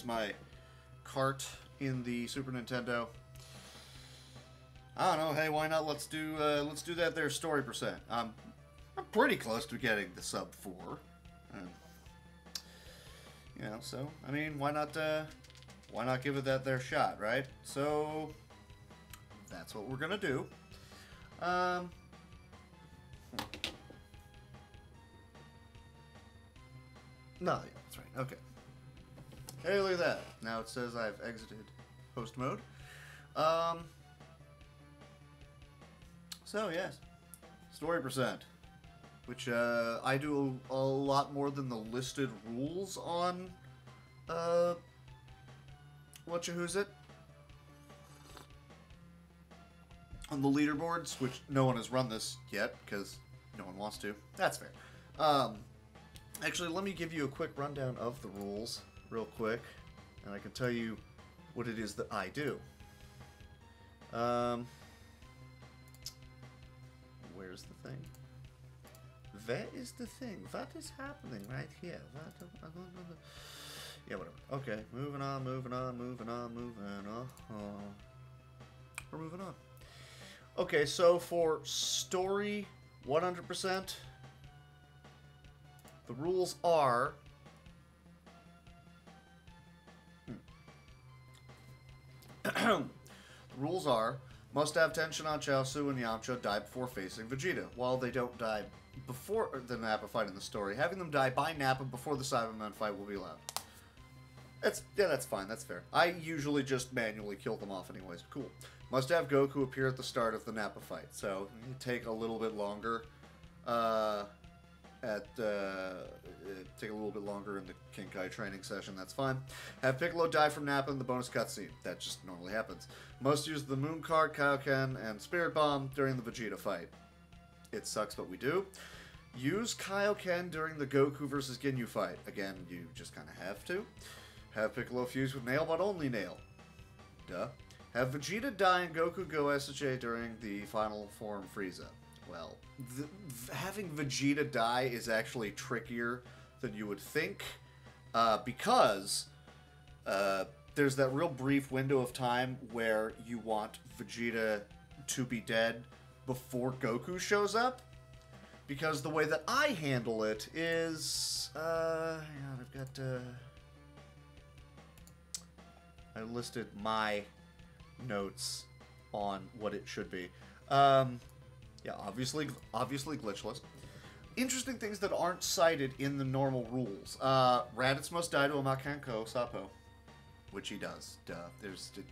towards my cart in the Super Nintendo. I don't know. Hey, why not? Let's do that there story percent. I'm pretty close to getting the sub 4. You know, so I mean, why not give it that there shot, right? So that's what we're gonna do. No, that's right. Okay. Hey, look at that. Now it says I've exited host mode. So yes, story percent, which I do a lot more than the listed rules on who's it on the leaderboards, which no one has run this yet because no one wants to. That's fair. Actually, let me give you a quick rundown of the rules real quick, and I can tell you what it is that I do. Where's the thing? Where is the thing? What is happening right here? Yeah, whatever. Okay, moving on. We're moving on. Okay, so for story 100%, the rules are... The rules are, must have tension on Chaozu and Yamcha die before facing Vegeta. While they don't die before the Nappa fight in the story, having them die by Nappa before the Cyberman fight will be allowed. That's fine, that's fair. I usually just manually kill them off anyways. Cool. Must have Goku appear at the start of the Nappa fight, so you take a little bit longer take a little bit longer in the Kinkai training session, that's fine. Have Piccolo die from Nappa in the bonus cutscene. That just normally happens. Must use the Moon Card, Kaioken, and Spirit Bomb during the Vegeta fight. It sucks, but we do. Use Kaioken during the Goku vs. Ginyu fight. Again, you just kind of have to. Have Piccolo fuse with Nail, but only Nail. Duh. Have Vegeta die and Goku go SHA during the final form Frieza. Well, having Vegeta die is actually trickier than you would think, because there's that real brief window of time where you want Vegeta to be dead before Goku shows up. Because the way that I handle it is, hang on, I've got, I listed my notes on what it should be. Yeah, obviously glitchless. Interesting things that aren't cited in the normal rules. Raditz must die to a Makanko Sapo, which he does. Duh.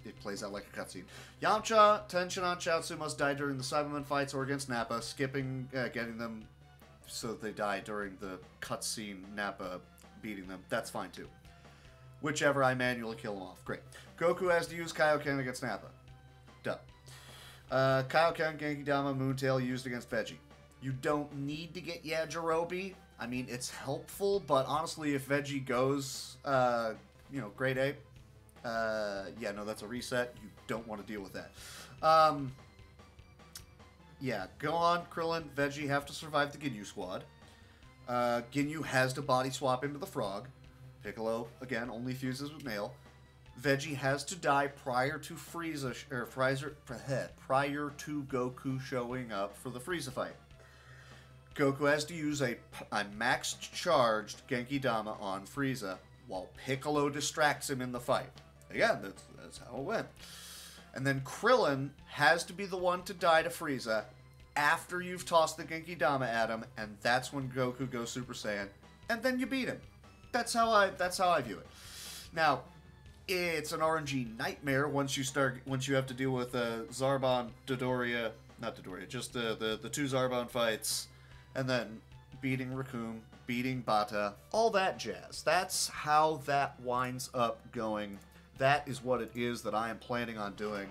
It plays out like a cutscene. Yamcha, Tenshin on Chaozu must die during the Cyberman fights or against Nappa, skipping, getting them so that they die during the cutscene Nappa beating them. That's fine too. Whichever, I manually kill them off. Great. Goku has to use Kaioken against Nappa. Duh. Kaioken, Genki Dama, Moontail used against Veggie. You don't need to get Yajirobe. I mean, it's helpful, but honestly, if Veggie goes, grade A, yeah, no, that's a reset. You don't want to deal with that. Yeah, go on, Krillin, Veggie have to survive the Ginyu squad. Ginyu has to body swap into the frog. Piccolo, again, only fuses with Nail. Veggie has to die prior to Frieza, prior to Goku showing up for the Frieza fight. Goku has to use a maxed charged Genki Dama on Frieza while Piccolo distracts him in the fight. Again, that's how it went. And then Krillin has to be the one to die to Frieza after you've tossed the Genki Dama at him, and that's when Goku goes Super Saiyan, and then you beat him. That's how I view it. Now, it's an RNG nightmare once you have to deal with Zarbon, Dodoria, not Dodoria, just the two Zarbon fights, and then beating Raccoon, beating Bata, all that jazz. That's how that winds up going. That is what it is that I am planning on doing.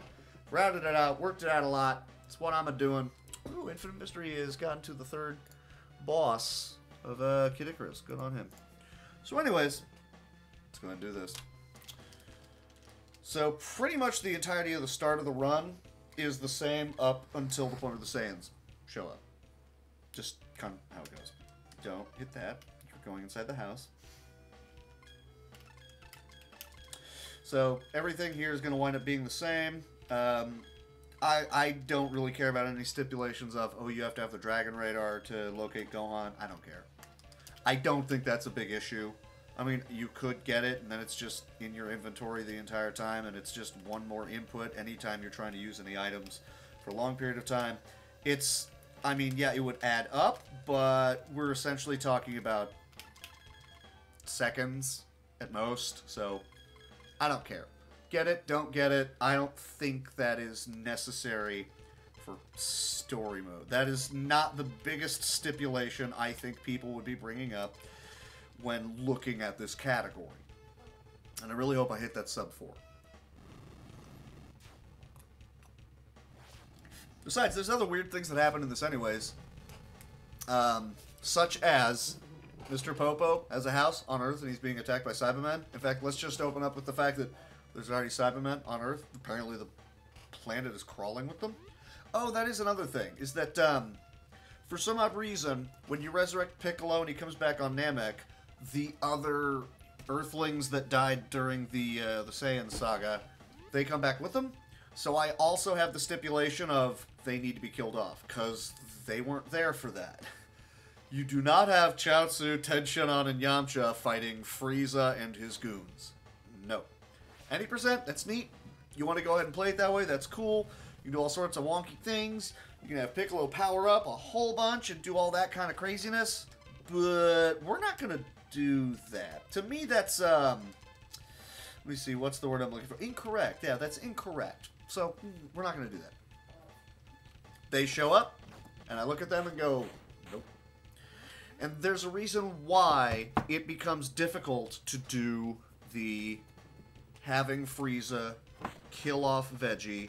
Routed it out, worked it out a lot. It's what I'm doing. Ooh, Infinite Mystery has gotten to the third boss of Kid Icarus. Good on him. So anyways, let's go ahead and do this. So pretty much the entirety of the start of the run is the same up until the point where the Saiyans show up. Just kind of how it goes. Don't hit that. You're going inside the house. So everything here is going to wind up being the same. I don't really care about any stipulations of, oh, you have to have the Dragon Radar to locate Gohan. I don't care. I don't think that's a big issue. I mean, you could get it, and then it's just in your inventory the entire time, and it's just one more input anytime you're trying to use any items for a long period of time. It's, I mean, yeah, it would add up, but we're essentially talking about seconds at most, so I don't care. Get it, don't get it. I don't think that is necessary for story mode. That is not the biggest stipulation I think people would be bringing up when looking at this category. And I really hope I hit that sub 4. Besides, there's other weird things that happen in this anyways. Such as Mr. Popo has a house on Earth and he's being attacked by Cybermen. In fact, let's just open up with the fact that there's already Cybermen on Earth. Apparently the planet is crawling with them. Oh, that is another thing, is that for some odd reason, when you resurrect Piccolo and he comes back on Namek, the other Earthlings that died during the Saiyan saga, they come back with them. So I also have the stipulation of they need to be killed off, because they weren't there for that. You do not have Chaozu, Tenshinhan, and Yamcha fighting Frieza and his goons. No. Any percent, that's neat. You want to go ahead and play it that way, that's cool. You can do all sorts of wonky things. You can have Piccolo power up a whole bunch and do all that kind of craziness. But we're not going to do that. To me, that's, let me see, what's the word I'm looking for? Incorrect. Yeah, that's incorrect. So, we're not going to do that. They show up, and I look at them and go, nope. And there's a reason why it becomes difficult to do the having Frieza kill off Veggie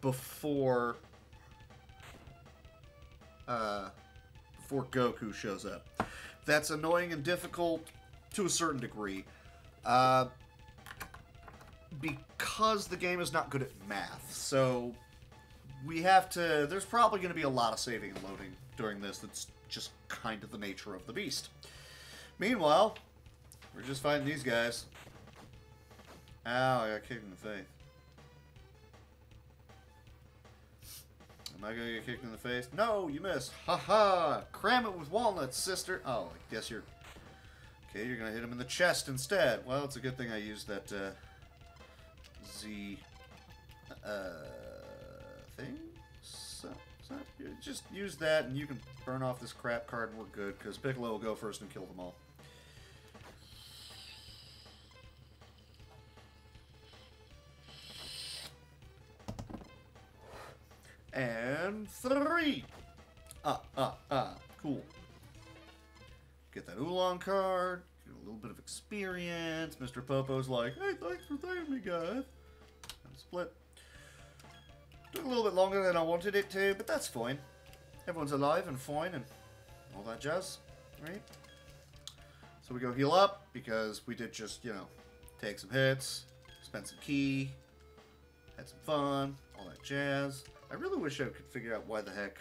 before Goku shows up. That's annoying and difficult to a certain degree. Because the game is not good at math. So we have to... There's probably going to be a lot of saving and loading during this. That's just kind of the nature of the beast. Meanwhile, we're just fighting these guys. Ow, I got kicked in the face. Am I going to get kicked in the face? No, you missed. Ha-ha! Cram it with walnuts, sister. Oh, I guess you're... Okay, you're going to hit him in the chest instead. Well, it's a good thing I used that, Z... thing? So, just use that and you can burn off this crap card and we're good, because Piccolo will go first and kill them all. And 3! Cool. Get that Oolong card, get a little bit of experience. Mr. Popo's like, hey, thanks for saving me, guys. And split. Took a little bit longer than I wanted it to, but that's fine. Everyone's alive and fine and all that jazz, right? So we go heal up, because we did just, you know, take some hits, spend some ki, had some fun, all that jazz. I really wish I could figure out why the heck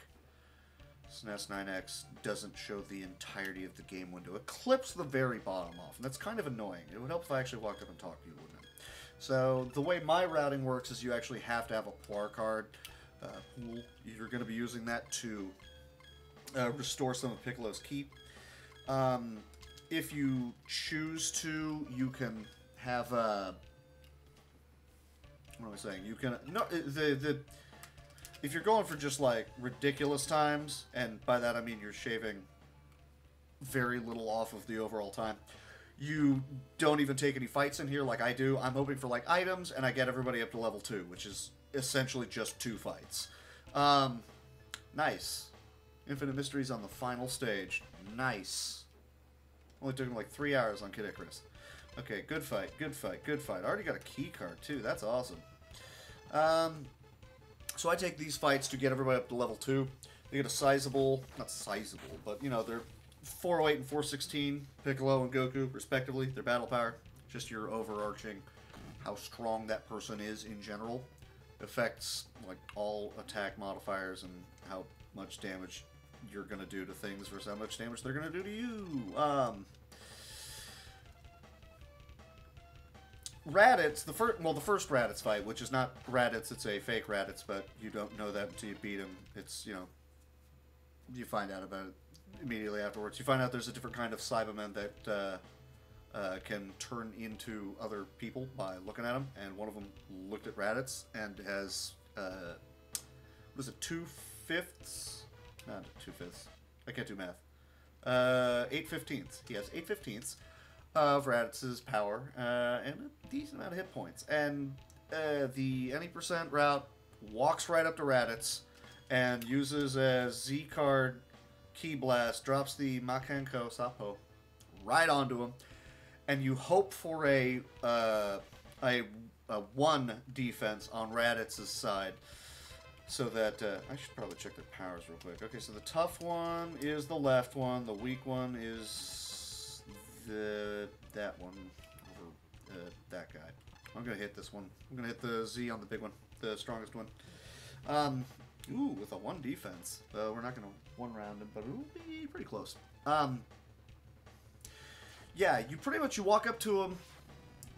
SNES 9X doesn't show the entirety of the game window. It clips the very bottom off, and that's kind of annoying. It would help if I actually walked up and talked to you, wouldn't it? So the way my routing works is you actually have to have a POR card pool. You're going to be using that to restore some of Piccolo's ki. If you choose to, you can have what am I saying? You can if you're going for just like ridiculous times, and by that I mean you're shaving very little off of the overall time, you don't even take any fights in here like I do. I'm hoping for like items, and I get everybody up to level 2, which is essentially just 2 fights. Nice. Infinite Mysteries on the final stage. Nice. Only took him like 3 hours on Kid Icarus. Okay, good fight, good fight, good fight. I already got a key card too. That's awesome. So I take these fights to get everybody up to level 2. They get a sizable, not sizable, but you know, they're 408 and 416, Piccolo and Goku, respectively. Their battle power, just your overarching how strong that person is in general. Affects like all attack modifiers and how much damage you're going to do to things versus how much damage they're going to do to you. Raditz, the first Raditz fight, which is not Raditz, it's a fake Raditz, but you don't know that until you beat him. It's, you know, you find out about it immediately afterwards. You find out there's a different kind of Cybermen that can turn into other people by looking at them, and one of them looked at Raditz and has, what is it, 2/5? Not 2/5. I can't do math. 8/15. He has 8/15 of Raditz's power, and a decent amount of hit points. And the any percent route walks right up to Raditz and uses a Z card Key Blast, drops the Makenko Sapo right onto him, and you hope for a 1 defense on Raditz's side. So that, I should probably check their powers real quick. Okay, so the tough one is the left one, the weak one is that one over that guy. I'm going to hit this one. I'm going to hit the Z on the big one, the strongest one. Ooh, with a 1 defense. We're not going to 1 round him, but it'll be pretty close. Yeah, you walk up to him,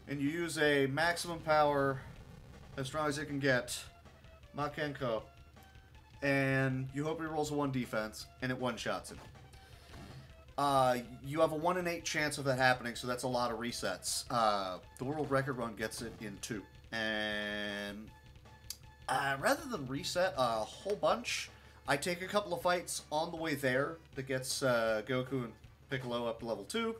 and you use a maximum power, as strong as it can get, Makenko, and you hope he rolls a 1 defense, and it 1-shots him. You have a 1 in 8 chance of that happening, so that's a lot of resets. The world record run gets it in 2. And rather than reset a whole bunch, I take a couple of fights on the way there that gets Goku and Piccolo up to level 2.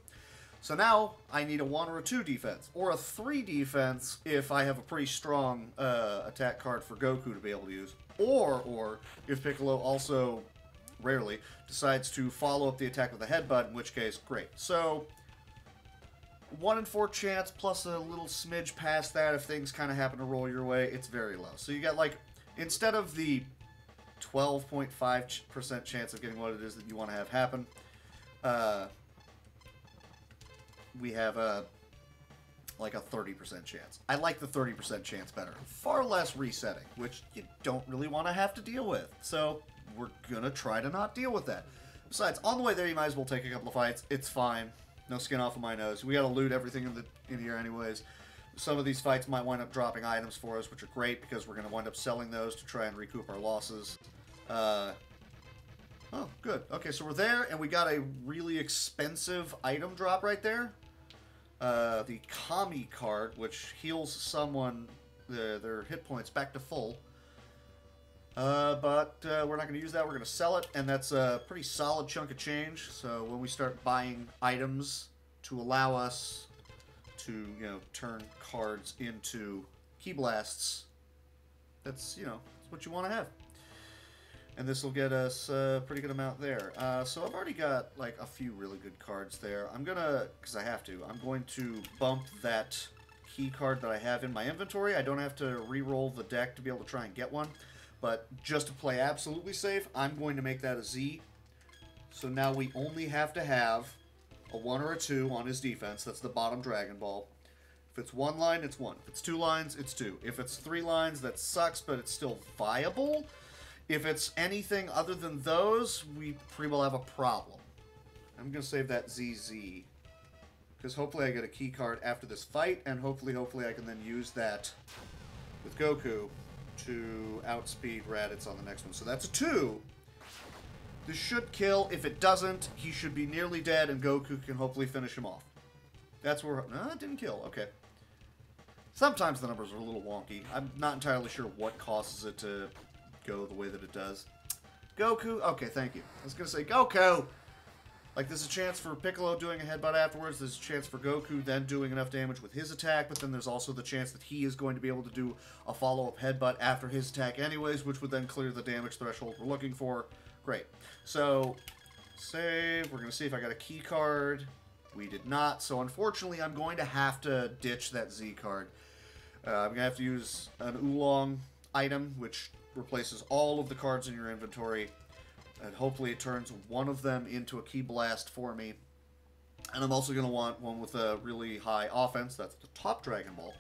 So now I need a 1 or a 2 defense, or a 3 defense if I have a pretty strong attack card for Goku to be able to use, or if Piccolo also rarely decides to follow up the attack with a headbutt, in which case, great. So 1 in 4 chance plus a little smidge past that if things kind of happen to roll your way, it's very low. So you got, like, instead of the 12.5% chance of getting what it is that you want to have happen, we have like a 30% chance. I like the 30% chance better. Far less resetting, which you don't really want to have to deal with. So we're gonna try to not deal with that. Besides, on the way there, you might as well take a couple of fights. It's fine. No skin off of my nose. We gotta loot everything in here anyways. Some of these fights might wind up dropping items for us, which are great because we're gonna wind up selling those to try and recoup our losses. Oh, good. Okay, so we're there, and we got a really expensive item drop right there. The Kami card, which heals someone their hit points back to full. But we're not going to use that. We're going to sell it, and that's a pretty solid chunk of change. So when we start buying items to allow us to, you know, turn cards into Key Blasts, that's, you know, that's what you want to have. And this will get us a pretty good amount there. So I've already got, like, a few really good cards there. I'm gonna, because I have to, I'm going to bump that key card that I have in my inventory. I don't have to re-roll the deck to be able to try and get one. But just to play absolutely safe, I'm going to make that a Z. So now we only have to have a 1 or a 2 on his defense. That's the bottom Dragon Ball. If it's 1 line, it's 1. If it's 2 lines, it's 2. If it's 3 lines, that sucks, but it's still viable. If it's anything other than those, we pretty well have a problem. I'm going to save that ZZ. Because hopefully I get a key card after this fight, and hopefully I can then use that with Goku to outspeed Raditz on the next one. So that's a 2. This should kill. If it doesn't, he should be nearly dead, and Goku can hopefully finish him off. That's where... No, it didn't kill. Okay. Sometimes the numbers are a little wonky. I'm not entirely sure what causes it to go the way that it does. Goku? Okay, thank you. I was going to say, Goku! Like, there's a chance for Piccolo doing a headbutt afterwards. There's a chance for Goku then doing enough damage with his attack, but then there's also the chance that he is going to be able to do a follow-up headbutt after his attack anyways, which would then clear the damage threshold we're looking for. Great. So, save. We're going to see if I got a key card. We did not. So, unfortunately, I'm going to have to ditch that Z card. I'm going to have to use an Oolong item, which replaces all of the cards in your inventory, and hopefully it turns one of them into a Key Blast for me. And I'm also going to want one with a really high offense. That's the top Dragon Ball.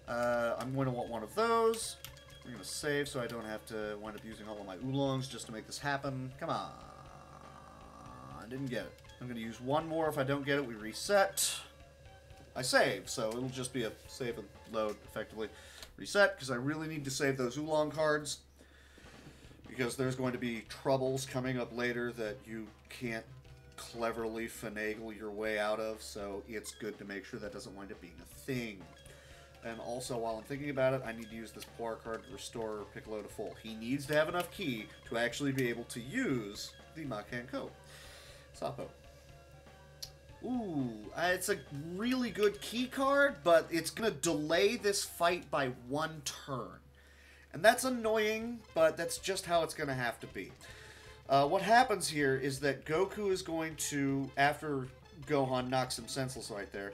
I'm going to want one of those. We're going to save so I don't have to wind up using all of my Oolongs just to make this happen. Come on. I didn't get it. I'm going to use one more. If I don't get it, we reset. I save. So it'll just be a save and load, effectively reset, because I really need to save those Oolong cards, because there's going to be troubles coming up later that you can't cleverly finagle your way out of, so it's good to make sure that doesn't wind up being a thing. And also, while I'm thinking about it, I need to use this Poir card to restore Piccolo to full. He needs to have enough ki to actually be able to use the Makenko. Sapo. Ooh, it's a really good ki card, but it's going to delay this fight by 1 turn. And that's annoying, but that's just how it's going to have to be. What happens here is that Goku is going to, after Gohan knocks him senseless right there,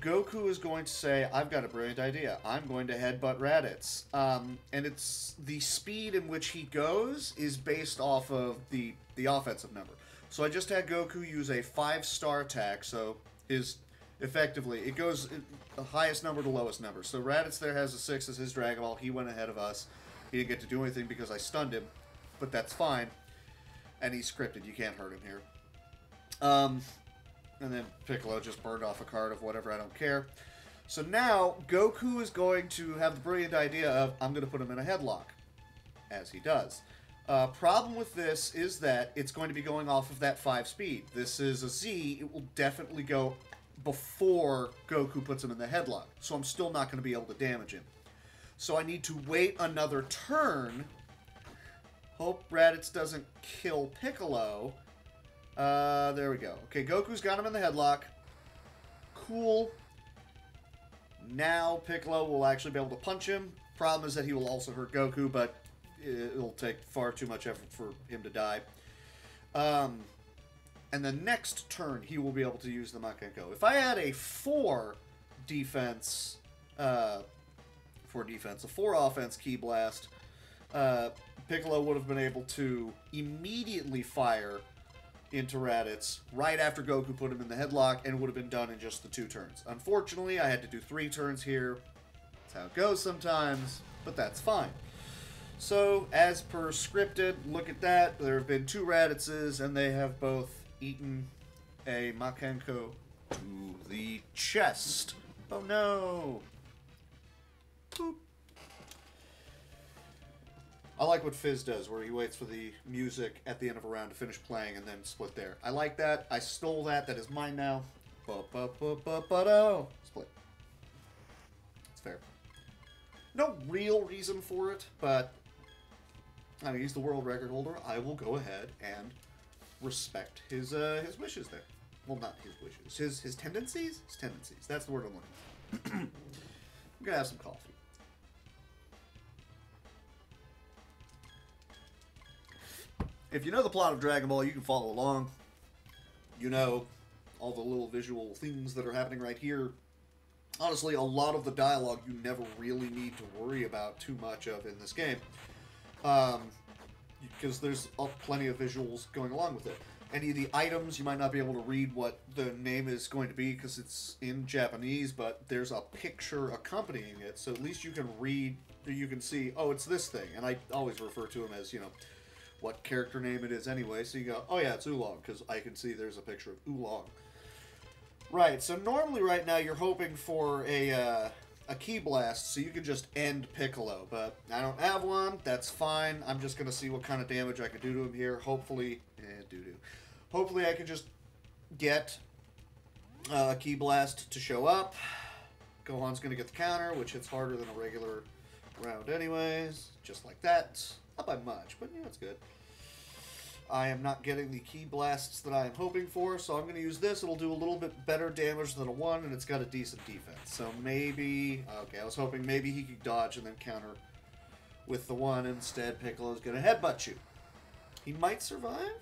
Goku is going to say, I've got a brilliant idea. I'm going to headbutt Raditz. And it's the speed in which he goes is based off of the offensive number. So I just had Goku use a 5-star attack, so effectively, it goes the highest number to lowest number. So Raditz there has a 6 as his Dragon Ball. He went ahead of us. He didn't get to do anything because I stunned him, but that's fine. And he's scripted. You can't hurt him here. And then Piccolo just burned off a card of whatever, I don't care. So now, Goku is going to have the brilliant idea of, I'm going to put him in a headlock. As he does. Problem with this is that it's going to be going off of that 5 speed. This is a Z. It will definitely go before Goku puts him in the headlock. So I'm still not going to be able to damage him. So I need to wait another turn. Hope Raditz doesn't kill Piccolo. There we go. Okay, Goku's got him in the headlock. Cool. Now Piccolo will actually be able to punch him. Problem is that he will also hurt Goku, but it'll take far too much effort for him to die. And the next turn, he will be able to use the Makenko. If I had a 4 defense, a 4 offense Ki Blast, Piccolo would have been able to immediately fire into Raditz right after Goku put him in the headlock, and would have been done in just the 2 turns. Unfortunately, I had to do 3 turns here. That's how it goes sometimes, but that's fine. So, as per scripted, look at that. There have been 2 Raditzes, and they have both eaten a Makenko to the chest. Oh no! Boop. I like what Fizz does, where he waits for the music at the end of a round to finish playing and then split there. I like that. I stole that. That is mine now. Ba-ba-ba-ba-ba-do. Split. It's fair. No real reason for it, but I mean, he's the world record holder. I will go ahead and respect his wishes there. Well, not his wishes. His tendencies? His tendencies. That's the word I'm looking for. I'm going to have some coffee. If you know the plot of Dragon Ball, you can follow along. You know all the little visual things that are happening right here. Honestly, a lot of the dialogue you never really need to worry about too much of in this game. Because there's plenty of visuals going along with it. Any of the items, you might not be able to read what the name is going to be because it's in Japanese, but there's a picture accompanying it, so at least you can read, or you can see, oh, it's this thing. And I always refer to him as, you know, what character name it is anyway, so you go, oh yeah, it's Oolong, because I can see there's a picture of Oolong. Right, so normally right now you're hoping for a Ki Blast, so you can just end Piccolo, but I don't have one, that's fine. I'm just going to see what kind of damage I can do to him here. Hopefully, hopefully I can just get a Ki Blast to show up. Gohan's going to get the counter, which hits harder than a regular round anyways, just like that. Not by much, but yeah, it's good. I am not getting the Ki Blasts that I am hoping for, so I'm going to use this. It'll do a little bit better damage than a 1, and it's got a decent defense. So maybe... Okay, I was hoping maybe he could dodge and then counter with the 1. Instead, Piccolo's going to headbutt you. He might survive?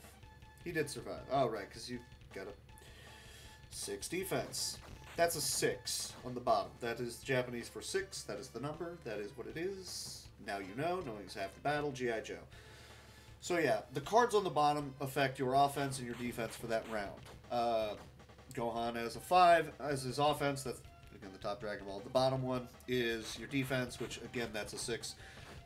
He did survive. Oh, right, because you got a 6 defense. That's a 6 on the bottom. That is Japanese for 6. That is the number. That is what it is. Now you know. Knowing is half the battle. G.I. Joe. So yeah, the cards on the bottom affect your offense and your defense for that round. Gohan has a 5 as his offense. That's, again, the top Dragon Ball. The bottom one is your defense, which, again, that's a 6.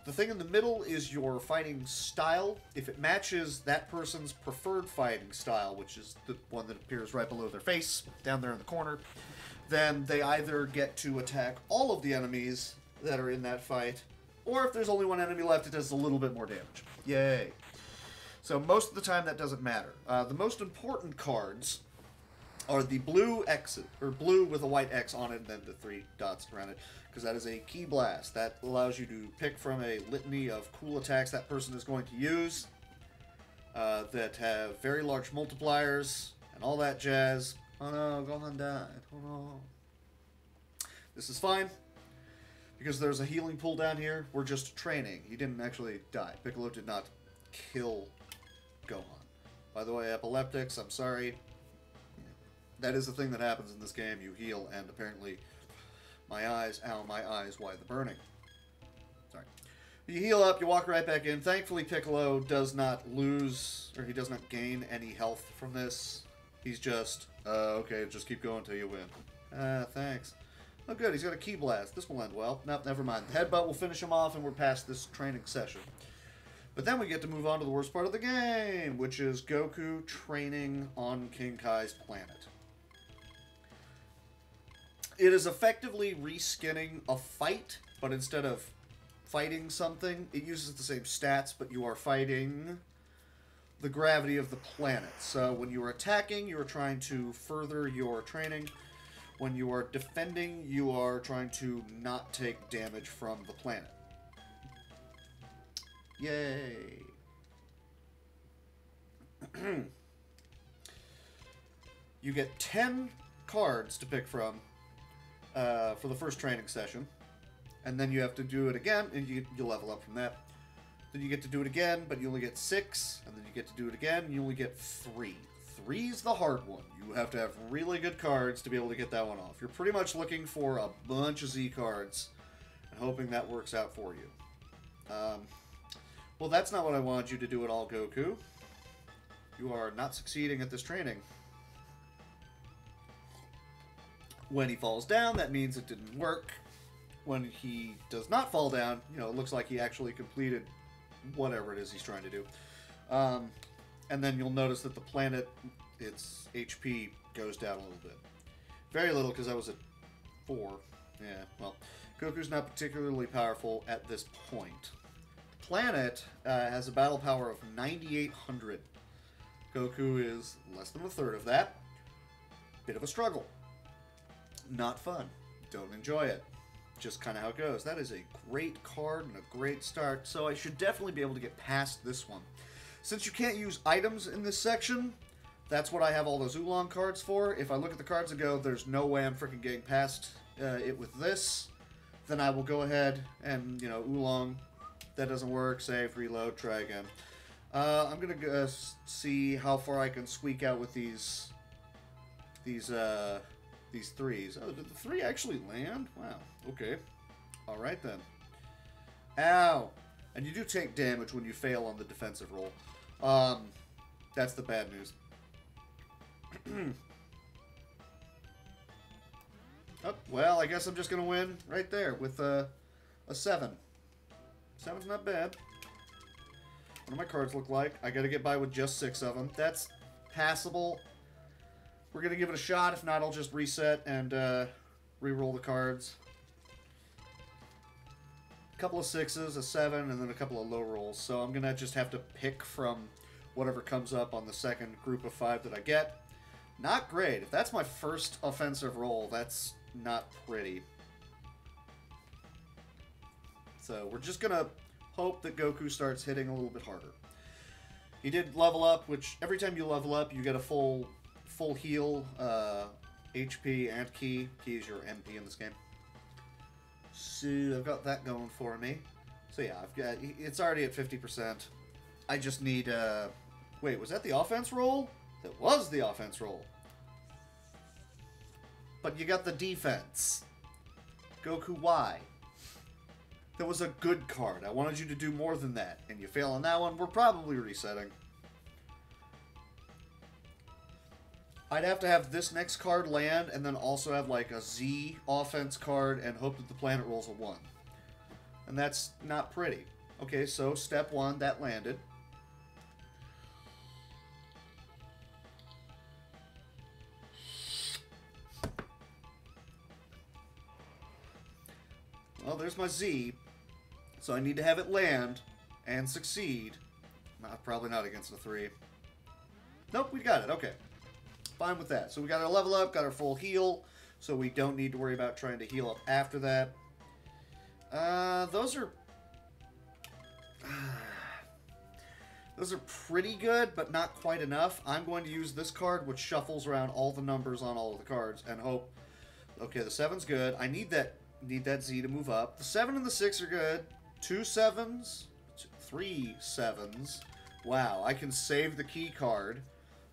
The thing in the middle is your fighting style. If it matches that person's preferred fighting style, which is the one that appears right below their face, down there in the corner, then they either get to attack all of the enemies that are in that fight, or if there's only one enemy left, it does a little bit more damage. Yay. So most of the time that doesn't matter. The most important cards are the blue X, or blue with a white X on it, and then the 3 dots around it, because that is a key blast. That allows you to pick from a litany of cool attacks that person is going to use that have very large multipliers and all that jazz. Oh no, Gohan died. Oh no. This is fine, because there's a healing pool down here. We're just training. He didn't actually die. Piccolo did not kill Gohan. By the way, epileptics, I'm sorry. That is the thing that happens in this game. You heal, and apparently my eyes, ow, my eyes, why the burning? Sorry. You heal up, you walk right back in. Thankfully, Piccolo does not lose, or he does not gain any health from this. He's just, okay, just keep going until you win. Thanks. Oh, good, he's got a key blast. This will end well. Nope, never mind. The headbutt will finish him off, and we're past this training session. But then we get to move on to the worst part of the game, which is Goku training on King Kai's planet. It is effectively reskinning a fight, but instead of fighting something, it uses the same stats, but you are fighting the gravity of the planet. So when you are attacking, you are trying to further your training. When you are defending, you are trying to not take damage from the planet. Yay! You get 10 cards to pick from for the first training session, and then you have to do it again, and you level up from that. Then you get to do it again, but you only get 6, and then you get to do it again, and you only get 3. 3's the hard one. You have to have really good cards to be able to get that one off. You're pretty much looking for a bunch of Z cards and hoping that works out for you. Well, that's not what I wanted you to do at all, Goku. You are not succeeding at this training. When he falls down, that means it didn't work. When he does not fall down, you know, it looks like he actually completed whatever it is he's trying to do. And then you'll notice that the planet, its HP goes down a little bit. Very little, because I was at 4. Yeah, well, Goku's not particularly powerful at this point. The planet has a battle power of 9,800. Goku is less than a third of that. Bit of a struggle. Not fun. Don't enjoy it. Just kind of how it goes. That is a great card and a great start, so I should definitely be able to get past this one. Since you can't use items in this section, that's what I have all those Oolong cards for. If I look at the cards and go, there's no way I'm freaking getting past it with this, then I will go ahead and, you know, Oolong, that doesn't work, save, reload, try again. I'm going to see how far I can squeak out with these 3s. Oh, did the 3 actually land? Wow. Okay. Alright then. Ow! And you do take damage when you fail on the defensive roll. That's the bad news. Oh, well, I guess I'm just going to win right there with a 7. 7's not bad. What do my cards look like? I got to get by with just 6 of them. That's passable. We're going to give it a shot. If not, I'll just reset and re-roll the cards. A couple of 6s, a 7, and then a couple of low rolls. So I'm going to just have to pick from whatever comes up on the second group of 5 that I get. Not great. If that's my first offensive roll, that's not pretty. So we're just going to hope that Goku starts hitting a little bit harder. He did level up, which every time you level up, you get a full heal, HP, and Ki. Ki is your MP in this game. So I've got that going for me. So yeah, it's already at 50%. I just need, wait, was that the offense roll? That was the offense roll. But you got the defense. Goku, why? That was a good card. I wanted you to do more than that. And you fail on that one, we're probably resetting. I'd have to have this next card land, and then also have like a Z offense card, and hope that the planet rolls a 1. And that's not pretty. Okay, so step 1, that landed. Well, there's my Z. So I need to have it land and succeed. Probably not against a 3. Nope, we got it. Okay. Fine with that. So we got our level up, got our full heal, so we don't need to worry about trying to heal up after that. Those are... those are pretty good, but not quite enough. I'm going to use this card, which shuffles around all the numbers on all of the cards, and hope... Okay, the 7's good. I need that Z to move up. The 7 and the 6 are good. 2 7s, 3 7s. Wow, I can save the key card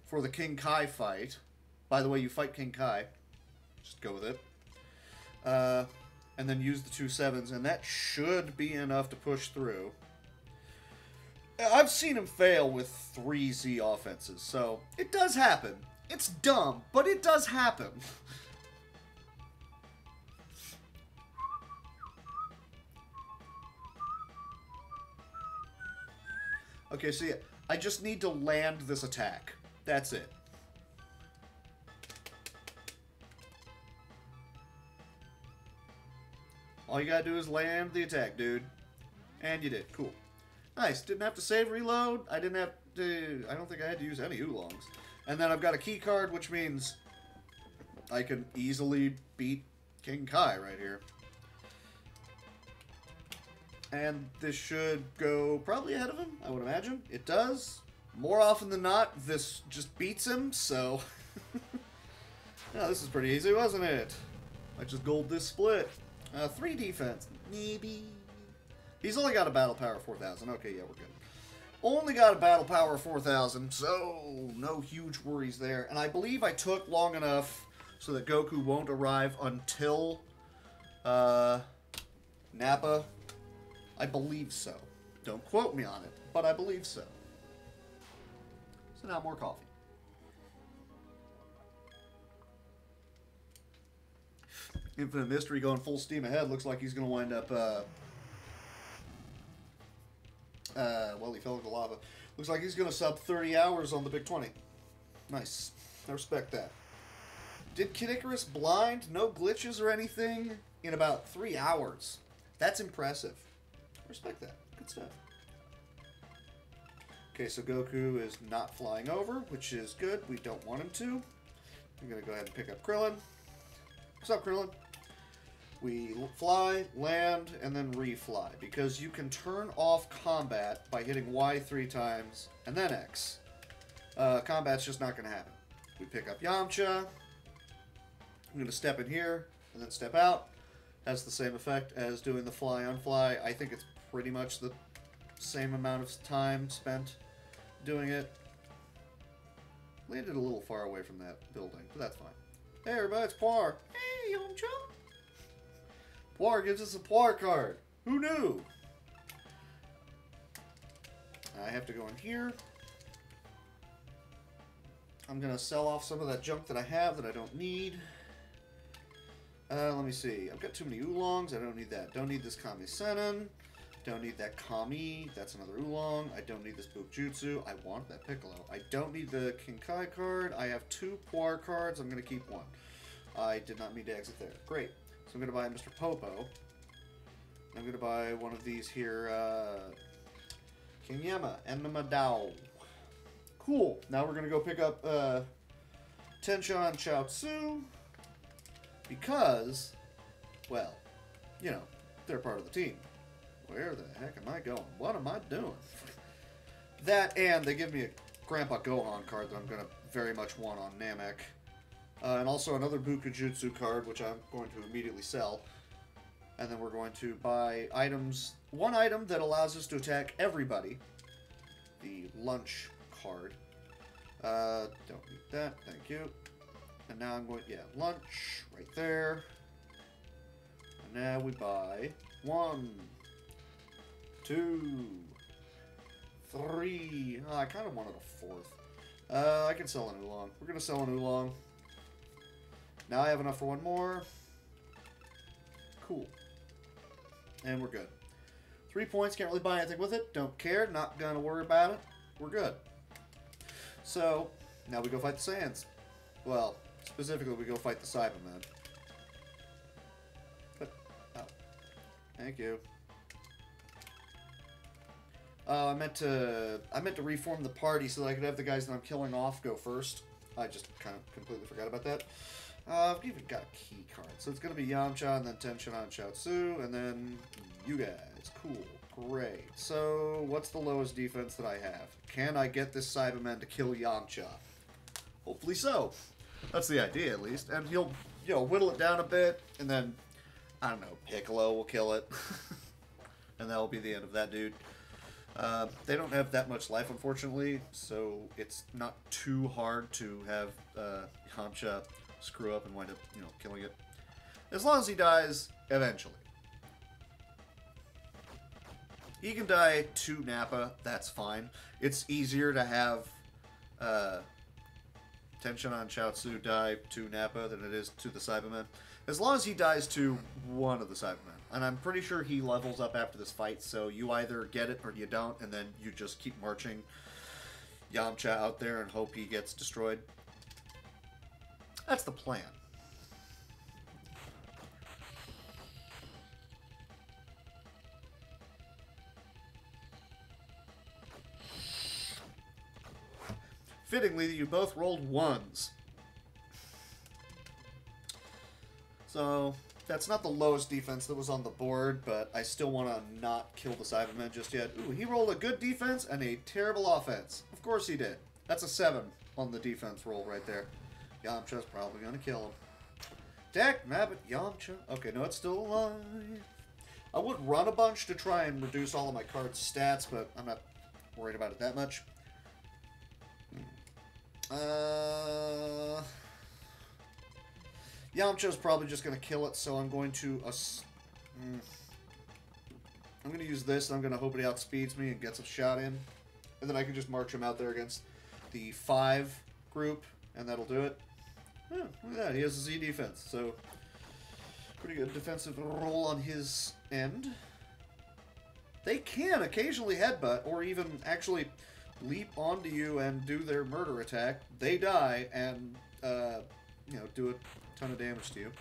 for the King Kai fight. By the way, you fight King Kai. Just go with it. And then use the 2 7s, and that should be enough to push through. I've seen him fail with 3 Z offenses, so it does happen. It's dumb, but it does happen. Okay, see, I just need to land this attack. That's it. All you gotta do is land the attack, dude. And you did. Cool. Nice. Didn't have to save reload. I didn't have to... I don't think I had to use any oolongs. And then I've got a key card, which means I can easily beat King Kai right here. And this should go probably ahead of him, I would imagine. It does. More often than not, this just beats him, so... No, this is pretty easy, wasn't it? I just gold this split. 3 defense. Maybe. He's only got a battle power of 4,000. Okay, yeah, we're good. Only got a battle power of 4,000, so no huge worries there. And I believe I took long enough so that Goku won't arrive until Nappa. I believe so. Don't quote me on it, but I believe so. So now more coffee. Infinite Mystery going full steam ahead. Looks like he's going to wind up... well, he fell into lava. Looks like he's going to sub 30 hours on the Big 20. Nice. I respect that. Did Kid Icarus blind? No glitches or anything in about 3 hours. That's impressive. I respect that. Good stuff. Okay, so Goku is not flying over, which is good. We don't want him to. I'm going to go ahead and pick up Krillin. What's up, Krillin? We fly, land, and then refly, because you can turn off combat by hitting Y 3 times and then X. Combat's just not going to happen. We pick up Yamcha. I'm going to step in here and then step out. Has the same effect as doing the fly-on-fly. I think it's pretty much the same amount of time spent doing it. Landed a little far away from that building, but that's fine. Hey everybody, it's Poir. Hey, Yamcha. Poir gives us a Poir card. Who knew? I have to go in here. I'm going to sell off some of that junk that I have that I don't need. Let me see. I've got too many oolongs. I don't need that. Don't need this Kami Sennin. Don't need that Kami. That's another oolong. I don't need this Book Jutsu. I want that Piccolo. I don't need the King Kai card. I have 2 Poir cards. I'm going to keep 1. I did not mean to exit there. Great. So I'm going to buy Mr. Popo. I'm going to buy one of these here, King Yama, Enma Dao. Cool. Now we're going to go pick up Tensha and Chaozu. Because, well, you know, they're part of the team. Where the heck am I going? What am I doing? That, and they give me a Grandpa Gohan card that I'm going to very much want on Namek. And also another Bukujutsu card, which I'm going to immediately sell. And then we're going to buy items. One item that allows us to attack everybody. The lunch card. Don't need that. Thank you. And now I'm going, yeah, lunch right there. And now we buy 1, 2, 3. Oh, I kind of wanted a 4th. I can sell an oolong. We're going to sell an oolong. Now I have enough for 1 more. Cool. And we're good. 3 points, can't really buy anything with it. Don't care, not going to worry about it. We're good. So, now we go fight the Saiyans. Well, specifically we go fight the Cybermen. But, oh. Thank you. I meant to reform the party so that I could have the guys that I'm killing off go first. I just kind of completely forgot about that. I've even got a key card. So it's going to be Yamcha, and then Tenshinhan and Chaozu, and then you guys. Cool. Great. So, what's the lowest defense that I have? Can I get this Cyberman to kill Yamcha? Hopefully so. That's the idea, at least. And he'll, you know, whittle it down a bit, and then, I don't know, Piccolo will kill it. And that'll be the end of that dude. They don't have that much life, unfortunately, so it's not too hard to have Yamcha screw up and wind up, you know, killing it. As long as he dies eventually. He can die to Nappa, that's fine. It's easier to have Tenshinhan Chaozu die to Nappa than it is to the Cybermen. As long as he dies to one of the Cybermen. And I'm pretty sure he levels up after this fight, so you either get it or you don't, and then you just keep marching Yamcha out there and hope he gets destroyed. That's the plan. Fittingly, you both rolled 1s. So, that's not the lowest defense that was on the board, but I still want to not kill the Cybermen just yet. Ooh, he rolled a good defense and a terrible offense. Of course he did. That's a 7 on the defense roll right there. Yamcha's probably going to kill him. Dak, Nabbit, Yamcha. Okay, no, it's still alive. I would run a bunch to try and reduce all of my cards' stats, but I'm not worried about it that much. Yamcha's probably just going to kill it, so I'm going to... I'm going to use this, and I'm going to hope it outspeeds me and gets a shot in. And then I can just march him out there against the 5 group, and that'll do it. Oh, look at that, he has a Z defense, so... Pretty good defensive roll on his end. They can occasionally headbutt, or even actually leap onto you and do their murder attack. They die, and, you know, do a ton of damage to you.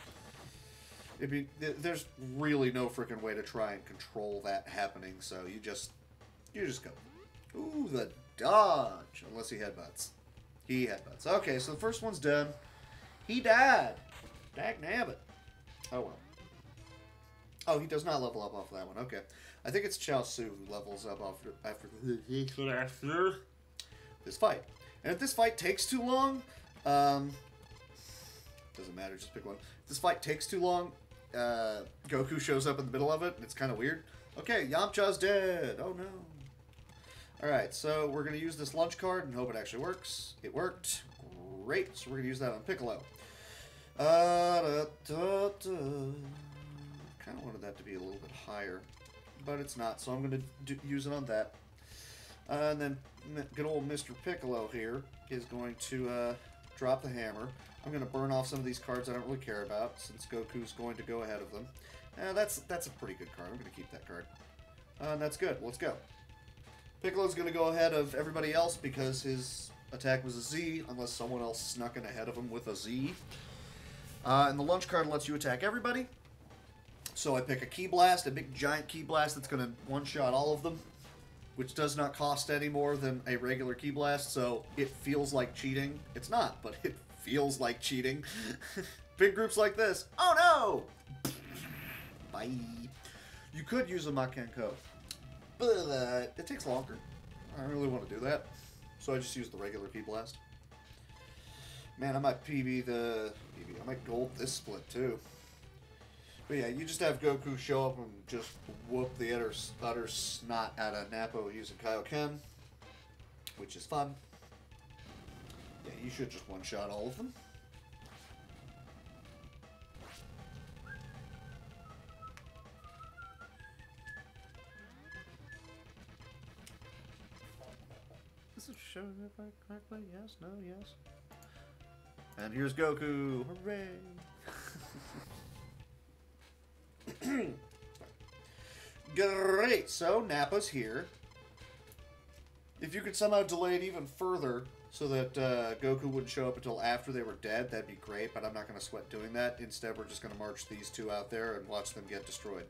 There's really no freaking way to try and control that happening, so you just go. Ooh, the dodge! Unless he headbutts. He headbutts. Okay, so the first one's done. He died! Dag nabbit. Oh well. Oh, he does not level up off that one. Okay. I think it's Chaozu who levels up after this fight. And if this fight takes too long, doesn't matter, just pick one. If this fight takes too long, Goku shows up in the middle of it, and it's kind of weird. Okay, Yamcha's dead. Oh no. Alright, so we're going to use this lunch card and hope it actually works. It worked. Great. So we're going to use that on Piccolo. Kind of wanted that to be a little bit higher, but it's not, so I'm going to use it on that. And then good old Mr. Piccolo here is going to drop the hammer. I'm going to burn off some of these cards I don't really care about, since Goku's going to go ahead of them. That's a pretty good card. I'm going to keep that card. And that's good. Let's go. Piccolo's going to go ahead of everybody else because his attack was a Z, unless someone else snuck in ahead of him with a Z. And the lunch card lets you attack everybody. So I pick a Ki Blast, a big giant Ki Blast that's going to one-shot all of them, which does not cost any more than a regular Ki Blast, so it feels like cheating. It's not, but it feels like cheating. Big groups like this. Oh no! Bye. You could use a Makenko, but it takes longer. I don't really want to do that, so I just use the regular Ki Blast. Man, I might I might gold this split too. But yeah, you just have Goku show up and just whoop the utter snot out of Nappa using Kaioken, which is fun. Yeah, you should just one-shot all of them. Is it showing it correctly? Yes, no, yes. And here's Goku. Hooray! Great, so Nappa's here. If you could somehow delay it even further so that Goku wouldn't show up until after they were dead, that'd be great, but I'm not going to sweat doing that. Instead, we're just going to march these two out there and watch them get destroyed.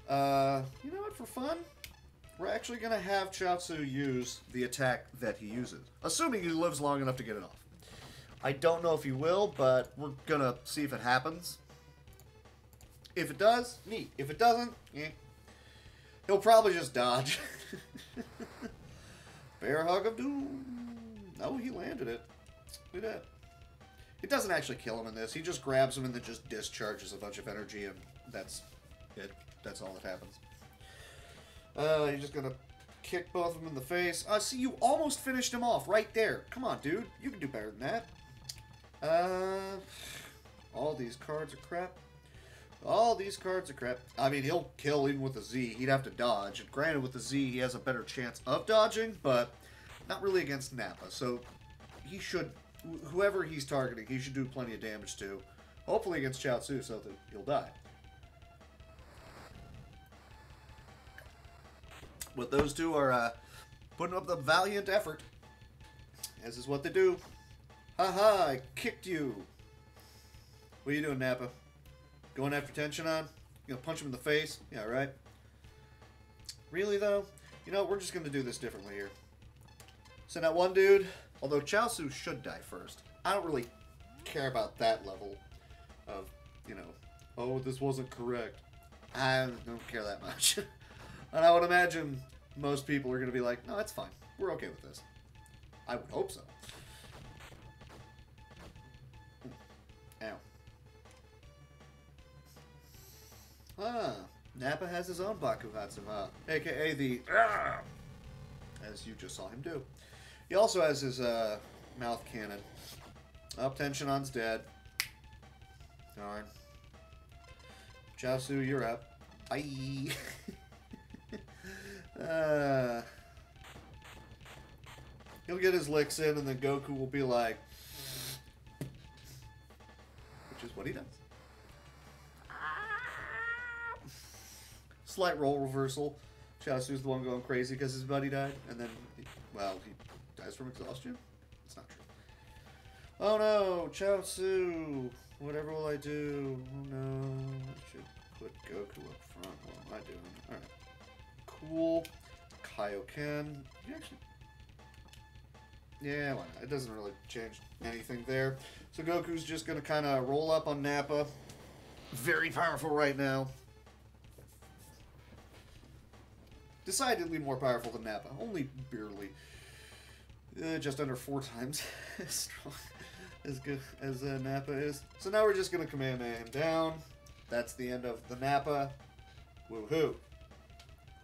You know what, for fun, we're actually going to have Chaozu use the attack that he uses. Assuming he lives long enough to get it off. I don't know if he will, but we're going to see if it happens. If it does, neat. If it doesn't, eh. He'll probably just dodge. Bear Hug of Doom. Oh, he landed it. Look at that. It doesn't actually kill him in this. He just grabs him and then just discharges a bunch of energy, and that's it. That's all that happens. You're just gonna kick both of them in the face. See, you almost finished him off right there. Come on, dude. You can do better than that. All these cards are crap. All these cards are crap. I mean, he'll kill even with a Z. He'd have to dodge. And granted, with the Z, he has a better chance of dodging, but not really against Nappa. So he should, whoever he's targeting, he should do plenty of damage to. Hopefully against Chaozu so that he'll die. But those two are putting up the valiant effort, as is what they do. Haha, I kicked you. What are you doing, Nappa? Going after Tensionon? You gonna punch him in the face? Yeah, right. Really, though? You know, we're just gonna do this differently here. Send out one dude. Although Chaozu should die first. I don't really care about that level of, you know, oh, this wasn't correct. I don't care that much. And I would imagine most people are gonna be like, no, that's fine. We're okay with this. I would hope so. Ow. Ah, Nappa has his own Bakuhatsu, huh? AKA the as you just saw him do. He also has his mouth cannon. Up, Tensionon's dead. Darn. Chaozu, you're up. Bye. He'll get his licks in, and then Goku will be like, which is what he does. Slight role reversal. Chaozu's the one going crazy because his buddy died, and then, he dies from exhaustion? It's not true. Oh no, Chaozu! Whatever will I do? Oh no, I should put Goku up front. What am I doing? Alright. Cool. Kaioken. You actually... Yeah, why not? It doesn't really change anything there. So Goku's just going to kind of roll up on Nappa. Very powerful right now. Decidedly more powerful than Nappa. Only barely. Just under 4 times as strong as good as Nappa is. So now we're just going to Kamehameha him down. That's the end of the Nappa. Woohoo.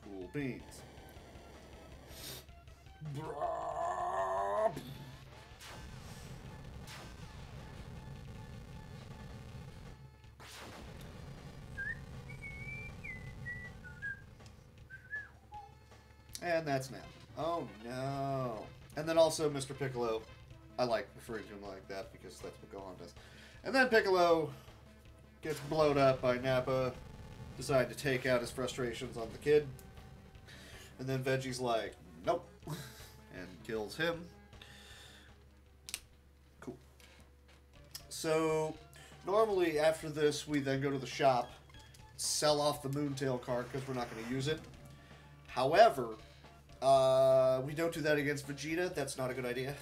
Cool beans. And that's now. Oh no. And then also Mr. Piccolo. I like referring to him like that because that's what Gohan does. And then Piccolo gets blown up by Nappa. Decide to take out his frustrations on the kid. And then Veggie's like, nope. And kills him. Cool. So, normally after this, we then go to the shop, sell off the Moontail card because we're not going to use it. However, we don't do that against Vegeta. That's not a good idea.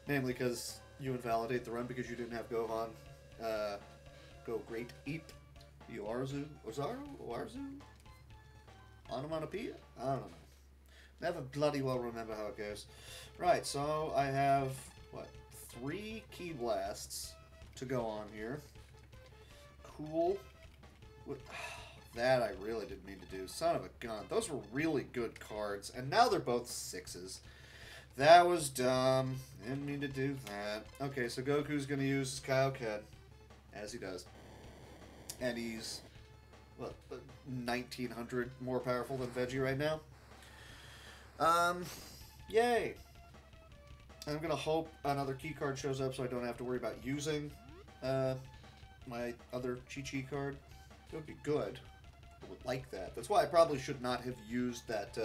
Namely because you invalidate the run because you didn't have Gohan go Great Eat. Ozaru? Onomatopoeia? I don't know. Never bloody well remember how it goes. Right, so I have, what, 3 Ki Blasts to go on here. Cool. That I really didn't mean to do. Son of a gun. Those were really good cards, and now they're both 6s. That was dumb. Didn't mean to do that. Okay, so Goku's going to use his Kaioken, as he does. And he's, what, 1900 more powerful than Veggie right now. Yay. I'm going to hope another key card shows up so I don't have to worry about using my other Chi-Chi card. It would be good. I would like that. That's why I probably should not have used that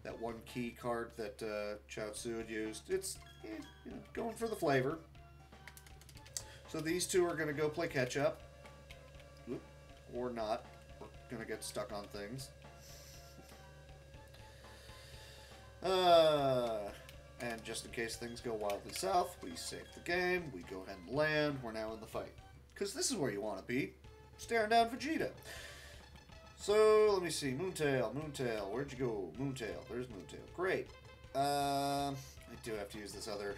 that one key card that Chaozu had used. It's you know, going for the flavor. So these two are going to go play catch-up. Or not. We're gonna get stuck on things. And just in case things go wildly south, we save the game, we go ahead and land, we're now in the fight. Because this is where you want to be, staring down Vegeta. So, let me see, Moontail, where'd you go? Moontail, there's Moontail, great. I do have to use this other,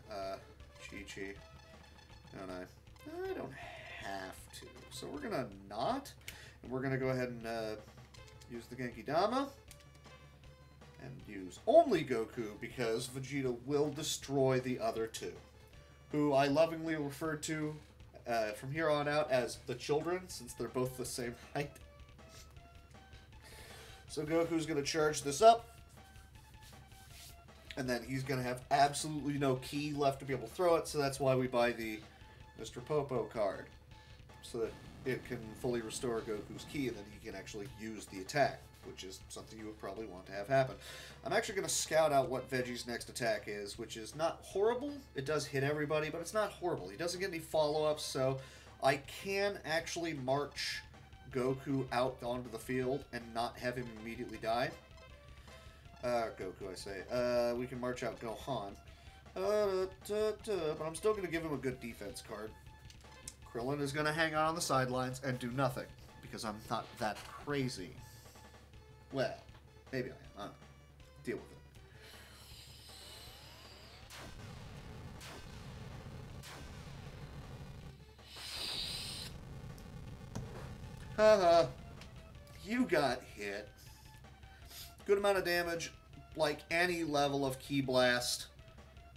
Chi-Chi, don't I? I don't have to. So we're gonna not, and we're gonna go ahead and, use the Genki Dama. And use only Goku because Vegeta will destroy the other two, who I lovingly refer to from here on out as the children, since they're both the same height. So Goku's going to charge this up, and then he's going to have absolutely no ki left to be able to throw it, so that's why we buy the Mr. Popo card, so that it can fully restore Goku's ki, and then he can actually use the attack, which is something you would probably want to have happen. I'm actually going to scout out what Veggie's next attack is, which is not horrible. It does hit everybody, but it's not horrible. He doesn't get any follow-ups, so I can actually march Goku out onto the field and not have him immediately die. Goku, I say. We can march out Gohan. But I'm still going to give him a good defense card. Krillin is going to hang out on the sidelines and do nothing, because I'm not that crazy. Well, maybe I am. I don't know. Deal with it. Haha. You got hit. Good amount of damage. Like any level of Ki Blast,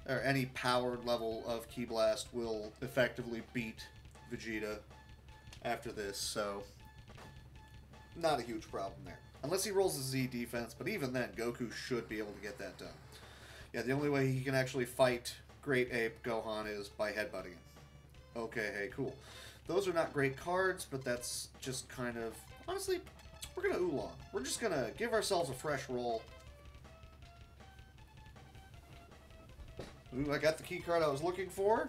or any powered level of Ki Blast, will effectively beat Vegeta after this, so not a huge problem there. Unless he rolls a Z defense, but even then, Goku should be able to get that done. Yeah, the only way he can actually fight Great Ape Gohan is by headbutting him. Okay, hey, cool. Those are not great cards, but that's just kind of... Honestly, we're going to oolong. We're just going to give ourselves a fresh roll. Ooh, I got the key card I was looking for.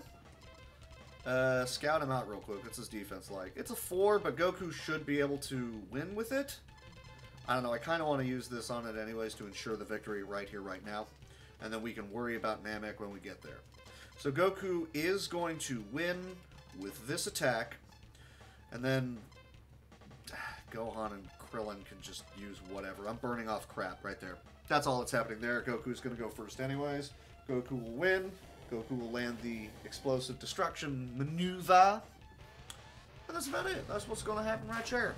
Scout him out real quick. What's his defense like? It's a 4, but Goku should be able to win with it. I don't know, I kind of want to use this on it anyways to ensure the victory right here, right now. And then we can worry about Namek when we get there. So Goku is going to win with this attack. And then Gohan and Krillin can just use whatever. I'm burning off crap right there. That's all that's happening there. Goku's going to go first anyways. Goku will win. Goku will land the explosive destruction maneuver. And that's about it. That's what's going to happen right here.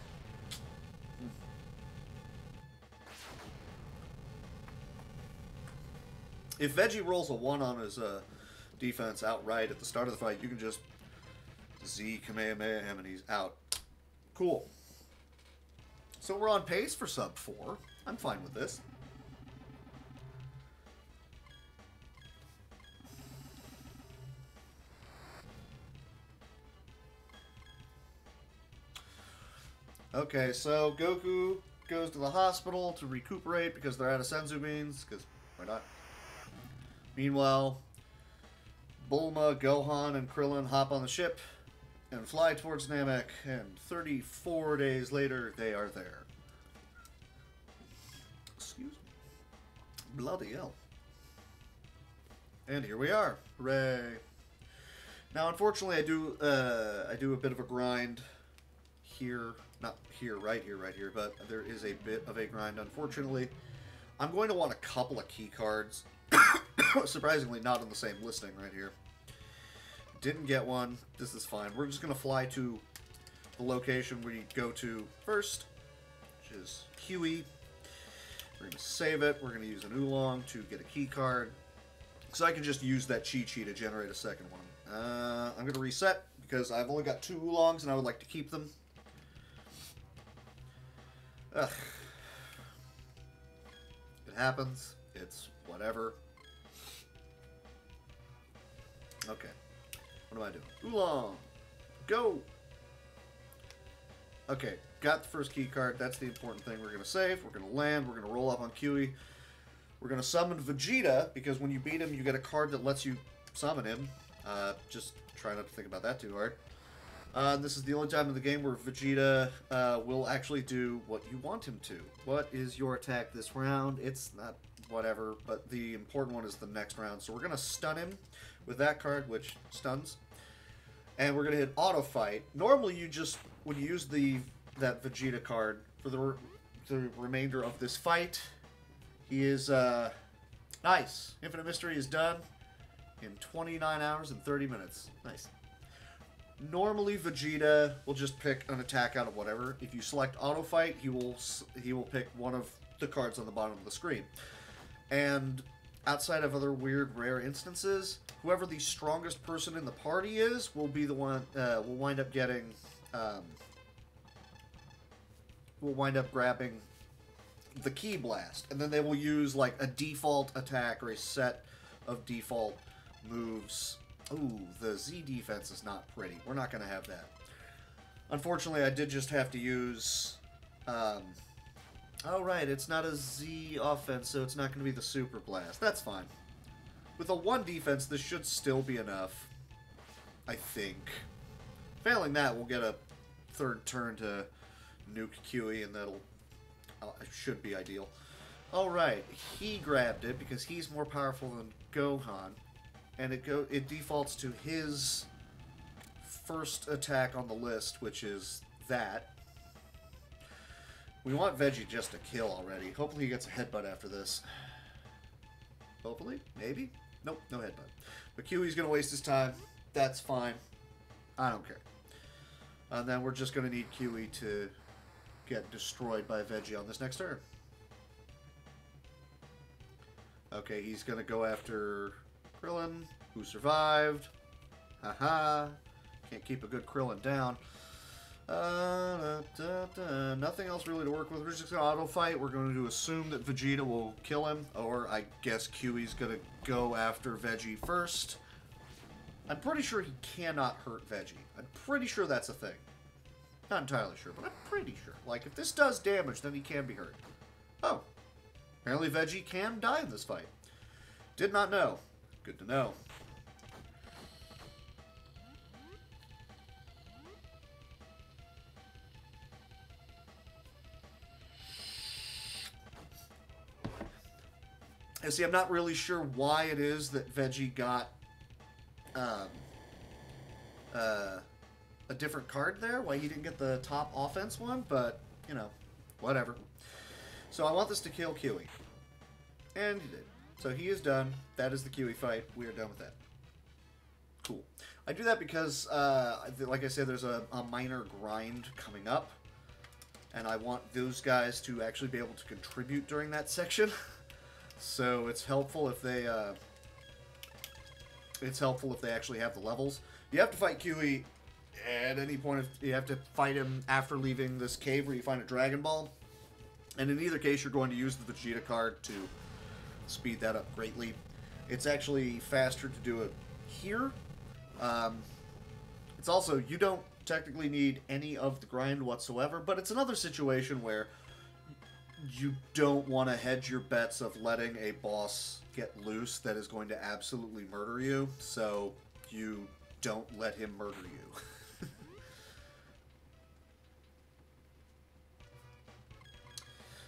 If Veggie rolls a 1 on his defense outright at the start of the fight, you can just Z Kamehameha him and he's out. Cool. So we're on pace for sub 4. I'm fine with this. Okay, so Goku goes to the hospital to recuperate because they're out of Senzu beans, because why not? Meanwhile, Bulma, Gohan, and Krillin hop on the ship and fly towards Namek, and 34 days later, they are there. Excuse me. Bloody hell. And here we are. Hooray. Now, unfortunately, I do a bit of a grind here. Not here, right here, but there is a bit of a grind, unfortunately. I'm going to want a couple of key cards. Surprisingly, not on the same listing right here. Didn't get one. This is fine. We're just going to fly to the location we go to first, which is Huey. We're going to save it. We're going to use an oolong to get a key card. So I can just use that Chi-Chi to generate a second one. I'm going to reset because I've only got 2 oolongs and I would like to keep them. Ugh. It happens. It's whatever. Okay. What am I doing? Oolong! Go! Okay, got the first key card. That's the important thing. We're going to save. We're going to land. We're going to roll up on Huey. We're going to summon Vegeta, because when you beat him, you get a card that lets you summon him. Just try not to think about that too hard. This is the only time in the game where Vegeta will actually do what you want him to. What is your attack this round? It's not whatever, but the important one is the next round. So we're going to stun him with that card, which stuns. And we're going to hit Auto Fight. Normally, you just, when you use that Vegeta card for the remainder of this fight, he is, nice. Infinite Mystery is done in 29 hours and 30 minutes. Nice. Normally, Vegeta will just pick an attack out of whatever. If you select Auto Fight, he will pick one of the cards on the bottom of the screen. And outside of other weird, rare instances, whoever the strongest person in the party is will be the one will wind up getting. Will wind up grabbing the Ki Blast, and then they will use like a default attack or a set of default moves. Ooh, the Z defense is not pretty. We're not going to have that. Unfortunately, I did just have to use... oh, right, it's not a Z offense, so it's not going to be the Super Blast. That's fine. With a 1 defense, this should still be enough, I think. Failing that, we'll get a third turn to nuke Kiwi, and that'll... should be ideal. Alright, he grabbed it because he's more powerful than Gohan. And it defaults to his first attack on the list, which is that. We want Veggie just to kill already. Hopefully he gets a headbutt after this. Hopefully? Maybe? Nope, no headbutt. But Kiwi's going to waste his time. That's fine. I don't care. And then we're just going to need Kiwi to get destroyed by Veggie on this next turn. Okay, he's going to go after Krillin, who survived. Haha. Can't keep a good Krillin down. Nothing else really to work with. We're just going to auto fight. We're going to assume that Vegeta will kill him. Or I guess Kiwi's going to go after Veggie first. I'm pretty sure he cannot hurt Veggie. I'm pretty sure that's a thing. Not entirely sure, but I'm pretty sure. Like, if this does damage, then he can be hurt. Oh. Apparently Veggie can die in this fight. Did not know. Good to know. And see, I'm not really sure why it is that Veggie got a different card there, why he didn't get the top offense one, but, you know, whatever. So I want this to kill Kiwi. And he did. So he is done. That is the Kiwi fight. We are done with that. Cool. I do that because, like I said, there's a minor grind coming up. And I want those guys to actually be able to contribute during that section. So it's helpful if they actually have the levels. You have to fight Kiwi at any point. You have to fight him after leaving this cave where you find a Dragon Ball. And in either case, you're going to use the Vegeta card to speed that up greatly. It's actually faster to do it here. It's also, you don't technically need any of the grind whatsoever, but it's another situation where you don't want to hedge your bets of letting a boss get loose that is going to absolutely murder you, so you don't let him murder you.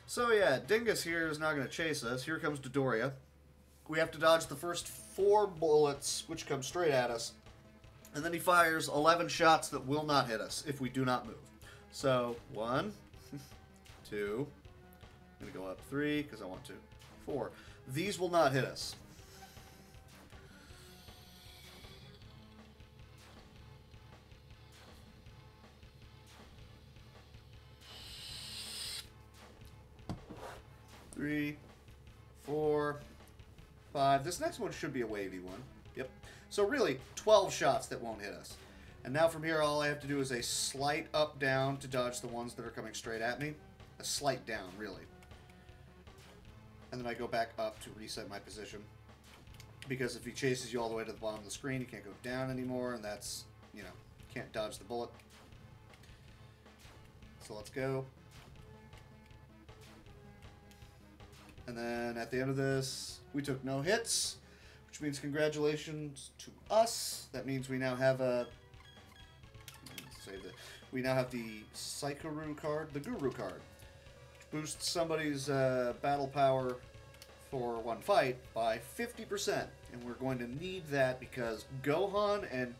So yeah, Dingus here is not going to chase us. Here comes Dodoria. We have to dodge the first 4 bullets, which come straight at us. And then he fires 11 shots that will not hit us if we do not move. So, 1, 2, I'm going to go up 3 because I want to. 4. These will not hit us. Three, 4, 5. This next one should be a wavy one. Yep. So really, 12 shots that won't hit us. And now from here, all I have to do is a slight up-down to dodge the ones that are coming straight at me. A slight down, really. And then I go back up to reset my position. Because if he chases you all the way to the bottom of the screen, you can't go down anymore, and that's, you know, can't dodge the bullet. So let's go. And then at the end of this, we took no hits, which means congratulations to us. That means we now have a save it. We now have the Psychoru card, the Guru card, which boosts somebody's battle power for one fight by 50%. And we're going to need that because Gohan and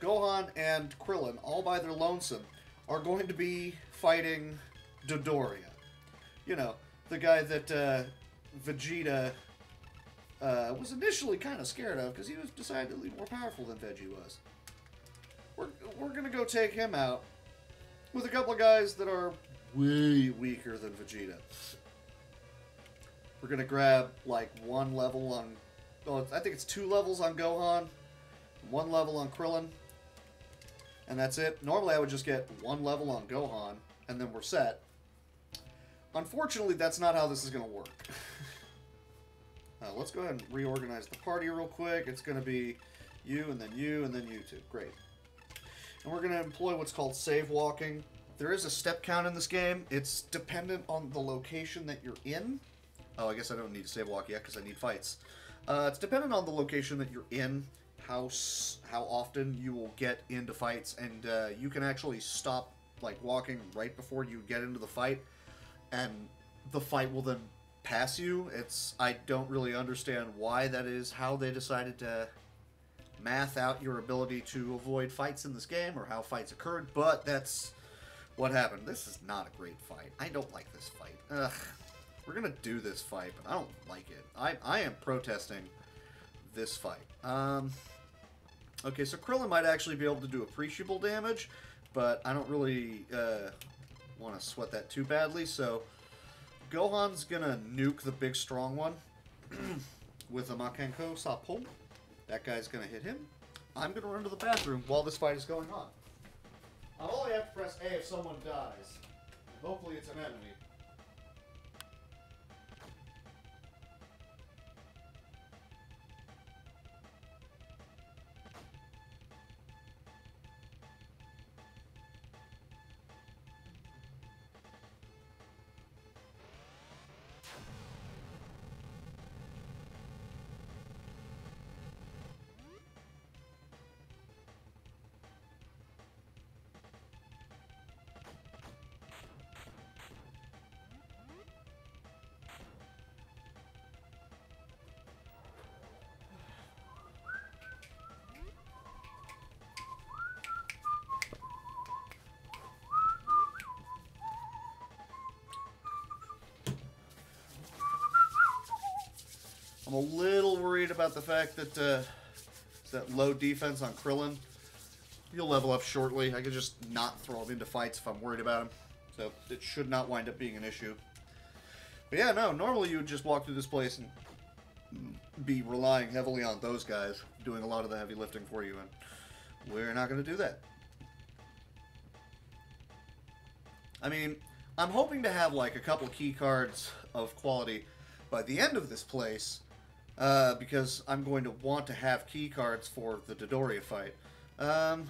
Gohan and Krillin, all by their lonesome, are going to be fighting Dodoria. You know, the guy that Vegeta was initially kind of scared of because he was decidedly more powerful than Veggie was. We're going to go take him out with a couple of guys that are way weaker than Vegeta. We're going to grab, like, one level on... Oh, I think it's 2 levels on Gohan, 1 level on Krillin, and that's it. Normally, I would just get 1 level on Gohan, and then we're set. Unfortunately, that's not how this is going to work. Let's go ahead and reorganize the party real quick. It's going to be you, and then you, and then you two. Great. And we're going to employ what's called save walking. There is a step count in this game. It's dependent on the location that you're in. Oh, I guess I don't need to save walk yet because I need fights. It's dependent on the location that you're in, how often you will get into fights, and you can actually stop like walking right before you get into the fight, and the fight will then pass you. I don't really understand why that is, how they decided to math out your ability to avoid fights in this game, or how fights occurred, but that's what happened. This is not a great fight. I don't like this fight. Ugh. We're going to do this fight, but I don't like it. I am protesting this fight. Okay, so Krillin might actually be able to do appreciable damage, but I don't really want to sweat that too badly, so Gohan's going to nuke the big strong one with a Makenko Sapo. That guy's going to hit him. I'm going to run to the bathroom while this fight is going on. I'll only have to press A if someone dies. Hopefully it's an enemy. I'm a little worried about the fact that that low defense on Krillin. He'll level up shortly. I could just not throw him into fights if I'm worried about him. So it should not wind up being an issue. But yeah, no, normally you would just walk through this place and be relying heavily on those guys doing a lot of the heavy lifting for you, and we're not going to do that. I mean, I'm hoping to have like a couple key cards of quality by the end of this place, because I'm going to want to have key cards for the Dodoria fight. No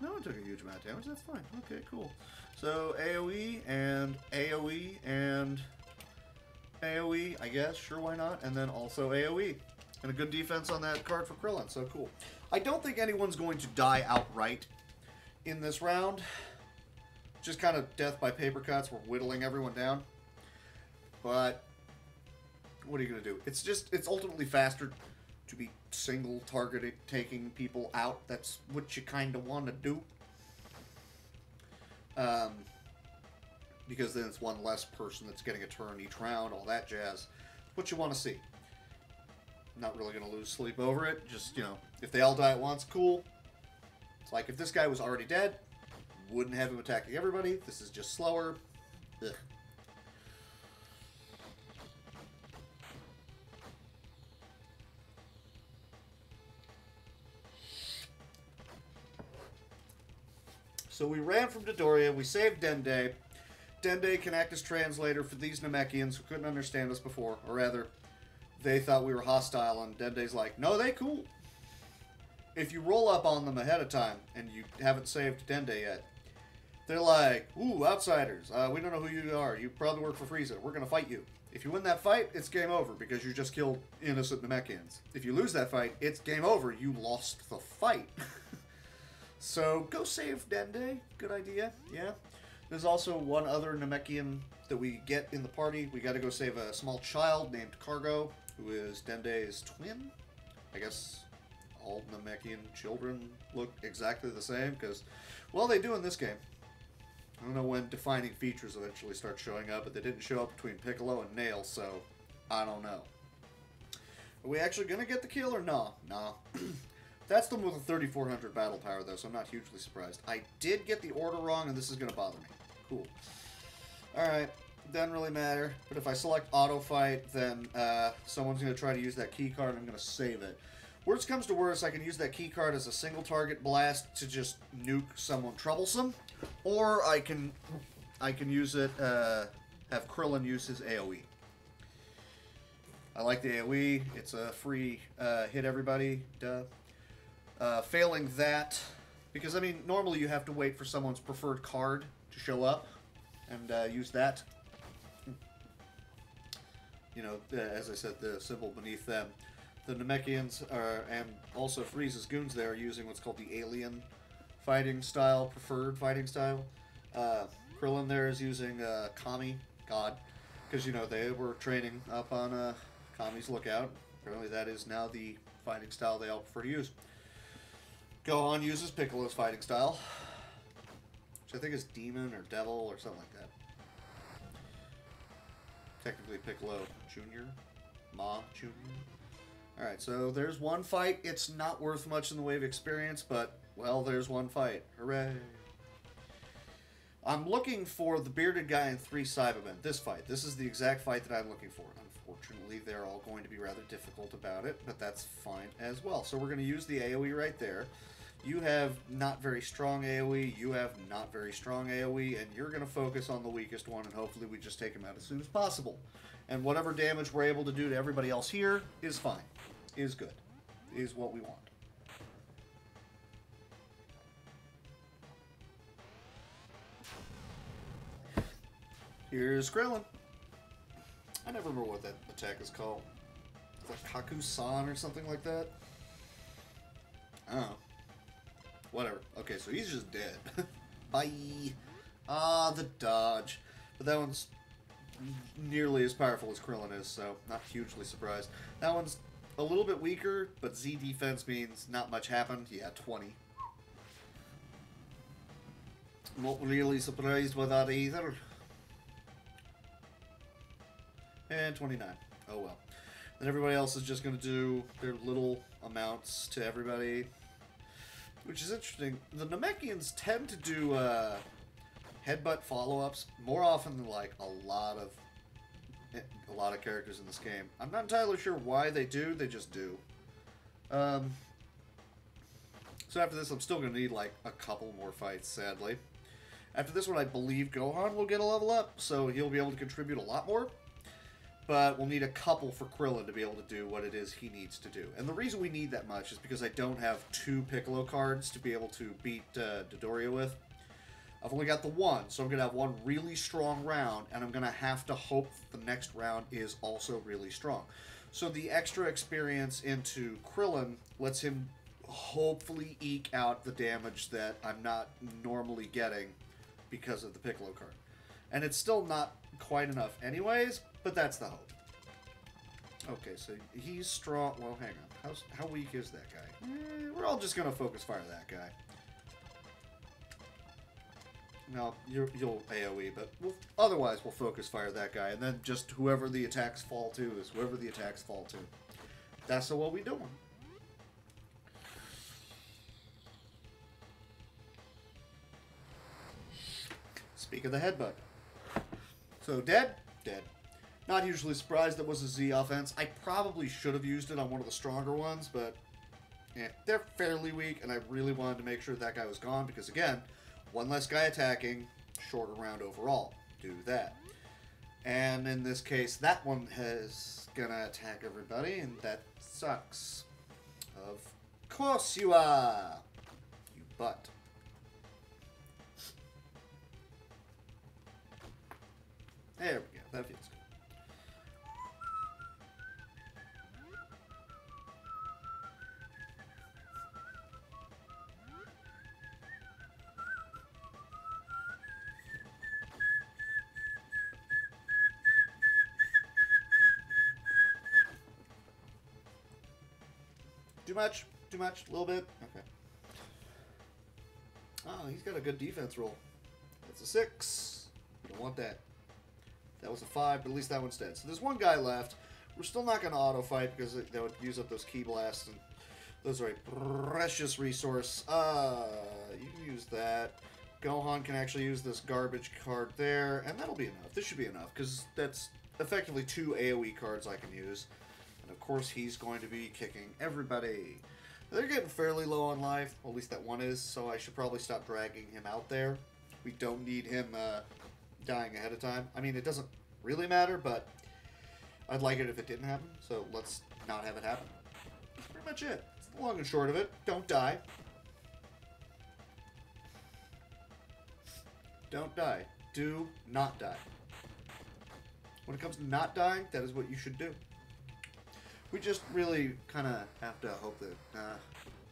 one took a huge amount of damage, that's fine. Okay, cool. So AoE and AoE and AoE, I guess, sure, why not? And then also AoE. And a good defense on that card for Krillin, so cool. I don't think anyone's going to die outright in this round. Just kind of death by paper cuts, we're whittling everyone down. But what are you going to do? It's ultimately faster to be single targeted, taking people out. That's what you kind of want to do. Because then it's one less person that's getting a turn each round, all that jazz. What you want to see. I'm not really going to lose sleep over it. Just, you know, if they all die at once, cool. It's like if this guy was already dead, wouldn't have him attacking everybody. This is just slower. Ugh. So we ran from Dodoria, we saved Dende. Dende can act as translator for these Namekians who couldn't understand us before. Or rather, they thought we were hostile, and Dende's like, no, they cool. If you roll up on them ahead of time, and you haven't saved Dende yet, they're like, ooh, outsiders. We don't know who you are. You probably work for Frieza. We're going to fight you. If you win that fight, it's game over, because you just killed innocent Namekians. If you lose that fight, it's game over. You lost the fight. So go save Dende. Good idea. Yeah. There's also one other Namekian that we get in the party. We got to go save a small child named Cargo, who is Dende's twin. I guess all Namekian children look exactly the same because, well, they do in this game. I don't know when defining features eventually start showing up, but they didn't show up between Piccolo and Nail, so I don't know. Are we actually going to get the kill or no? Nah. That's the one with a 3400 battle power, though, so I'm not hugely surprised. I did get the order wrong, and this is going to bother me. Cool. Alright, doesn't really matter. But if I select auto fight, then someone's going to try to use that key card, and I'm going to save it. Worst comes to worst, I can use that key card as a single target blast to just nuke someone troublesome, or I can use it, have Krillin use his AoE. I like the AoE. It's a free hit everybody. Duh. Failing that, because I mean, normally you have to wait for someone's preferred card to show up and use that. You know, as I said, the symbol beneath them. The Namekians are, and also Frieza's goons there, are using what's called the alien fighting style, preferred fighting style. Krillin there is using Kami, God, because, you know, they were training up on Kami's lookout. Apparently that is now the fighting style they all prefer to use. Gohan uses Piccolo's fighting style, which I think is Demon or Devil or something like that. Technically Piccolo Jr., Ma Jr. Alright, so there's one fight. It's not worth much in the way of experience, but, well, there's one fight. Hooray. I'm looking for the bearded guy in 3 Cybermen. This fight. This is the exact fight that I'm looking for. Unfortunately, they're all going to be rather difficult about it, but that's fine as well. So we're going to use the AoE right there. You have not very strong AoE, you have not very strong AoE, and you're going to focus on the weakest one, and hopefully we just take him out as soon as possible. And whatever damage we're able to do to everybody else here is fine. Is good. Is what we want. Here's Krillin. I never remember what that attack is called. Is that Kaku-san or something like that? I don't know. Whatever. Okay, so he's just dead. Bye. Ah, the dodge. But that one's nearly as powerful as Krillin is, so not hugely surprised. That one's a little bit weaker, but Z defense means not much happened. Yeah, 20. Not really surprised by that either. And 29. Oh well. Then everybody else is just going to do their little amounts to everybody. Which is interesting. The Namekians tend to do headbutt follow-ups more often than like a lot of characters in this game. I'm not entirely sure why they do. They just do. So after this, I'm still going to need like a couple more fights, sadly. After this one, I believe Gohan will get a level up, so he'll be able to contribute a lot more. But we'll need a couple for Krillin to be able to do what it is he needs to do. And the reason we need that much is because I don't have 2 Piccolo cards to be able to beat Dodoria with. I've only got the 1, so I'm going to have one really strong round, and I'm going to have to hope the next round is also really strong. So the extra experience into Krillin lets him hopefully eke out the damage that I'm not normally getting because of the Piccolo card. And it's still not quite enough anyways, but that's the hope. Okay, so he's strong. Well, hang on. How weak is that guy? We're all just going to focus fire that guy. No, you'll AoE, but otherwise we'll focus fire that guy, and then just whoever the attacks fall to is whoever the attacks fall to. That's what we doing. Speak of the headbutt. So dead? Dead. Not hugely surprised that was a Z offense. I probably should have used it on one of the stronger ones, but they're fairly weak, and I really wanted to make sure that guy was gone, because again, one less guy attacking, shorter round overall. Do that. And in this case, that one is gonna attack everybody, and that sucks. Of course you are! You butt. There we go. That feels good. Too much? Too much? A little bit? Okay. Oh, he's got a good defense roll. That's a 6. You don't want that. That was a 5, but at least that one's dead. So there's one guy left. We're still not going to auto-fight because that would use up those key blasts, and those are a precious resource. You can use that. Gohan can actually use this garbage card there, and that'll be enough. This should be enough, because that's effectively 2 AoE cards I can use. And of course, he's going to be kicking everybody. They're getting fairly low on life, well, at least that one is, so I should probably stop dragging him out there. We don't need him dying ahead of time. I mean, it doesn't really matter, but I'd like it if it didn't happen, so let's not have it happen. That's pretty much it. It's the long and short of it. Don't die. Don't die. Do not die. When it comes to not dying, that is what you should do. We just really kind of have to hope that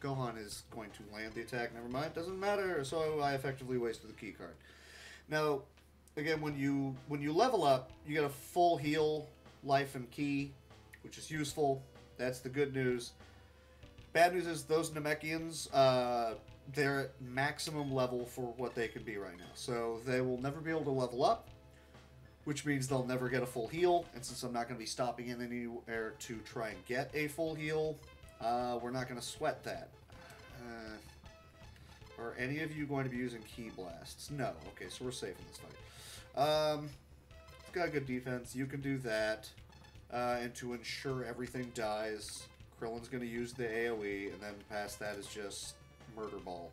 Gohan is going to land the attack. Never mind, doesn't matter. So I effectively wasted the key card. Now, again, when you level up, you get a full heal, life, and key, which is useful. That's the good news. Bad news is those Namekians, they're at maximum level for what they can be right now. So they will never be able to level up, which means they'll never get a full heal. And since I'm not going to be stopping in anywhere to try and get a full heal, we're not going to sweat that. Are any of you going to be using Ki Blasts? No. Okay, so we're safe in this fight. It's got a good defense. You can do that. And to ensure everything dies, Krillin's going to use the AoE, and then past that is just Murder Ball.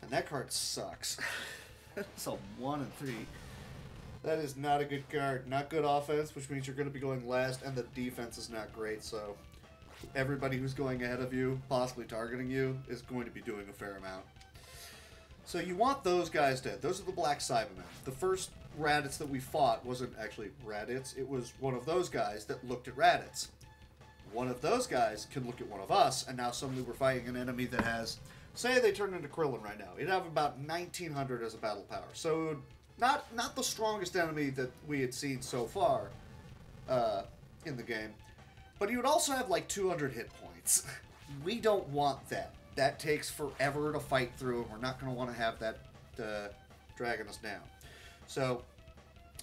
And that card sucks. It's a 1 and 3. That is not a good card. Not good offense, which means you're going to be going last, and the defense is not great, so everybody who's going ahead of you, possibly targeting you, is going to be doing a fair amount. So you want those guys dead. Those are the Black Cybermen. The first Raditz that we fought wasn't actually Raditz. It was one of those guys that looked at Raditz. One of those guys can look at one of us, and now suddenly we're fighting an enemy that has... Say they turn into Krillin right now. It'd have about 1900 as a battle power. So not the strongest enemy that we had seen so far in the game. But he would also have like 200 hit points. We don't want that. That takes forever to fight through, and we're not going to want to have that dragging us down. So,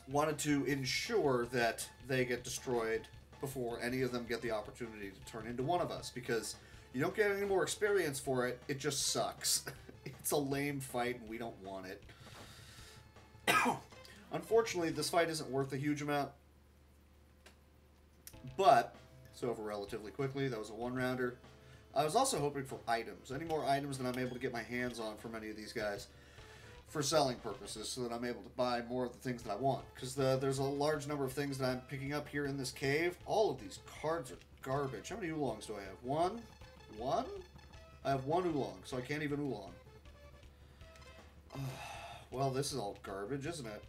wanted to ensure that they get destroyed before any of them get the opportunity to turn into one of us, because you don't get any more experience for it, it just sucks. It's a lame fight, and we don't want it. Unfortunately, this fight isn't worth a huge amount, but it's over relatively quickly. That was a one-rounder. I was also hoping for items. Any more items that I'm able to get my hands on from any of these guys for selling purposes, so that I'm able to buy more of the things that I want. Because there's a large number of things that I'm picking up here in this cave. All of these cards are garbage. How many oolongs do I have? One? One? I have one oolong, so I can't even oolong. Well, this is all garbage, isn't it?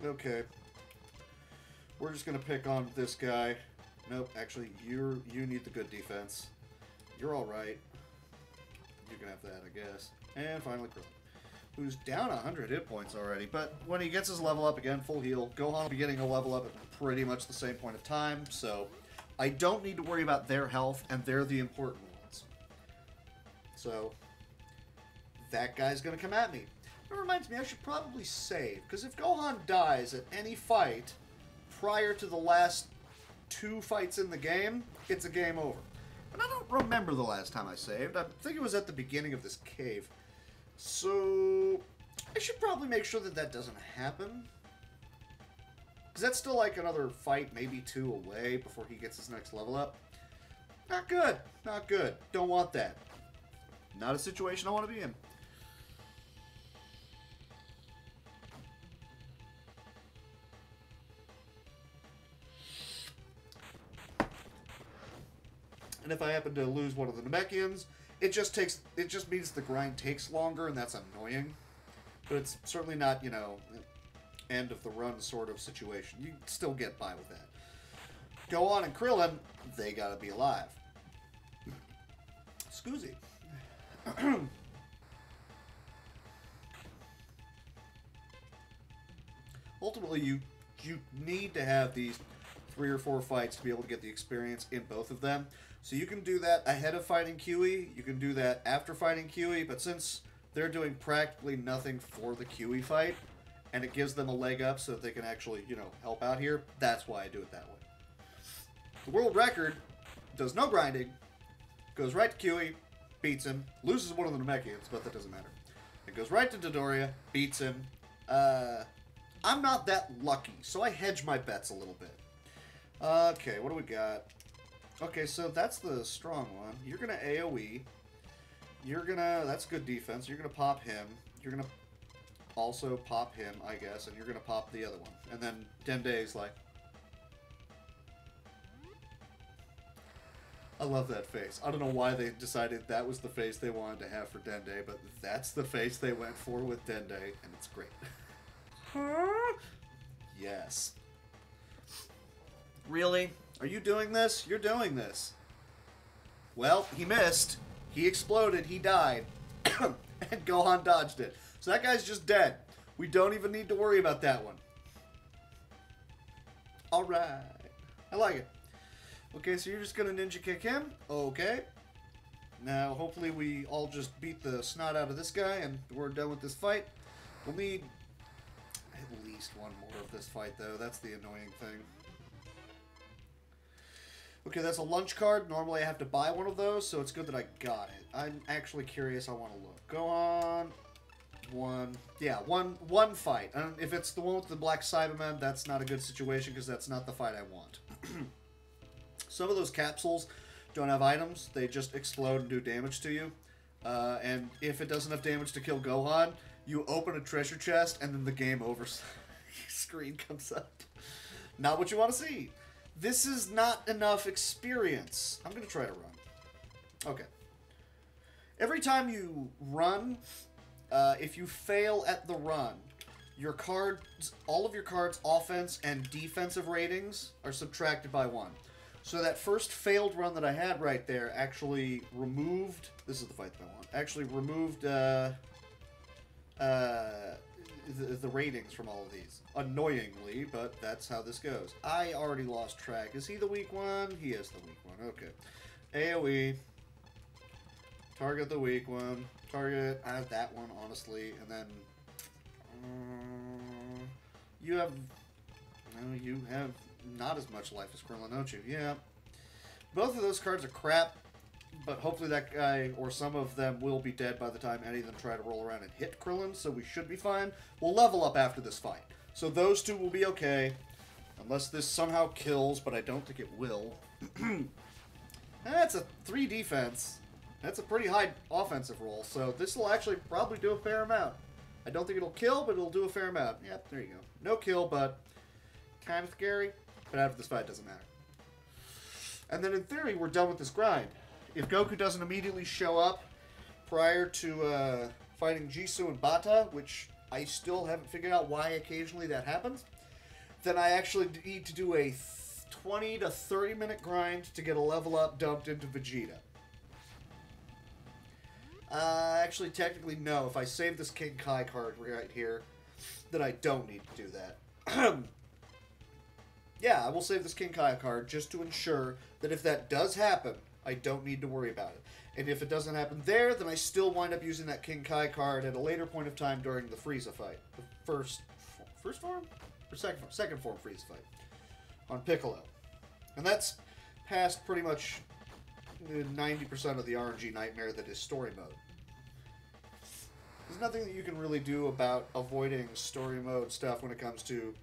Okay. We're just going to pick on this guy. Nope, actually, you need the good defense. You're alright. You can have that, I guess. And finally, Krillin, who's down 100 hit points already. But when he gets his level up again, full heal, Gohan will be getting a level up at pretty much the same point of time. So I don't need to worry about their health, and they're the important ones. So that guy's going to come at me. It reminds me, I should probably save, because if Gohan dies at any fight prior to the last 2 fights in the game, it's a game over. But I don't remember the last time I saved. I think it was at the beginning of this cave. So I should probably make sure that that doesn't happen. Because that's still like another fight, maybe 2 away before he gets his next level up. Not good. Not good. Don't want that. Not a situation I want to be in. And if I happen to lose one of the Namekians, it just means the grind takes longer, and that's annoying. But it's certainly not, you know, end of the run sort of situation. You still get by with that. Gohan and Krillin, they gotta be alive. Scoozy. Ultimately, you need to have these 3 or 4 fights to be able to get the experience in both of them. So you can do that ahead of fighting QE, you can do that after fighting QE, but since they're doing practically nothing for the QE fight, and it gives them a leg up so that they can actually, you know, help out here, that's why I do it that way. The world record does no grinding, goes right to QE, beats him, loses one of the Namekians, but that doesn't matter. It goes right to Dodoria, beats him. I'm not that lucky, so I hedge my bets a little bit. Okay, what do we got? Okay, so that's the strong one. You're going to AoE. You're going to... That's good defense. You're going to pop him. You're going to also pop him, I guess, and you're going to pop the other one. And then Dende's like... I love that face. I don't know why they decided that was the face they wanted to have for Dende, but that's the face they went for with Dende, and it's great. Huh? Yes. Really? Are you doing this? You're doing this. Well, he missed. He exploded. He died. And Gohan dodged it. So that guy's just dead. We don't even need to worry about that one. Alright. I like it. Okay, so you're just going to ninja kick him. Okay. Now, hopefully we all just beat the snot out of this guy and we're done with this fight. We'll need at least one more of this fight, though. That's the annoying thing. Okay, that's a lunch card. Normally I have to buy one of those, so it's good that I got it. I'm actually curious. I want to look. Go on. One fight. If it's the one with the Black Cyberman, that's not a good situation because that's not the fight I want. Some of those capsules don't have items. They just explode and do damage to you. And if it does enough damage to kill Gohan, you open a treasure chest and then the game over screen comes up. Not what you want to see. This is not enough experience. I'm going to try to run. Okay. Every time you run, if you fail at the run, your cards, all of your cards' offense and defensive ratings are subtracted by 1. So that first failed run that I had right there actually removed... This is the fight that I want. Actually removed the ratings from all of these. Annoyingly, but that's how this goes. I already lost track. Is he the weak one? He is the weak one. Okay. AoE. Target the weak one. Target that one, honestly. And then... you have... No, you have not as much life as Krillin, don't you? Yeah. Both of those cards are crap, but hopefully that guy or some of them will be dead by the time any of them try to roll around and hit Krillin, so we should be fine. We'll level up after this fight. So those two will be okay, unless this somehow kills, but I don't think it will. That's a 3 defense. That's a pretty high offensive roll, so this will actually probably do a fair amount. I don't think it'll kill, but it'll do a fair amount. Yep, there you go. No kill, but kind of scary. But after this fight, it doesn't matter. And then in theory, we're done with this grind. If Goku doesn't immediately show up prior to fighting Jisoo and Bata, which I still haven't figured out why occasionally that happens, then I actually need to do a 20 to 30 minute grind to get a level up dumped into Vegeta. Actually, technically, no. If I save this King Kai card right here, then I don't need to do that. Yeah, I will save this King Kai card just to ensure that if that does happen, I don't need to worry about it. And if it doesn't happen there, then I still wind up using that King Kai card at a later point of time during the Frieza fight. The first form? Or second form? Second form Frieza fight. On Piccolo. And that's past pretty much 90% of the RNG nightmare that is story mode. There's nothing that you can really do about avoiding story mode stuff when it comes to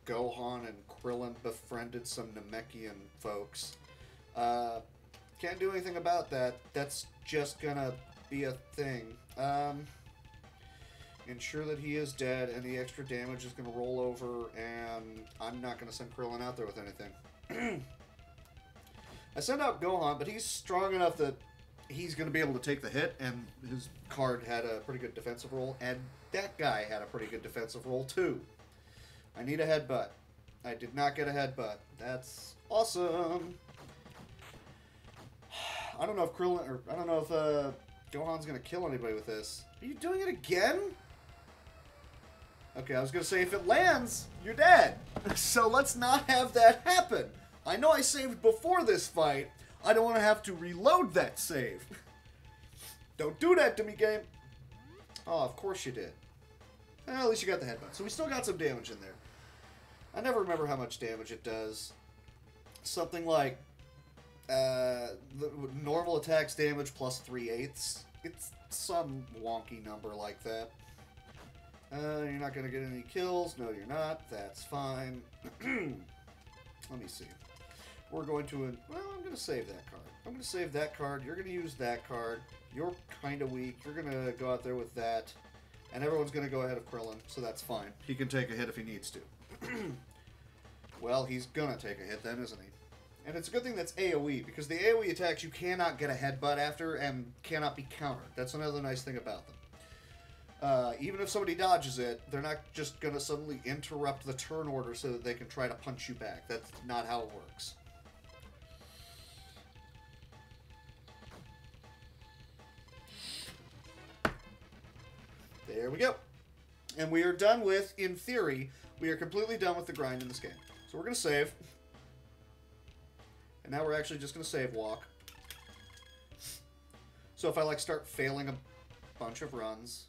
Gohan and Krillin befriended some Namekian folks. Can't do anything about that. That's just gonna be a thing. Ensure that he is dead and the extra damage is gonna roll over, and I'm not gonna send Krillin out there with anything. I sent out Gohan, but he's strong enough that he's gonna be able to take the hit, and his card had a pretty good defensive roll, and that guy had a pretty good defensive roll too. I need a headbutt. I did not get a headbutt. That's awesome. I don't know if Krillin, or I don't know if Gohan's gonna kill anybody with this. Are you doing it again? Okay, I was gonna say if it lands, you're dead. So let's not have that happen. I know I saved before this fight. I don't want to have to reload that save. Don't do that to me, game. Oh, of course you did. Well, at least you got the headbutt. So we still got some damage in there. I never remember how much damage it does. Something like the normal attacks damage plus 3/8. It's some wonky number like that. You're not going to get any kills. No, you're not. That's fine. Let me see. We're going to... Well, I'm going to save that card. I'm going to save that card. You're going to use that card. You're kind of weak. You're going to go out there with that. And everyone's going to go ahead of Krillin, so that's fine. He can take a hit if he needs to. Well, he's going to take a hit then, isn't he? And it's a good thing that's AoE, because the AoE attacks you cannot get a headbutt after and cannot be countered. That's another nice thing about them. Even if somebody dodges it, they're not just going to suddenly interrupt the turn order so that they can try to punch you back. That's not how it works. There we go. And we are done with, in theory, we are completely done with the grind in this game. So we're going to save. And now we're actually just going to save walk. So if I like start failing a bunch of runs,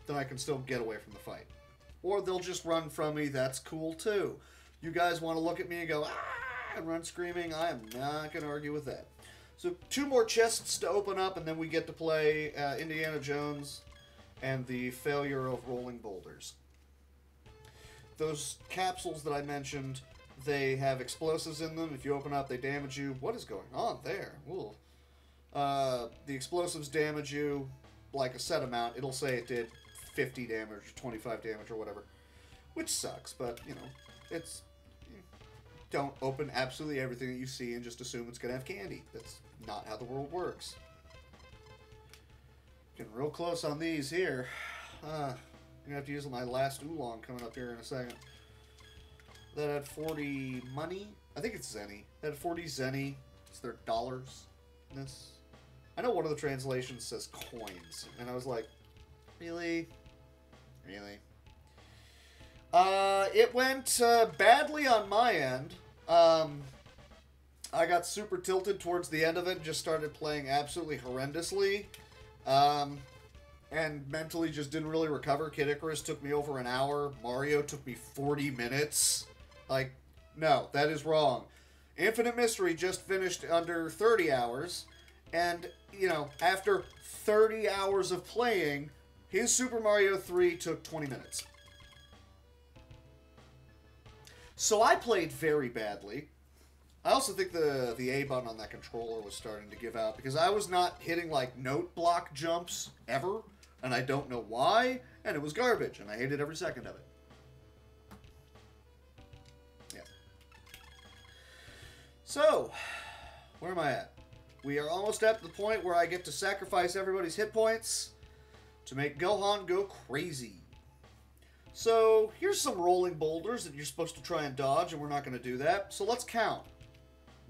then I can still get away from the fight. Or they'll just run from me. That's cool too. You guys want to look at me and go, ah, and run screaming. I am not going to argue with that. So 2 more chests to open up, and then we get to play Indiana Jones and the failure of rolling boulders. Those capsules that I mentioned, they have explosives in them. If you open up, they damage you. What is going on there? Ooh. The explosives damage you like a set amount. It'll say it did 50 damage, 25 damage, or whatever. Which sucks, but, you know, it's... Don't open absolutely everything that you see and just assume it's going to have candy. That's not how the world works. Getting real close on these here. I'm going to have to use my last oolong coming up here in a second. That had 40 money. I think it's zenny. That had 40 zenny. It's their dollars in this. I know one of the translations says coins. And I was like, really? Really? It went badly on my end. I got super tilted towards the end of it and just started playing absolutely horrendously. And mentally just didn't really recover. Kid Icarus took me over an hour. Mario took me 40 minutes. Like, no, that is wrong. Infinite Mystery just finished under 30 hours. And, you know, after 30 hours of playing, his Super Mario 3 took 20 minutes. So I played very badly. I also think the A button on that controller was starting to give out because I was not hitting, like, note block jumps ever, and I don't know why, and it was garbage, and I hated every second of it. Yeah. So, where am I at? We are almost at the point where I get to sacrifice everybody's hit points to make Gohan go crazy. So, here's some rolling boulders that you're supposed to try and dodge, and we're not going to do that. So, let's count.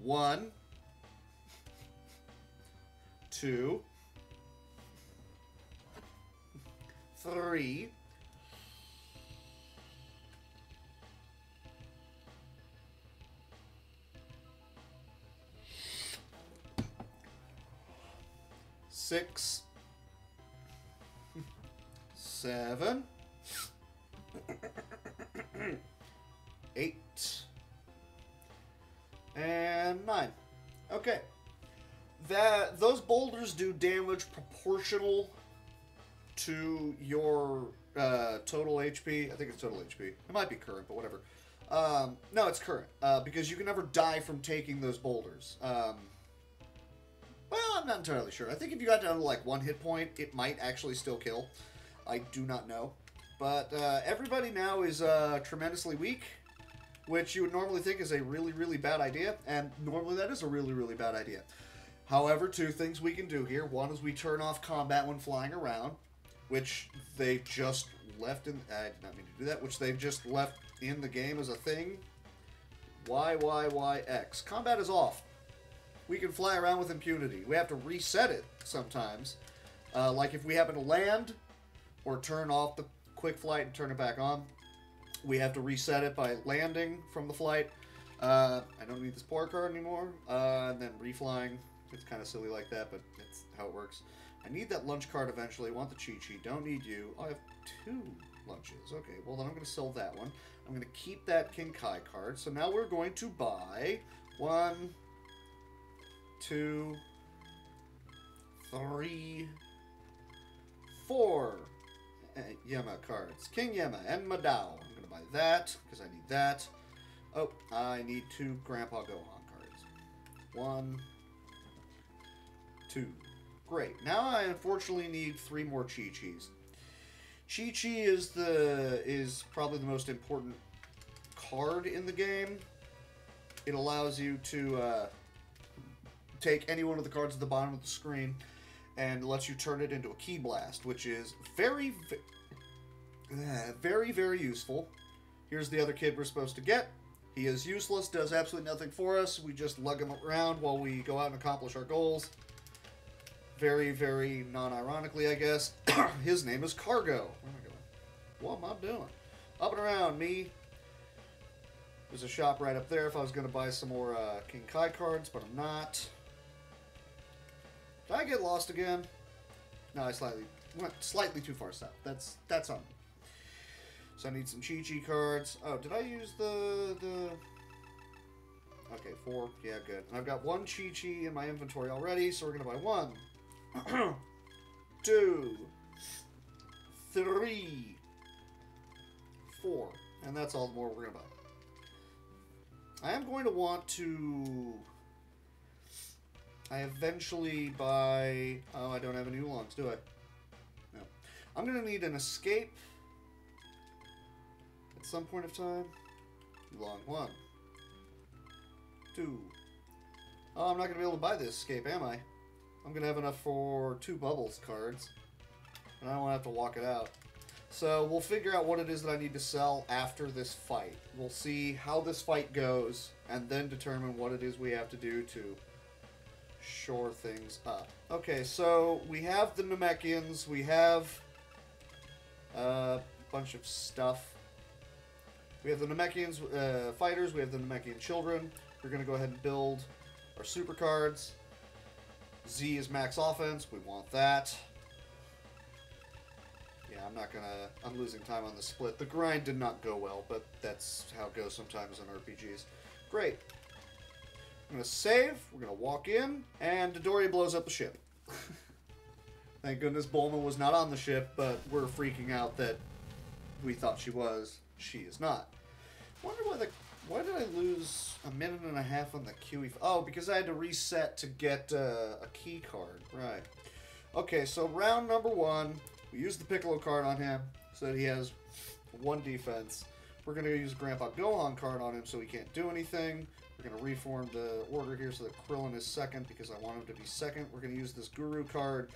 1, 2, 3, 6, 7, 8, and 9. Okay. Those boulders do damage proportional to your total HP. I think it's total HP. It might be current, but whatever. No, it's current. Because you can never die from taking those boulders. Well, I'm not entirely sure. I think if you got down to like 1 hit point, it might actually still kill. I do not know. But everybody now is tremendously weak, which you would normally think is a really, really bad idea. And normally that is a really, really bad idea. However, 2 things we can do here. One is we turn off combat when flying around, which they just left in... I did not mean to do that. Which they've just left in the game as a thing. YYYX. Combat is off. We can fly around with impunity. We have to reset it sometimes. Like if we happen to land or turn off the quick flight and turn it back on, we have to reset it by landing from the flight. I don't need this power card anymore. And then reflying. It's kind of silly like that, but it's how it works. I need that lunch card eventually. I want the Chi-Chi. Don't need you. Oh, I have 2 lunches. Okay, well then I'm going to sell that one. I'm going to keep that King Kai card. So now we're going to buy 1, 2, 3, 4 Yema cards. King Yema and Madao. I'm going to buy that because I need that. Oh, I need 2 Grandpa Gohan cards. 1, 2. Great. Now I unfortunately need 3 more Chi-Chis. Chi-Chi is probably the most important card in the game. It allows you to take any one of the cards at the bottom of the screen and lets you turn it into a Ki Blast, which is very, very useful. Here's the other kid we're supposed to get. He is useless, does absolutely nothing for us. We just lug him around while we go out and accomplish our goals. Very, very non-ironically, I guess. His name is Cargo. Where am I going? What am I doing? Up and around me. There's a shop right up there if I was going to buy some more King Kai cards, but I'm not. Did I get lost again? No, I went slightly too far south. That's on me. So I need some Chi-Chi cards. Oh, did I use the... Okay, 4. Yeah, good. And I've got 1 Chi-Chi in my inventory already, so we're going to buy 1, 2, 3, 4. And that's all the more we're going to buy. I am going to want to... I eventually buy... Oh, I don't have any oolongs, do I? No. I'm going to need an escape at some point of time. Oolong 1, 2. Oh, I'm not going to be able to buy this escape, am I? I'm going to have enough for 2 Bubbles cards. And I don't want to have to walk it out. So we'll figure out what it is that I need to sell after this fight. We'll see how this fight goes, and then determine what it is we have to do to shore things up. Okay, so we have the Namekians. We have a bunch of stuff. We have the Namekians fighters. We have the Namekian children. We're going to go ahead and build our super cards. Z is max offense. We want that. Yeah, I'm losing time on the split. The grind did not go well, but that's how it goes sometimes in RPGs. Great. I'm going to save. We're going to walk in, and Dodoria blows up the ship. Thank goodness Bulma was not on the ship, but we're freaking out that we thought she was. She is not. Wonder why did I lose a minute and a half on the QE? Oh, because I had to reset to get a key card. Right. Okay, so round number 1, we use the Piccolo card on him so that he has 1 defense. We're going to use Grandpa Gohan card on him so he can't do anything. We're going to reform the order here so that Krillin is second because I want him to be second. We're going to use this Guru card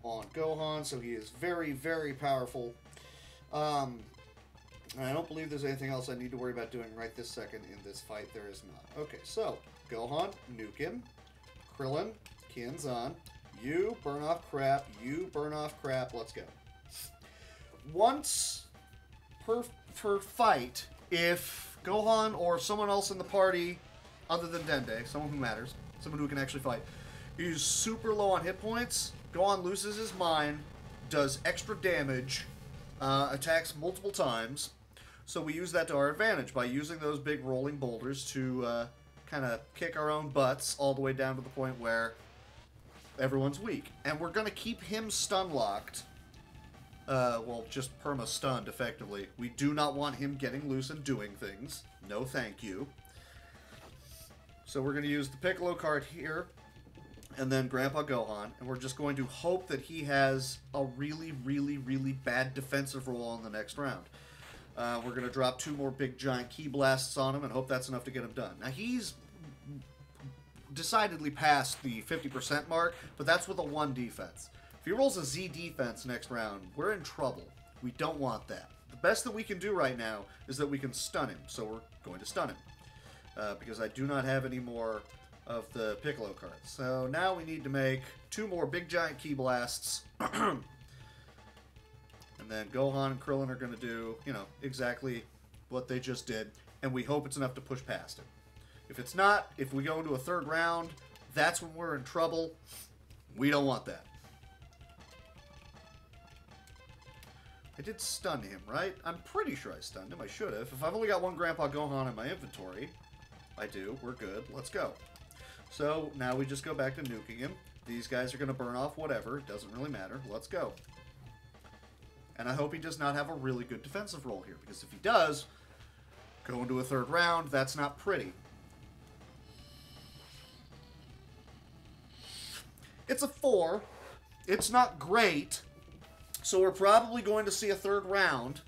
on Gohan so he is very, very powerful. I don't believe there's anything else I need to worry about doing right this second in this fight. There is not. Okay, so Gohan, nuke him. Krillin, Kienzan. You burn off crap. You burn off crap. Let's go. Once per fight, if Gohan or someone else in the party, other than Dende, someone who matters, someone who can actually fight, is super low on hit points, Gohan loses his mind, does extra damage, attacks multiple times. So we use that to our advantage by using those big rolling boulders to kind of kick our own butts all the way down to the point where everyone's weak. And we're going to keep him stun-locked. Well, just perma-stunned, effectively. We do not want him getting loose and doing things. No thank you. So we're going to use the Piccolo card here, and then Grandpa Gohan, and we're just going to hope that he has a really, really, really bad defensive roll on the next round. We're going to drop 2 more big giant Ki Blasts on him and hope that's enough to get him done. Now, he's decidedly past the 50% mark, but that's with a 1 defense. If he rolls a Z defense next round, we're in trouble. We don't want that. The best that we can do right now is that we can stun him, so we're going to stun him. Because I do not have any more of the Piccolo cards. So now we need to make 2 more big giant Ki Blasts. And then Gohan and Krillin are going to do, you know, exactly what they just did. And we hope it's enough to push past him. If it's not, if we go into a third round, that's when we're in trouble. We don't want that. I did stun him, right? I'm pretty sure I stunned him. I should have. If I've only got one Grandpa Gohan in my inventory, I do. We're good. Let's go. So now we just go back to nuking him. These guys are going to burn off whatever. It doesn't really matter. Let's go. And I hope he does not have a really good defensive role here, because if he does, go into a third round, that's not pretty. It's a 4. It's not great, so we're probably going to see a third round.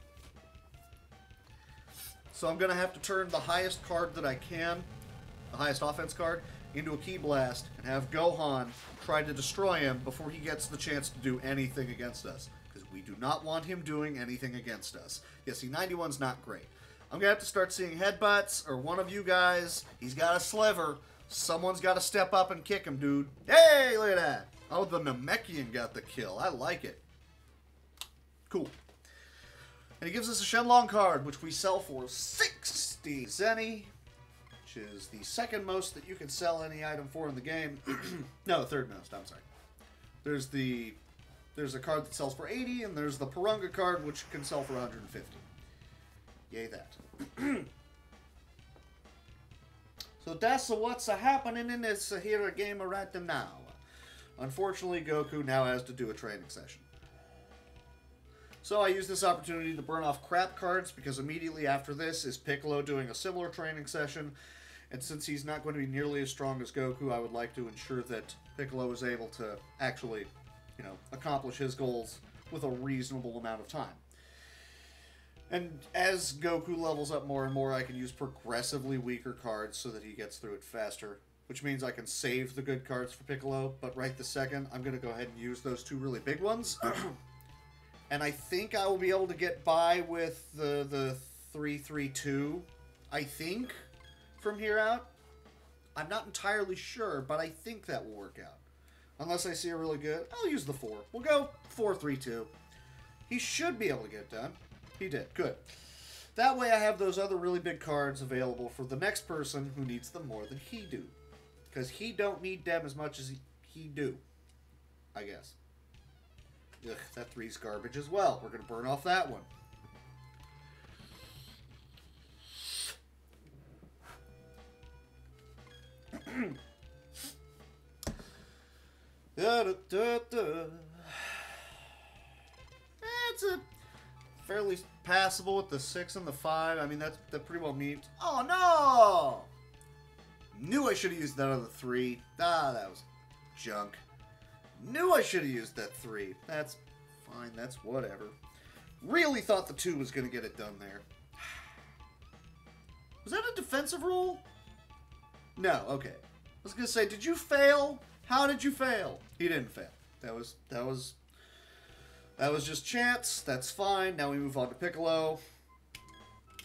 So I'm going to have to turn the highest card that I can, the highest offense card, into a Ki Blast and have Gohan try to destroy him before he gets the chance to do anything against us. Because we do not want him doing anything against us. Yeah, see, 91's not great. I'm going to have to start seeing headbutts, or one of you guys, he's got a sliver. Someone's got to step up and kick him, dude. Hey, look at that. Oh, the Namekian got the kill. I like it. Cool. And he gives us a Shenlong card, which we sell for 60 Zenny, which is the second most that you can sell any item for in the game. No, the third most, I'm sorry. There's a card that sells for 80, and there's the Purunga card, which can sell for 150. Yay that. So that's what's happening in this here game right now. Unfortunately, Goku now has to do a training session. So I use this opportunity to burn off crap cards, because immediately after this is Piccolo doing a similar training session. And since he's not going to be nearly as strong as Goku, I would like to ensure that Piccolo is able to actually, you know, accomplish his goals with a reasonable amount of time. And as Goku levels up more and more, I can use progressively weaker cards so that he gets through it faster. Which means I can save the good cards for Piccolo, but right this second, I'm going to go ahead and use those two really big ones. And I think I will be able to get by with the 3-3-2, I think, from here out. I'm not entirely sure, but I think that will work out. Unless I see a really good, I'll use the 4. We'll go 4-3-2. He should be able to get it done. He did. Good. That way I have those other really big cards available for the next person who needs them more than he do. Because he don't need them as much as he do, I guess. Ugh, that 3's garbage as well. We're going to burn off that one. It's a fairly passable with the 6 and the 5. I mean, that pretty well means... Oh, no! Knew I should have used that other 3. Ah, that was junk. Knew I should have used that 3. That's fine. That's whatever. Really thought the 2 was going to get it done there. Was that a defensive rule? No, okay. I was going to say, did you fail? How did you fail? He didn't fail. That was just chance. That's fine. Now we move on to Piccolo.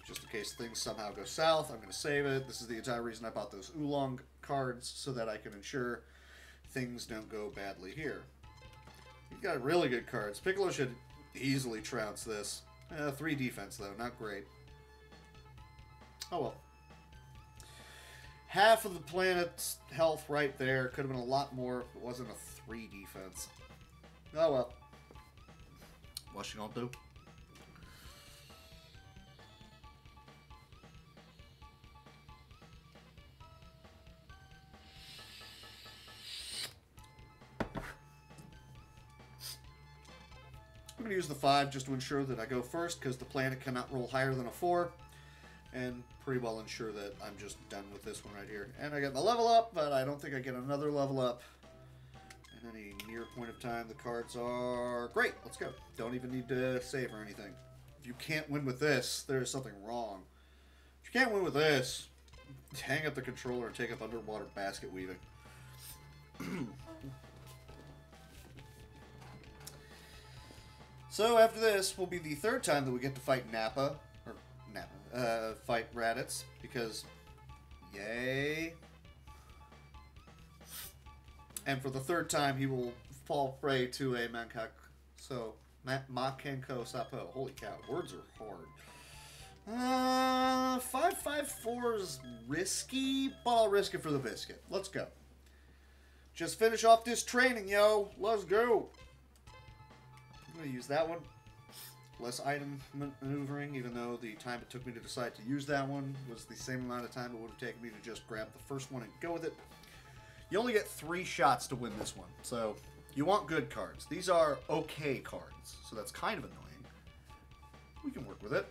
Just in case things somehow go south, I'm going to save it. This is the entire reason I bought those Oolong cards, so that I can ensure things don't go badly here. You've got really good cards. Piccolo should easily trounce this. 3 defense, though. Not great. Oh, well. Half of the planet's health right there. Could have been a lot more if it wasn't a 3 defense. Oh, well. What's she gonna do? I'm going to use the 5 just to ensure that I go first, because the planet cannot roll higher than a 4. And pretty well ensure that I'm just done with this one right here. And I get the level up, but I don't think I get another level up. And any near point of time, the cards are great. Let's go. Don't even need to save or anything. If you can't win with this, there's something wrong. If you can't win with this, hang up the controller and take up underwater basket weaving. So after this will be the 3rd time that we get to fight fight Raditz, because yay. And for the 3rd time he will fall prey to a Makenko Sapo. Holy cow, words are hard. 554 is risky, but I'll risk it for the biscuit. Let's go. Just finish off this training, yo. Let's go. I'm going to use that one. Less item maneuvering, even though the time it took me to decide to use that one was the same amount of time it would have taken me to just grab the first one and go with it. You only get 3 shots to win this one, so you want good cards. These are okay cards, so that's kind of annoying. We can work with it.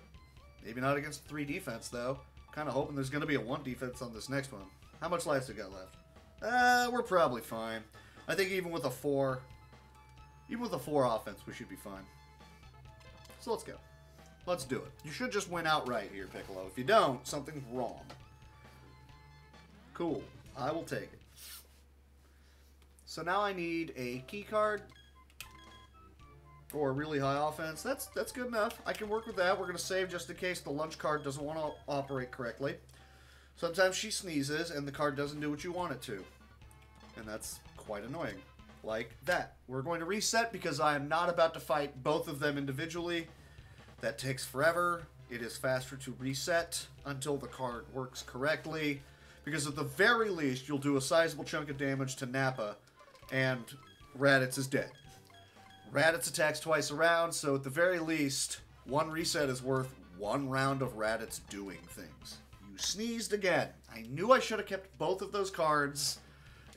Maybe not against 3 defense, though. Kind of hoping there's going to be a 1 defense on this next one. How much lives we got left? We're probably fine. I think even with a 4 offense, we should be fine. So let's go. Let's do it. You should just win outright here, Piccolo. If you don't, something's wrong. Cool. I will take it. So now I need a key card or a really high offense. That's good enough. I can work with that. We're going to save just in case the lunch card doesn't want to operate correctly. Sometimes she sneezes and the card doesn't do what you want it to. And that's quite annoying. Like that. We're going to reset because I am not about to fight both of them individually. That takes forever. It is faster to reset until the card works correctly. Because at the very least, you'll do a sizable chunk of damage to Nappa, and Raditz is dead. Raditz attacks twice a round, so at the very least, 1 reset is worth 1 round of Raditz doing things. You sneezed again. I knew I should have kept both of those cards.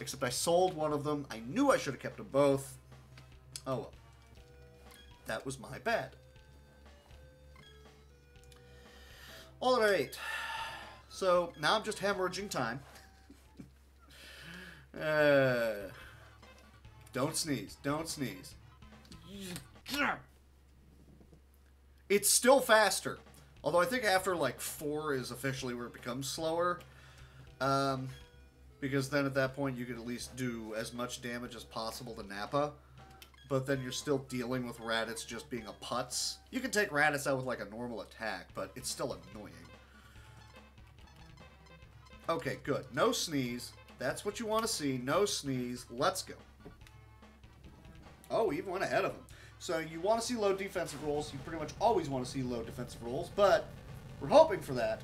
Except I sold one of them. I knew I should have kept them both. Oh well. That was my bad. Alright. So, now I'm just hemorrhaging time. Don't sneeze. Don't sneeze. It's still faster. Although I think after like 4 is officially where it becomes slower. Because then at that point you could at least do as much damage as possible to Nappa. But then you're still dealing with Raditz just being a putz. You can take Raditz out with like a normal attack, but it's still annoying. Okay, good. No sneeze. That's what you want to see. No sneeze. Let's go. Oh, we even went ahead of him. So you want to see low defensive rolls. You pretty much always want to see low defensive rolls, but we're hoping for that.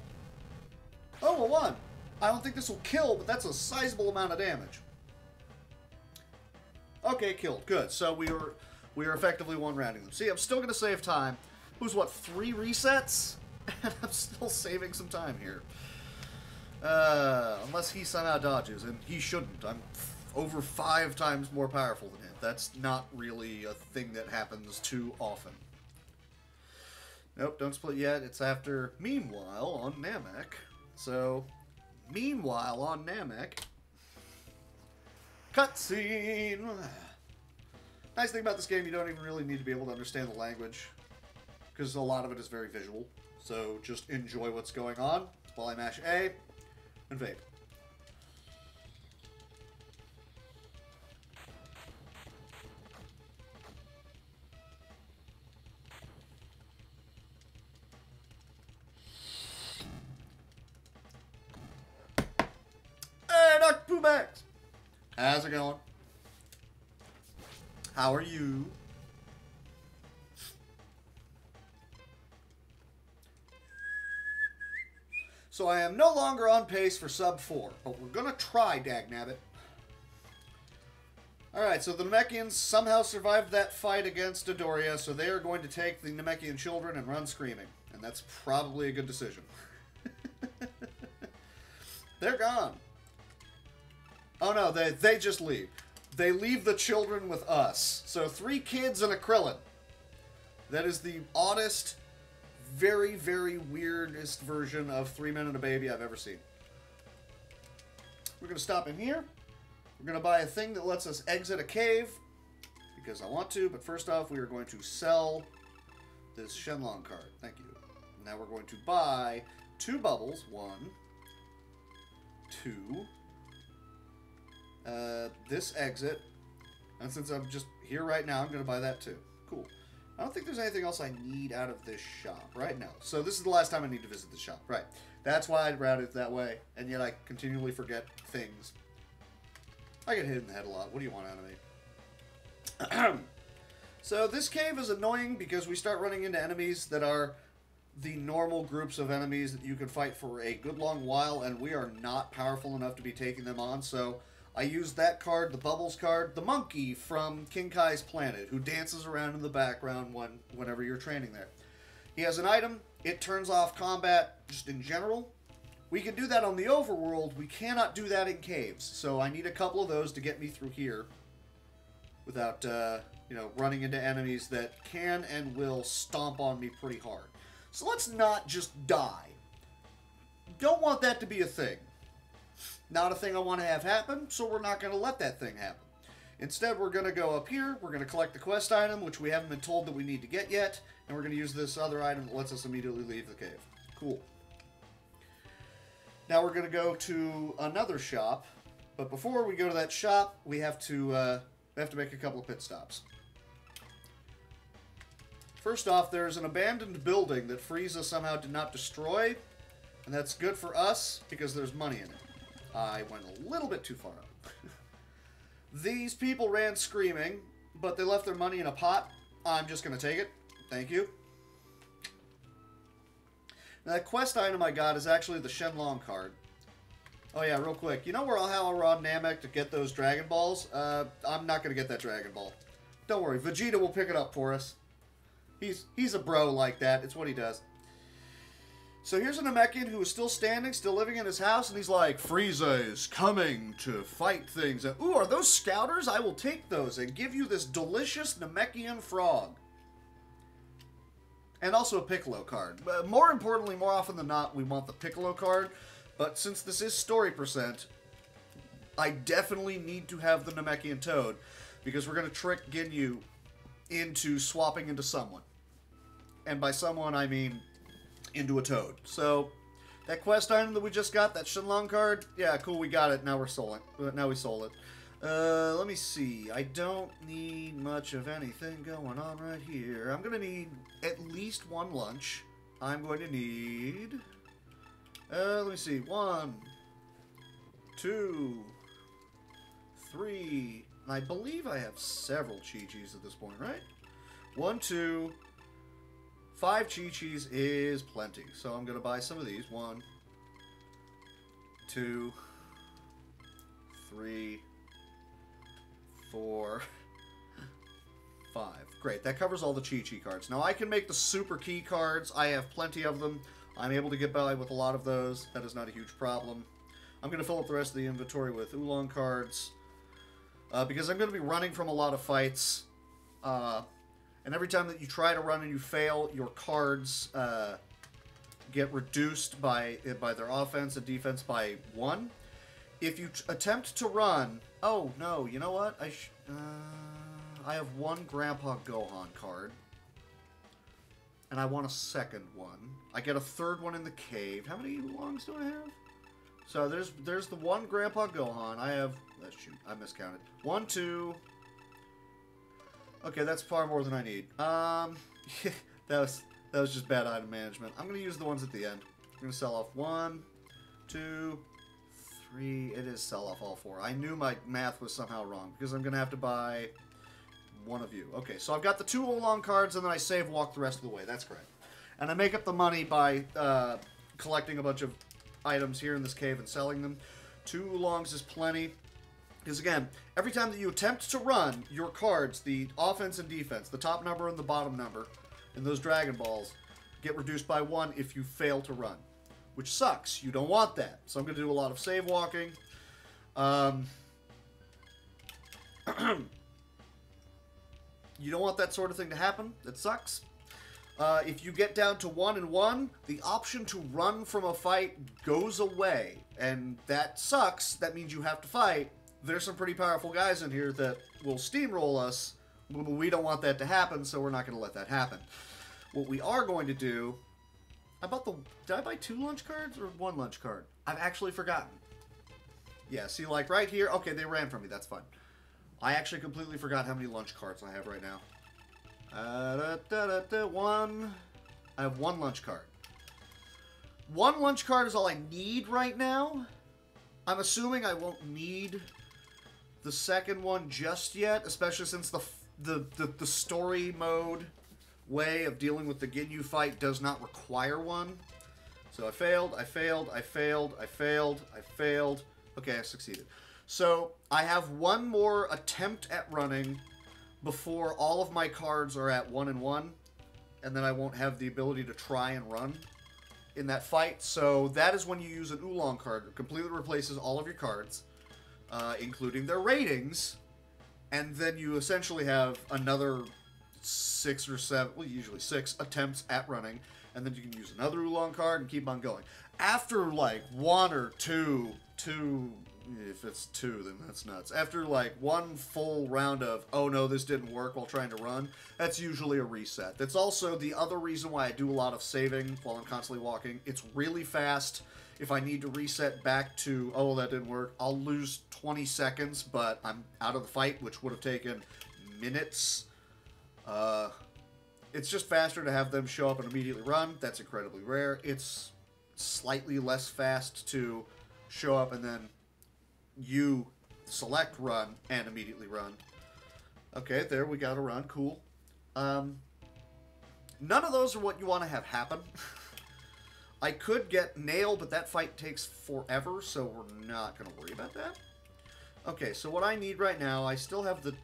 Oh, a 1. I don't think this will kill, but that's a sizable amount of damage. Okay, killed. Good. So we were effectively 1-rounding them. See, I'm still going to save time. It was, what, 3 resets? And I'm still saving some time here. Unless he somehow dodges, and he shouldn't. I'm over 5 times more powerful than him. That's not really a thing that happens too often. Nope, don't split yet. It's after Meanwhile on Namek. So... Meanwhile, on Namek, cutscene. Nice thing about this game, you don't even really need to be able to understand the language, because a lot of it is very visual. So just enjoy what's going on while I mash A and vape. Max, how's it going? How are you? So I am no longer on pace for sub 4, but we're gonna try, dagnabbit. Alright, so the Namekians somehow survived that fight against Dodoria, so they are going to take the Namekian children and run screaming. And that's probably a good decision. They're gone. Oh no, they just leave. They leave the children with us. So 3 kids and a Krillin. That is the oddest, very, very weirdest version of 3 Men and a Baby I've ever seen. We're going to stop in here. We're going to buy a thing that lets us exit a cave. Because I want to, but first off, we are going to sell this Shenlong card. Thank you. Now we're going to buy 2 bubbles. 1, 2... this exit, and since I'm just here right now, I'm going to buy that too. Cool. I don't think there's anything else I need out of this shop right now. So this is the last time I need to visit the shop. Right. That's why I routed it that way, and yet I continually forget things. I get hit in the head a lot. What do you want out of me? So this cave is annoying because we start running into enemies that are the normal groups of enemies that you can fight for a good long while, and we are not powerful enough to be taking them on, so I used that card, the Bubbles card, the monkey from King Kai's planet, who dances around in the background whenever you're training there. He has an item, it turns off combat just in general. We can do that on the overworld, we cannot do that in caves, so I need a couple of those to get me through here without, you know, running into enemies that can and will stomp on me pretty hard. So let's not just die. Don't want that to be a thing. Not a thing I want to have happen, so we're not going to let that thing happen. Instead, we're going to go up here, we're going to collect the quest item, which we haven't been told that we need to get yet, and we're going to use this other item that lets us immediately leave the cave. Cool. Now we're going to go to another shop, but before we go to that shop, we have to make a couple of pit stops. First off, there's an abandoned building that Frieza somehow did not destroy, and that's good for us because there's money in it. I went a little bit too far up. These people ran screaming, but they left their money in a pot. I'm just going to take it. Thank you. Now, that quest item I got is actually the Shenlong card. Oh yeah, real quick. You know where I'll rod Namek to get those Dragon Balls? I'm not going to get that Dragon Ball. Don't worry, Vegeta will pick it up for us. He's a bro like that. It's what he does. So here's a Namekian who is still standing, still living in his house, and he's like, Frieza is coming to fight things. And, ooh, are those Scouters? I will take those and give you this delicious Namekian frog. And also a Piccolo card. More importantly, more often than not, we want the Piccolo card. But since this is story %, I definitely need to have the Namekian Toad, because we're going to trick Ginyu into swapping into someone. And by someone, I mean into a Toad. So, that quest item that we just got, that Shenlong card, yeah, cool, we got it. Now we're sold it. Now we sold it. Let me see. I don't need much of anything going on right here. I'm going to need at least one lunch. I'm going to need... let me see. 1, 2, 3... I believe I have several Chi-Chis at this point, right? 1, 2, 5 Chi-Chis is plenty. So I'm going to buy some of these. 1, 2, 3, 4, 5. Great, that covers all the Chi-Chi cards. Now I can make the Super Key cards. I have plenty of them. I'm able to get by with a lot of those. That is not a huge problem. I'm going to fill up the rest of the inventory with Oolong cards. Because I'm going to be running from a lot of fights, and every time that you try to run and you fail, your cards get reduced by their offense and defense by 1. If you attempt to run... Oh, no, you know what? I have one Grandpa Gohan card, and I want a second one. I get a third one in the cave. How many Oolongs do I have? So there's the one Grandpa Gohan. I have... shoot, I miscounted. 1, 2... Okay, that's far more than I need. that was just bad item management. I'm going to use the ones at the end. I'm going to sell off 1, 2, 3... It is sell off all 4. I knew my math was somehow wrong, because I'm going to have to buy one of you. Okay, so I've got the 2 Oolong cards, and then I save walk the rest of the way. That's correct. And I make up the money by collecting a bunch of items here in this cave and selling them. 2 Oolongs is plenty. Because again, every time that you attempt to run, your cards, the offense and defense, the top number and the bottom number, in those Dragon Balls, get reduced by 1 if you fail to run. Which sucks. You don't want that. So I'm going to do a lot of save walking. You don't want that sort of thing to happen. That sucks. If you get down to 1 and 1, the option to run from a fight goes away. And that sucks. That means you have to fight. There's some pretty powerful guys in here that will steamroll us. But we don't want that to happen, so we're not going to let that happen. What we are going to do... Did I buy 2 lunch cards or 1 lunch card? I've actually forgotten. Yeah, see, like right here... Okay, they ran from me. That's fine. I actually completely forgot how many lunch cards I have right now. 1. I have 1 lunch card. 1 lunch card is all I need right now. I'm assuming I won't need the second one just yet, especially since the story mode way of dealing with the Ginyu fight does not require one. So I failed, I failed, I failed, I failed, I failed. Okay, I succeeded. So I have one more attempt at running before all of my cards are at 1 and 1. And then I won't have the ability to try and run in that fight. So that is when you use an Oolong card. It completely replaces all of your cards, including their ratings. And then you essentially have another 6 or 7, well, usually 6 attempts at running. And then you can use another Oolong card and keep on going. After, like, 1 or 2, if it's 2, then that's nuts. After, like, 1 full round of, oh no, this didn't work while trying to run, that's usually a reset. That's also the other reason why I do a lot of saving while I'm constantly walking. It's really fast. If I need to reset back to, oh, that didn't work, I'll lose 20 seconds, but I'm out of the fight, which would have taken minutes. It's just faster to have them show up and immediately run. That's incredibly rare. It's slightly less fast to show up and then you select run and immediately run. Okay, there, we got a run. Cool. None of those are what you want to have happen. I could get nail, but that fight takes forever, so we're not going to worry about that. Okay, so what I need right now, I still have the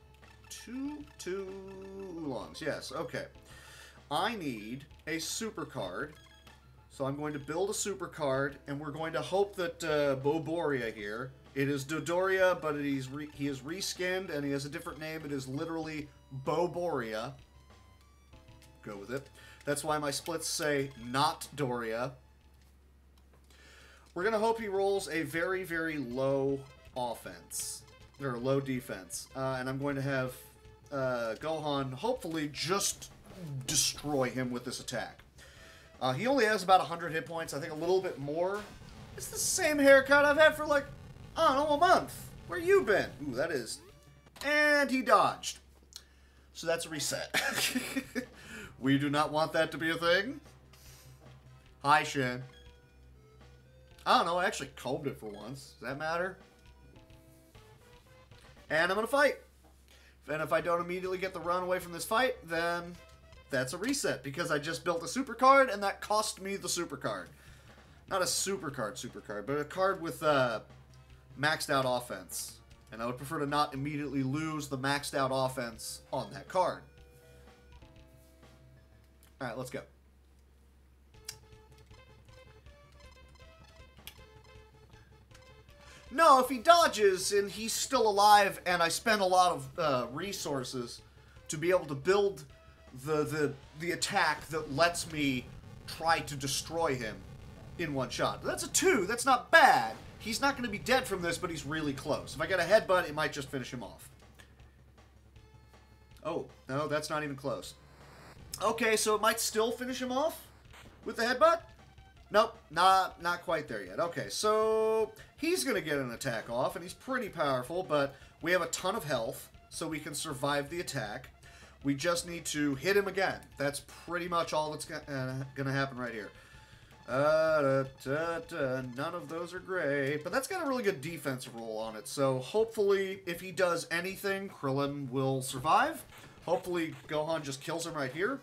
two Oolongs. Yes, okay. I need a super card. So I'm going to build a super card, and we're going to hope that Boboria here, it is Dodoria, but he is reskinned, and he has a different name. It is literally Boboria. Go with it. That's why my splits say not Doria. We're going to hope he rolls a very, very low offense, or low defense. And I'm going to have Gohan hopefully just destroy him with this attack. He only has about 100 hit points, I think a little bit more. It's the same haircut I've had for like, I don't know, a month. Where you been? Ooh, that is. And he dodged. So that's a reset. We do not want that to be a thing. Hi, Shin. I don't know, I actually combed it for once. Does that matter? And I'm going to fight. And if I don't immediately get the run away from this fight, then that's a reset. Because I just built a super card, and that cost me the super card. Not a super card, but a card with maxed out offense. And I would prefer to not immediately lose the maxed out offense on that card. Alright, let's go. No, if he dodges and he's still alive and I spend a lot of resources to be able to build the attack that lets me try to destroy him in one shot. That's a 2. That's not bad. He's not going to be dead from this, but he's really close. If I get a headbutt, it might just finish him off. Oh, no, that's not even close. Okay, so it might still finish him off with the headbutt? Nope, not quite there yet. Okay, so he's going to get an attack off, and he's pretty powerful, but we have a ton of health, so we can survive the attack. We just need to hit him again. That's pretty much all that's going to happen right here. None of those are great, but that's got a really good defensive roll on it, so hopefully if he does anything, Krillin will survive. Hopefully Gohan just kills him right here.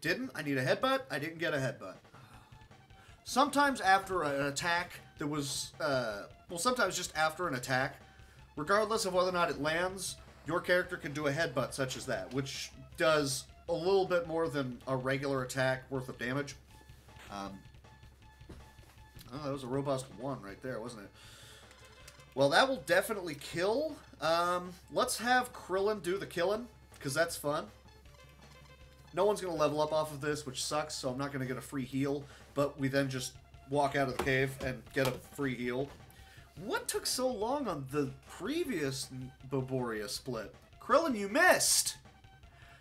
Didn't. I need a headbutt. I didn't get a headbutt. Sometimes after an attack that was, well, sometimes just after an attack, regardless of whether or not it lands, your character can do a headbutt such as that, which does a little bit more than a regular attack worth of damage. Oh, that was a robust 1 right there, wasn't it? Well, that will definitely kill. Let's have Krillin do the killing, because that's fun. No one's going to level up off of this, which sucks, so I'm not going to get a free heal. But we then just walk out of the cave and get a free heal. What took so long on the previous Boboria split? Krillin, you missed!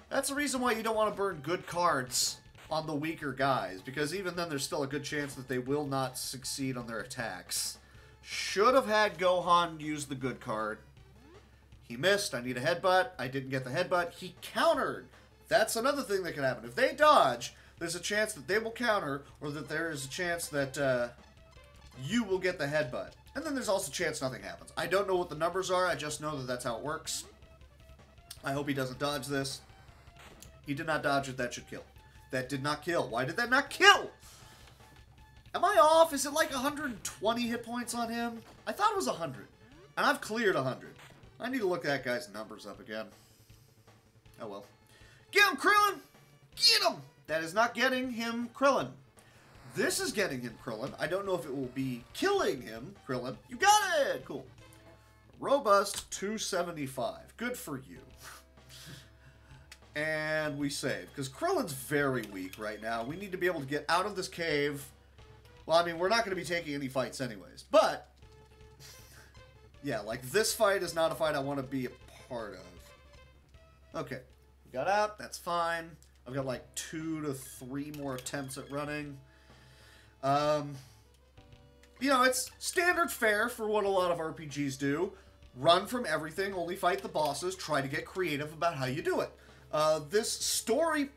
That's the reason why you don't want to burn good cards on the weaker guys, because even then there's still a good chance that they will not succeed on their attacks. Should have had Gohan use the good card. He missed. I need a headbutt. I didn't get the headbutt. He countered. That's another thing that can happen. If they dodge, there's a chance that they will counter, or that there is a chance that you will get the headbutt. And then there's also a chance nothing happens. I don't know what the numbers are. I just know that that's how it works. I hope he doesn't dodge this. He did not dodge it. That should kill. That did not kill. Why did that not kill? Am I off? Is it like 120 hit points on him? I thought it was 100. And I've cleared 100. I need to look that guy's numbers up again. Oh well. Get him, Krillin! Get him! That is not getting him Krillin. This is getting him Krillin. I don't know if it will be killing him Krillin. You got it! Cool. Robust 275. Good for you. And we save. Because Krillin's very weak right now. We need to be able to get out of this cave. Well, I mean, we're not going to be taking any fights anyways. But, yeah, like, this fight is not a fight I want to be a part of. Okay. We got out. That's fine. I've got, like, 2 to 3 more attempts at running. You know, it's standard fare for what a lot of RPGs do. Run from everything, only fight the bosses, try to get creative about how you do it. This story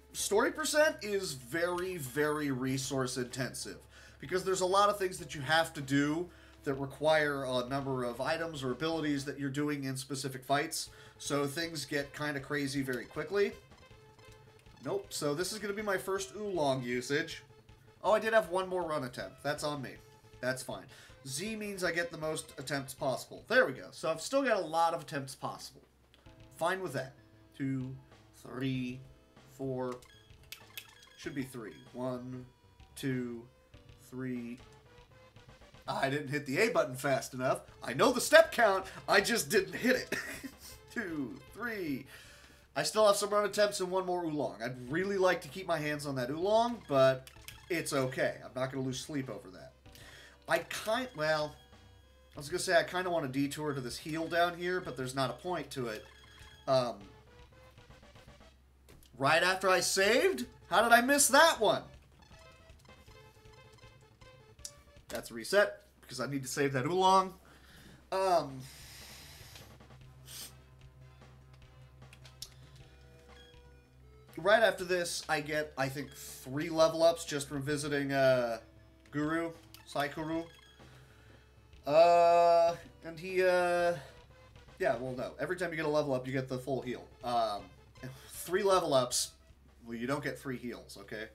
percent is very, very resource intensive. Because there's a lot of things that you have to do that require a number of items or abilities that you're doing in specific fights. So things get kind of crazy very quickly. Nope, so this is going to be my first oolong usage. Oh, I did have one more run attempt. That's on me. That's fine. Z means I get the most attempts possible. There we go. So I've still got a lot of attempts possible. Fine with that. 2, 3, 4. Should be 3. 1, 2, 3. I didn't hit the A button fast enough. I know the step count. I just didn't hit it. 2, 3. I still have some run attempts and one more oolong. I'd really like to keep my hands on that oolong, but it's okay. I'm not going to lose sleep over that. Well, I was going to say I kind of want to detour to this heal down here, but there's not a point to it. Right after I saved? How did I miss that one? That's a reset, because I need to save that oolong. Right after this, I get, I think, 3 level ups just from visiting Guru, Saikuru. And he, yeah, well, no. Every time you get a level up, you get the full heal. 3 level ups, well, you don't get 3 heals, okay?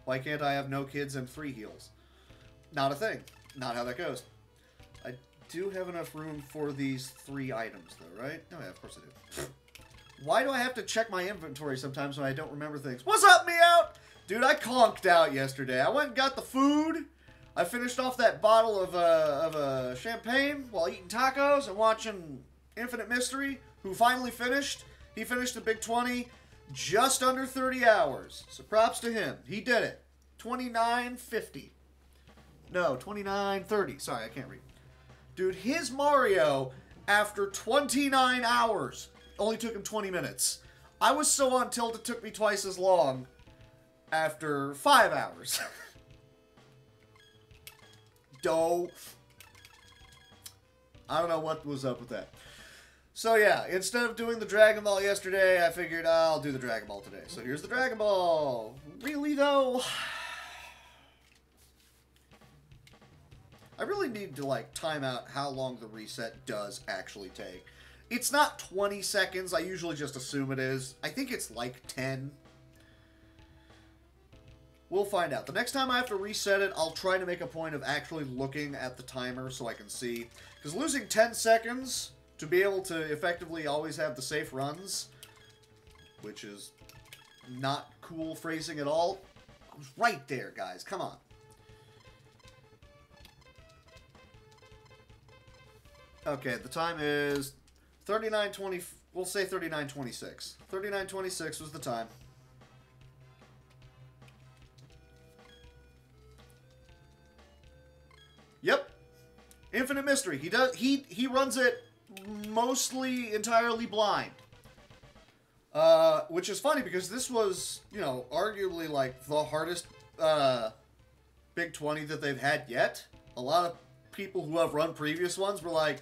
Why can't I have no kids and 3 heals? Not a thing. Not how that goes. I do have enough room for these 3 items, though, right? Oh, yeah, of course I do. Why do I have to check my inventory sometimes when I don't remember things? What's up, Meowth? Dude, I conked out yesterday. I went and got the food. I finished off that bottle of champagne while eating tacos and watching Infinite Mystery, who finally finished. He finished the Big 20 just under 30 hours. So props to him. He did it. 29:50. No, 29:30. Sorry, I can't read. Dude, his Mario, after 29 hours, only took him 20 minutes. I was so on tilt it took me twice as long after 5 hours. I don't know what was up with that. So yeah, instead of doing the Dragon Ball yesterday, I figured I'll do the Dragon Ball today. So here's the Dragon Ball. Really though? I really need to like time out how long the reset does actually take. It's not 20 seconds. I usually just assume it is. I think it's like 10. We'll find out. The next time I have to reset it, I'll try to make a point of actually looking at the timer so I can see. Because losing 10 seconds to be able to effectively always have the safe runs, which is not cool phrasing at all. I was right there, guys. Come on. Okay, the time is 39:20. We'll say 39:26. 39:26 was the time. Yep. Infinite Mystery. He runs it mostly entirely blind. Which is funny because this was, you know, arguably like the hardest Big 20 that they've had yet. A lot of people who have run previous ones were like,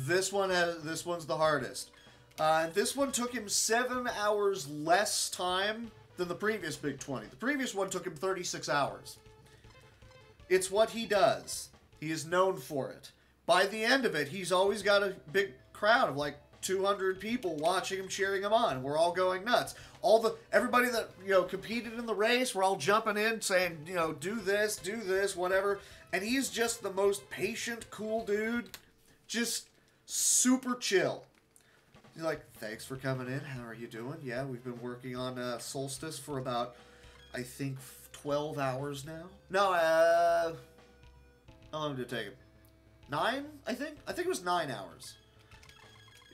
this one's the hardest. This one took him 7 hours less time than the previous Big 20. The previous one took him 36 hours. It's what he does. He is known for it. By the end of it, he's always got a big crowd of like 200 people watching him, cheering him on. We're all going nuts. everybody that, you know, competed in the race were all jumping in saying, you know, do this, whatever. And he's just the most patient, cool dude. Just super chill. He's like, thanks for coming in. How are you doing? Yeah, we've been working on Solstice for about, I think, 12 hours now. No, how long did it take him? 9, I think? I think it was 9 hours.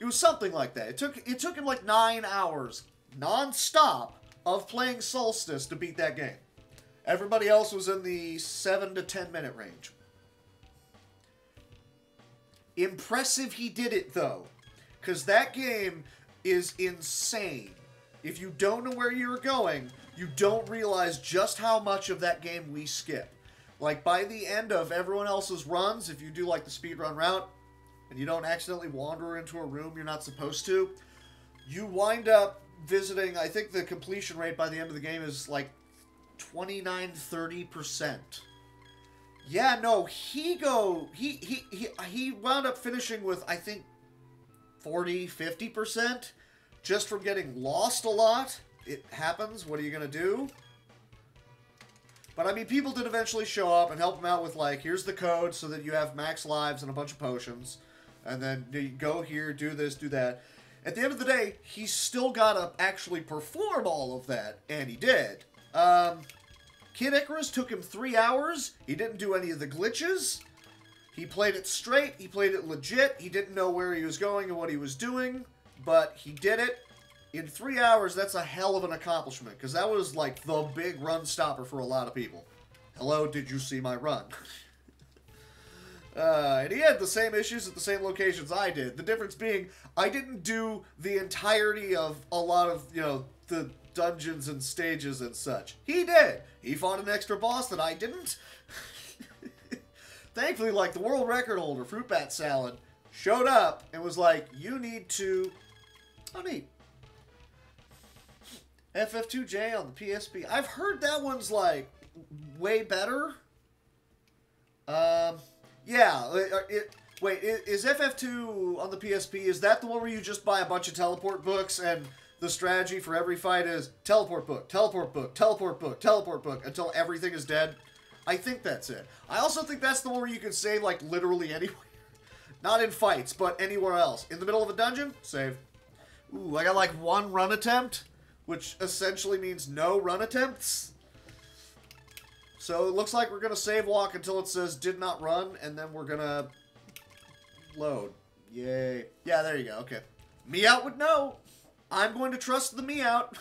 It was something like that. It took him like 9 hours, non-stop, of playing Solstice to beat that game. Everybody else was in the 7 to 10 minute range. Impressive he did it, though. Because that game is insane. If you don't know where you're going, you don't realize just how much of that game we skip. Like, by the end of everyone else's runs, if you do, like, the speedrun route, and you don't accidentally wander into a room you're not supposed to, you wind up visiting, I think the completion rate by the end of the game is, like, 29-30%. Yeah, no, he wound up finishing with, I think, 40-50%, just from getting lost a lot. It happens. What are you going to do? But, I mean, people did eventually show up and help him out with, like, here's the code so that you have max lives and a bunch of potions. And then you go here, do this, do that. At the end of the day, he's still got to actually perform all of that. And he did. Kid Icarus took him 3 hours. He didn't do any of the glitches. He played it straight. He played it legit. He didn't know where he was going and what he was doing. But he did it. In 3 hours, that's a hell of an accomplishment. Because that was like the big run stopper for a lot of people. Hello, did you see my run? And he had the same issues at the same locations I did. The difference being, I didn't do the entirety of a lot of, you know, the dungeons and stages and such. He did. He fought an extra boss that I didn't. Thankfully, like, the world record holder, Fruit Bat Salad, showed up and was like, you need to... Oh, neat. FF2J on the PSP. I've heard that one's, like, way better. Yeah. Wait, is FF2 on the PSP, is that the one where you just buy a bunch of teleport books and the strategy for every fight is teleport book, teleport book, teleport book, teleport book, until everything is dead? I think that's it. I also think that's the one where you can save, like, literally anywhere. Not in fights, but anywhere else. In the middle of a dungeon, save. Ooh, I got, like, 1 run attempt, which essentially means no run attempts. So it looks like we're going to save walk until it says did not run, and then we're going to load. Yay. Yeah, there you go. Okay. Me out would know. I'm going to trust the me out.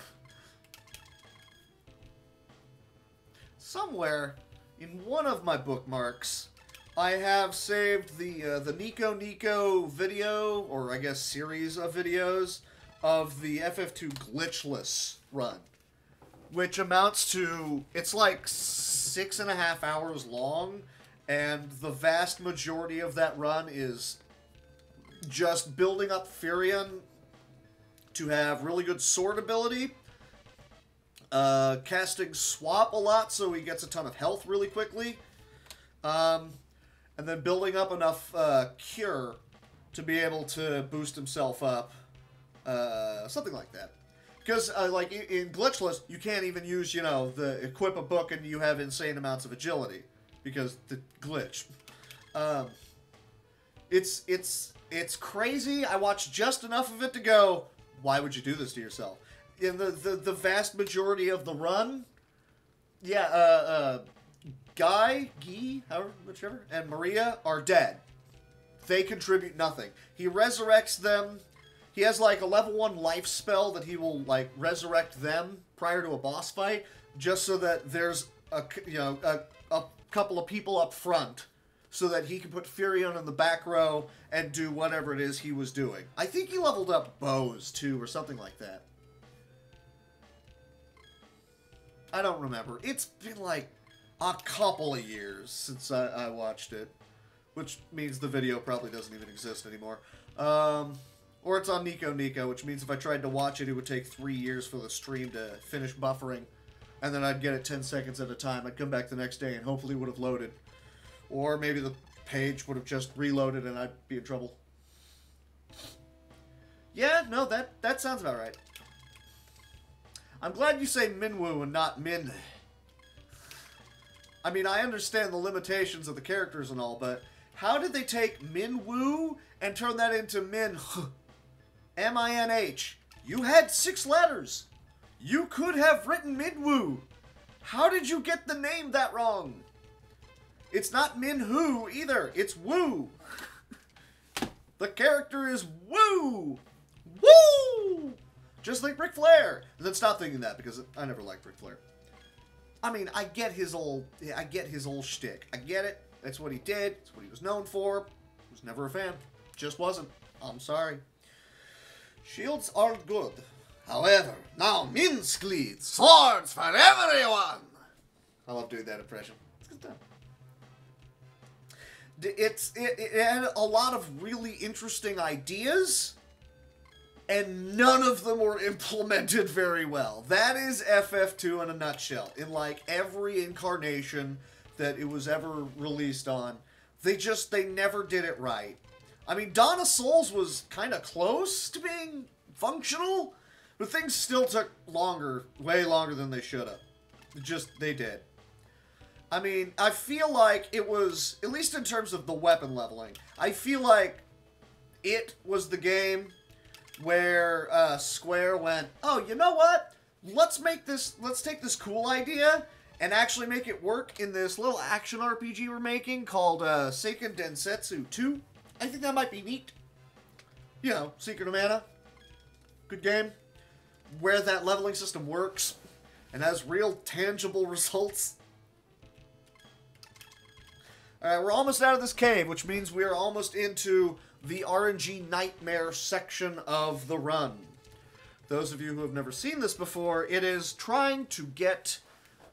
Somewhere in one of my bookmarks, I have saved the Nico video, or I guess series of videos, of the FF2 glitchless run. Which amounts to, it's like 6.5 hours long, and the vast majority of that run is just building up Furion to have really good sword ability, casting Swap a lot so he gets a ton of health really quickly, and then building up enough Cure to be able to boost himself up, something like that. Because, like, in Glitchless, you can't even use, you know, the equip a book and you have insane amounts of agility. Because the glitch. It's crazy. I watched just enough of it to go, why would you do this to yourself? In the vast majority of the run, yeah, Guy, whichever, and Maria are dead. They contribute nothing. He resurrects them. He has, like, a level 1 life spell that he will, like, resurrect them prior to a boss fight, just so that there's a couple of people up front, so that he can put Furion in the back row and do whatever it is he was doing. I think he leveled up bows, too, or something like that. I don't remember. It's been, like, a couple of years since I watched it, which means the video probably doesn't even exist anymore. Or it's on Nico, which means if I tried to watch it, it would take 3 years for the stream to finish buffering. And then I'd get it 10 seconds at a time. I'd come back the next day and hopefully it would have loaded. Or maybe the page would have just reloaded and I'd be in trouble. Yeah, no, that sounds about right. I'm glad you say Minwoo and not Min. I mean, I understand the limitations of the characters and all, but how did they take Minwoo and turn that into Min? M-I-N-H. You had 6 letters. You could have written Minwoo. How did you get the name that wrong? It's not Minwoo either. It's Woo. The character is Woo. Woo! Just like Ric Flair. And then stop thinking that because I never liked Ric Flair. I mean, I get his old shtick. I get it. That's what he did. That's what he was known for. Was never a fan. Just wasn't. I'm sorry. Shields are good. However, now Minsk leads. Swords for everyone! I love doing that impression. It's good stuff. It had a lot of really interesting ideas, and none of them were implemented very well. That is FF2 in a nutshell. In like every incarnation that it was ever released on, they never did it right. I mean, Dawn of Souls was kind of close to being functional, but things still took longer, way longer than they should have. They did. I mean, I feel like it was, at least in terms of the weapon leveling, I feel like it was the game where Square went, oh, you know what? Let's take this cool idea and actually make it work in this little action RPG we're making called Seiken Densetsu 2. I think that might be neat. You know, Secret of Mana. Good game. Where that leveling system works and has real tangible results. Alright, we're almost out of this cave, which means we are almost into the RNG Nightmare section of the run. Those of you who have never seen this before, it is trying to get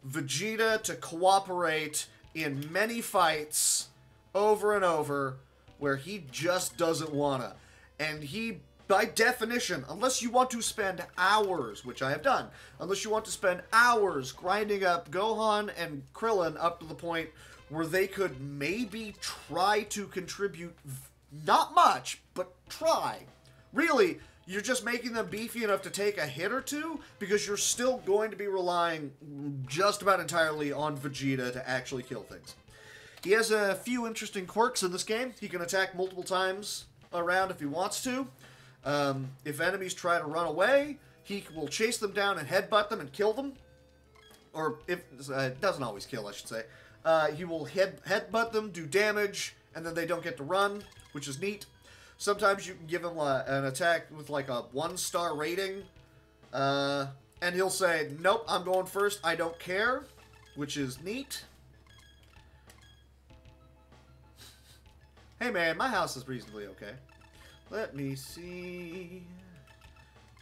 Vegeta to cooperate in many fights over and over where he just doesn't wanna. And he, by definition, unless you want to spend hours, which I have done, unless you want to spend hours grinding up Gohan and Krillin up to the point where they could maybe try to contribute, not much, but try. Really, you're just making them beefy enough to take a hit or two because you're still going to be relying just about entirely on Vegeta to actually kill things. He has a few interesting quirks in this game. He can attack multiple times around if he wants to. If enemies try to run away, he will chase them down and headbutt them and kill them. Or, if doesn't always kill, I should say. He will headbutt them, do damage, and then they don't get to run, which is neat. Sometimes you can give him an attack with like a 1-star rating, and he'll say, nope, I'm going first, I don't care, which is neat. Hey man, my house is reasonably okay. Let me see.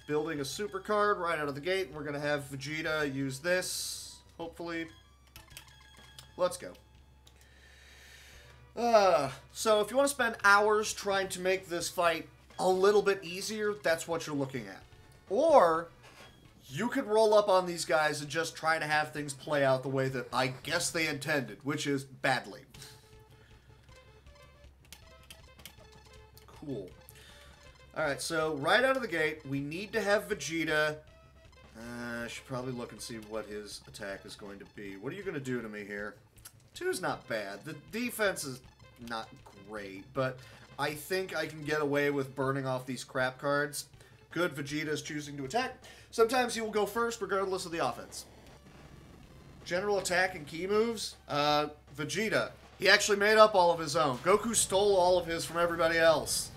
Building a super card right out of the gate. We're going to have Vegeta use this, hopefully. Let's go. So if you want to spend hours trying to make this fight a little bit easier, that's what you're looking at. Or you could roll up on these guys and just try to have things play out the way that I guess they intended, which is badly. Cool. Alright, so right out of the gate, we need to have Vegeta. I should probably look and see what his attack is going to be. What are you going to do to me here? 2's not bad. The defense is not great, but I think I can get away with burning off these crap cards. Good, Vegeta's choosing to attack. Sometimes he will go first, regardless of the offense. General attack and key moves. Vegeta. He actually made up all of his own. Goku stole all of his from everybody else.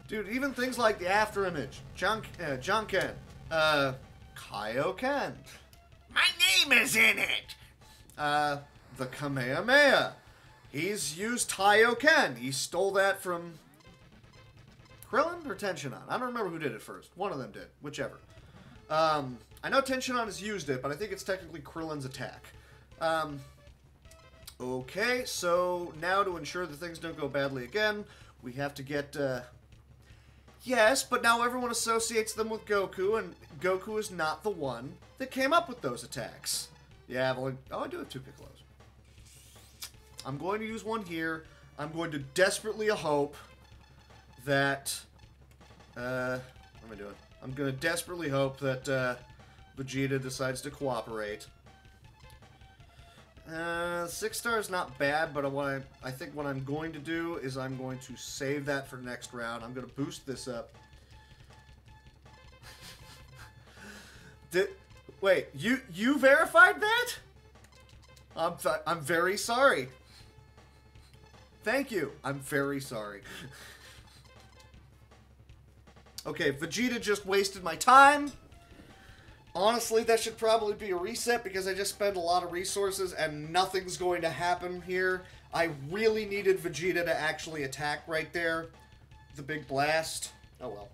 Dude, even things like the after image. Janken. Kaioken. My name is in it! The Kamehameha. He's used Taioken. He stole that from Krillin or Tenshinhan? I don't remember who did it first. One of them did. Whichever. I know Tenshinhan has used it, but I think it's technically Krillin's attack. Okay, so now to ensure that things don't go badly again, we have to get... Yes, but now everyone associates them with Goku, and Goku is not the one that came up with those attacks. Yeah, well, oh, I do have 2 Piccolos. I'm going to use one here. I'm going to desperately hope that... what am I doing? I'm going to desperately hope that Vegeta decides to cooperate. 6-star is not bad, but I think what I'm going to do is I'm going to save that for next round. I'm going to boost this up. Wait, you verified that? I'm very sorry. Thank you. I'm very sorry. Okay, Vegeta just wasted my time. Honestly, that should probably be a reset because I just spent a lot of resources and nothing's going to happen here. I really needed Vegeta to actually attack right there. The big blast. Oh well.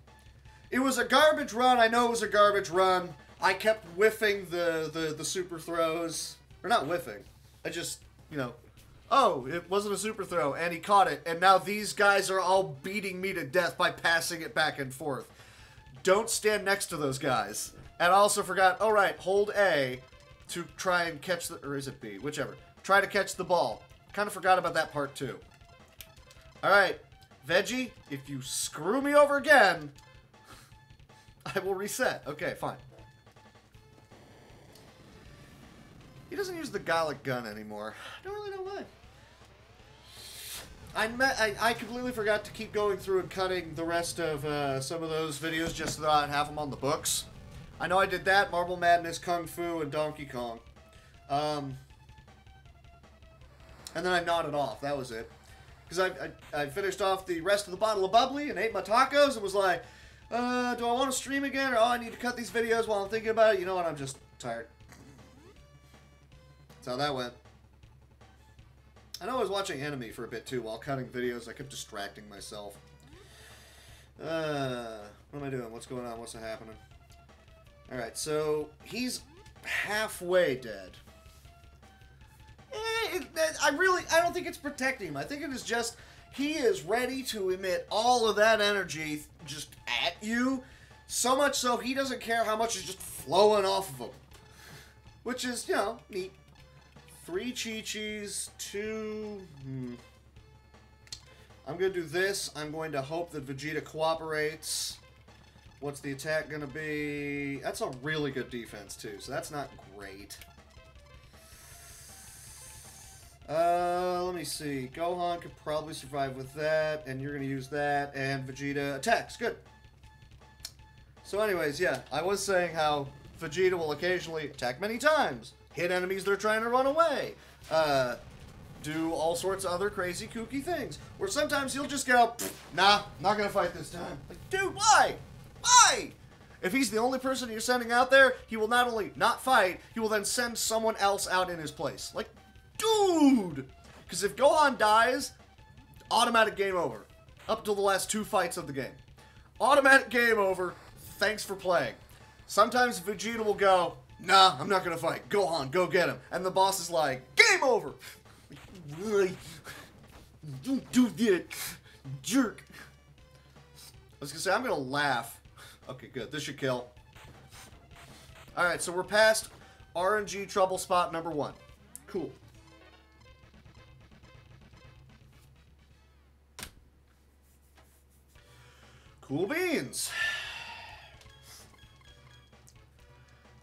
It was a garbage run. I know it was a garbage run. I kept whiffing the super throws. Or not whiffing. I just, you know... Oh, it wasn't a super throw, and he caught it. And now these guys are all beating me to death by passing it back and forth. Don't stand next to those guys. And I also forgot, oh right, hold A to try and catch the, or is it B? Whichever. Try to catch the ball. Kind of forgot about that part too. Alright, Veggie, if you screw me over again, I will reset. Okay, fine. He doesn't use the Gallic gun anymore. I don't really know why. I completely forgot to keep going through and cutting the rest of some of those videos just so that I'd have them on the books. I know I did that, Marble Madness, Kung Fu, and Donkey Kong. And then I nodded off. That was it. Because I finished off the rest of the bottle of bubbly and ate my tacos and was like, do I want to stream again? Or, oh, I need to cut these videos while I'm thinking about it. You know what? I'm just tired. That's how that went. I know I was watching Enemy for a bit too while cutting videos. I kept distracting myself. What am I doing? What's going on? What's happening? Alright, so he's halfway dead. I don't think it's protecting him. I think it is just he is ready to emit all of that energy just at you. So much so he doesn't care how much is just flowing off of him. Which is, you know, neat. 3 Chi-Chis, 2... I'm going to do this. I'm going to hope that Vegeta cooperates. What's the attack going to be? That's a really good defense, too, so that's not great. Let me see. Gohan could probably survive with that, and you're going to use that, and Vegeta attacks. Good. So anyways, yeah, I was saying how Vegeta will occasionally attack many times. Hit enemies that are trying to run away. Do all sorts of other crazy, kooky things. Or sometimes he'll just go, nah, not gonna fight this time. Like, dude, why? Why? If he's the only person you're sending out there, he will not only not fight, he will then send someone else out in his place. Like, dude! Because if Gohan dies, automatic game over. Up till the last 2 fights of the game. Automatic game over. Thanks for playing. Sometimes Vegeta will go, nah, I'm not gonna fight. Gohan, go get him. And the boss is like, game over! Don't do that, jerk. I was gonna say, I'm gonna laugh. Okay, good. This should kill. Alright, so we're past RNG trouble spot number 1. Cool. Cool beans.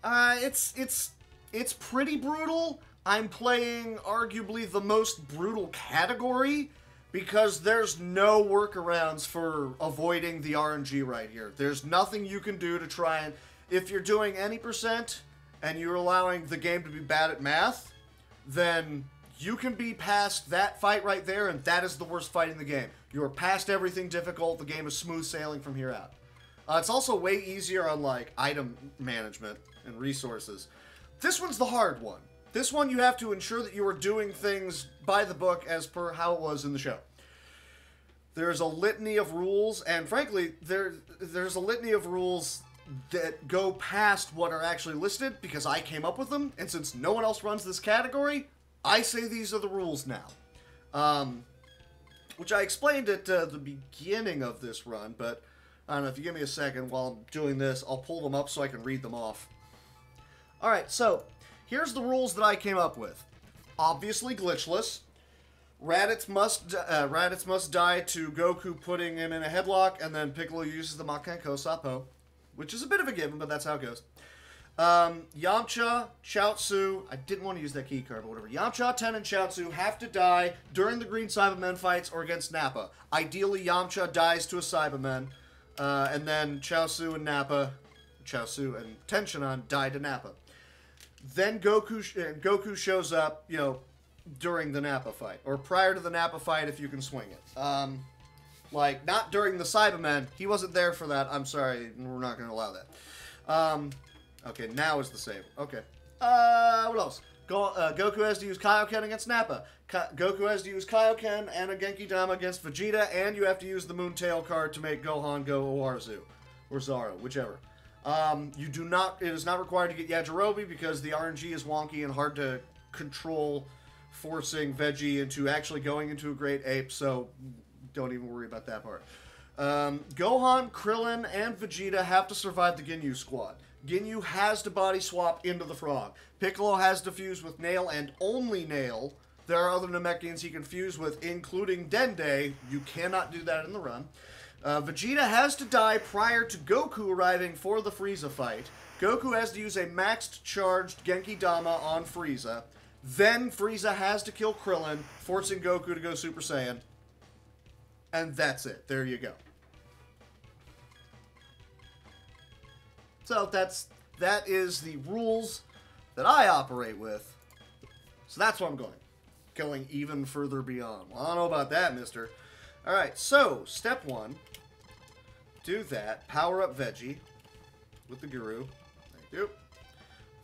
It's pretty brutal. I'm playing arguably the most brutal category because there's no workarounds for avoiding the RNG right here. There's nothing you can do to try and... If you're doing any percent and you're allowing the game to be bad at math, then you can be past that fight right there, and that is the worst fight in the game. You're past everything difficult. The game is smooth sailing from here out. It's also way easier on, like, item management and resources. This one's the hard one. This one you have to ensure that you are doing things by the book as per how it was in the show. There's a litany of rules, and frankly, there's a litany of rules that go past what are actually listed because I came up with them, and since no one else runs this category, I say these are the rules now. Which I explained at the beginning of this run, but I don't know, if you give me a second while I'm doing this, I'll pull them up so I can read them off. Alright, so here's the rules that I came up with. Obviously glitchless. Raditz must die to Goku putting him in a headlock, and then Piccolo uses the Makenko Sapo. which is a bit of a given, but that's how it goes. Yamcha, Chaozu, I didn't want to use that key card, but whatever. Yamcha, Ten, and Chaozu have to die during the Green Cybermen fights or against Nappa. Ideally, Yamcha dies to a Cyberman, and then Chaozu and Tenshinhan die to Nappa. Then Goku shows up, you know, during the Nappa fight, or prior to the Nappa fight if you can swing it. Like, not during the Cybermen. He wasn't there for that. I'm sorry, we're not going to allow that. Okay, now is the save. Okay. What else? Goku has to use Kaioken against Nappa. Goku has to use Kaioken and a Genki Dama against Vegeta, and you have to use the Moontail card to make Gohan go Oarzu. Or Zaro, whichever. It is not required to get Yajirobe because the RNG is wonky and hard to control, forcing Veggie into actually going into a Great Ape, so don't even worry about that part. Gohan, Krillin, and Vegeta have to survive the Ginyu squad. Ginyu has to body swap into the frog. Piccolo has to fuse with Nail and only Nail. There are other Namekians he can fuse with, including Dende. You cannot do that in the run. Vegeta has to die prior to Goku arriving for the Frieza fight. Goku has to use a maxed charged Genki Dama on Frieza. Then Frieza has to kill Krillin, forcing Goku to go Super Saiyan. And that's it. There you go. So that is the rules that I operate with. So that's what I'm going. Going even further beyond. Well, I don't know about that, mister. Alright, so, step 1. Do that. Power up Veggie with the Guru. Thank you.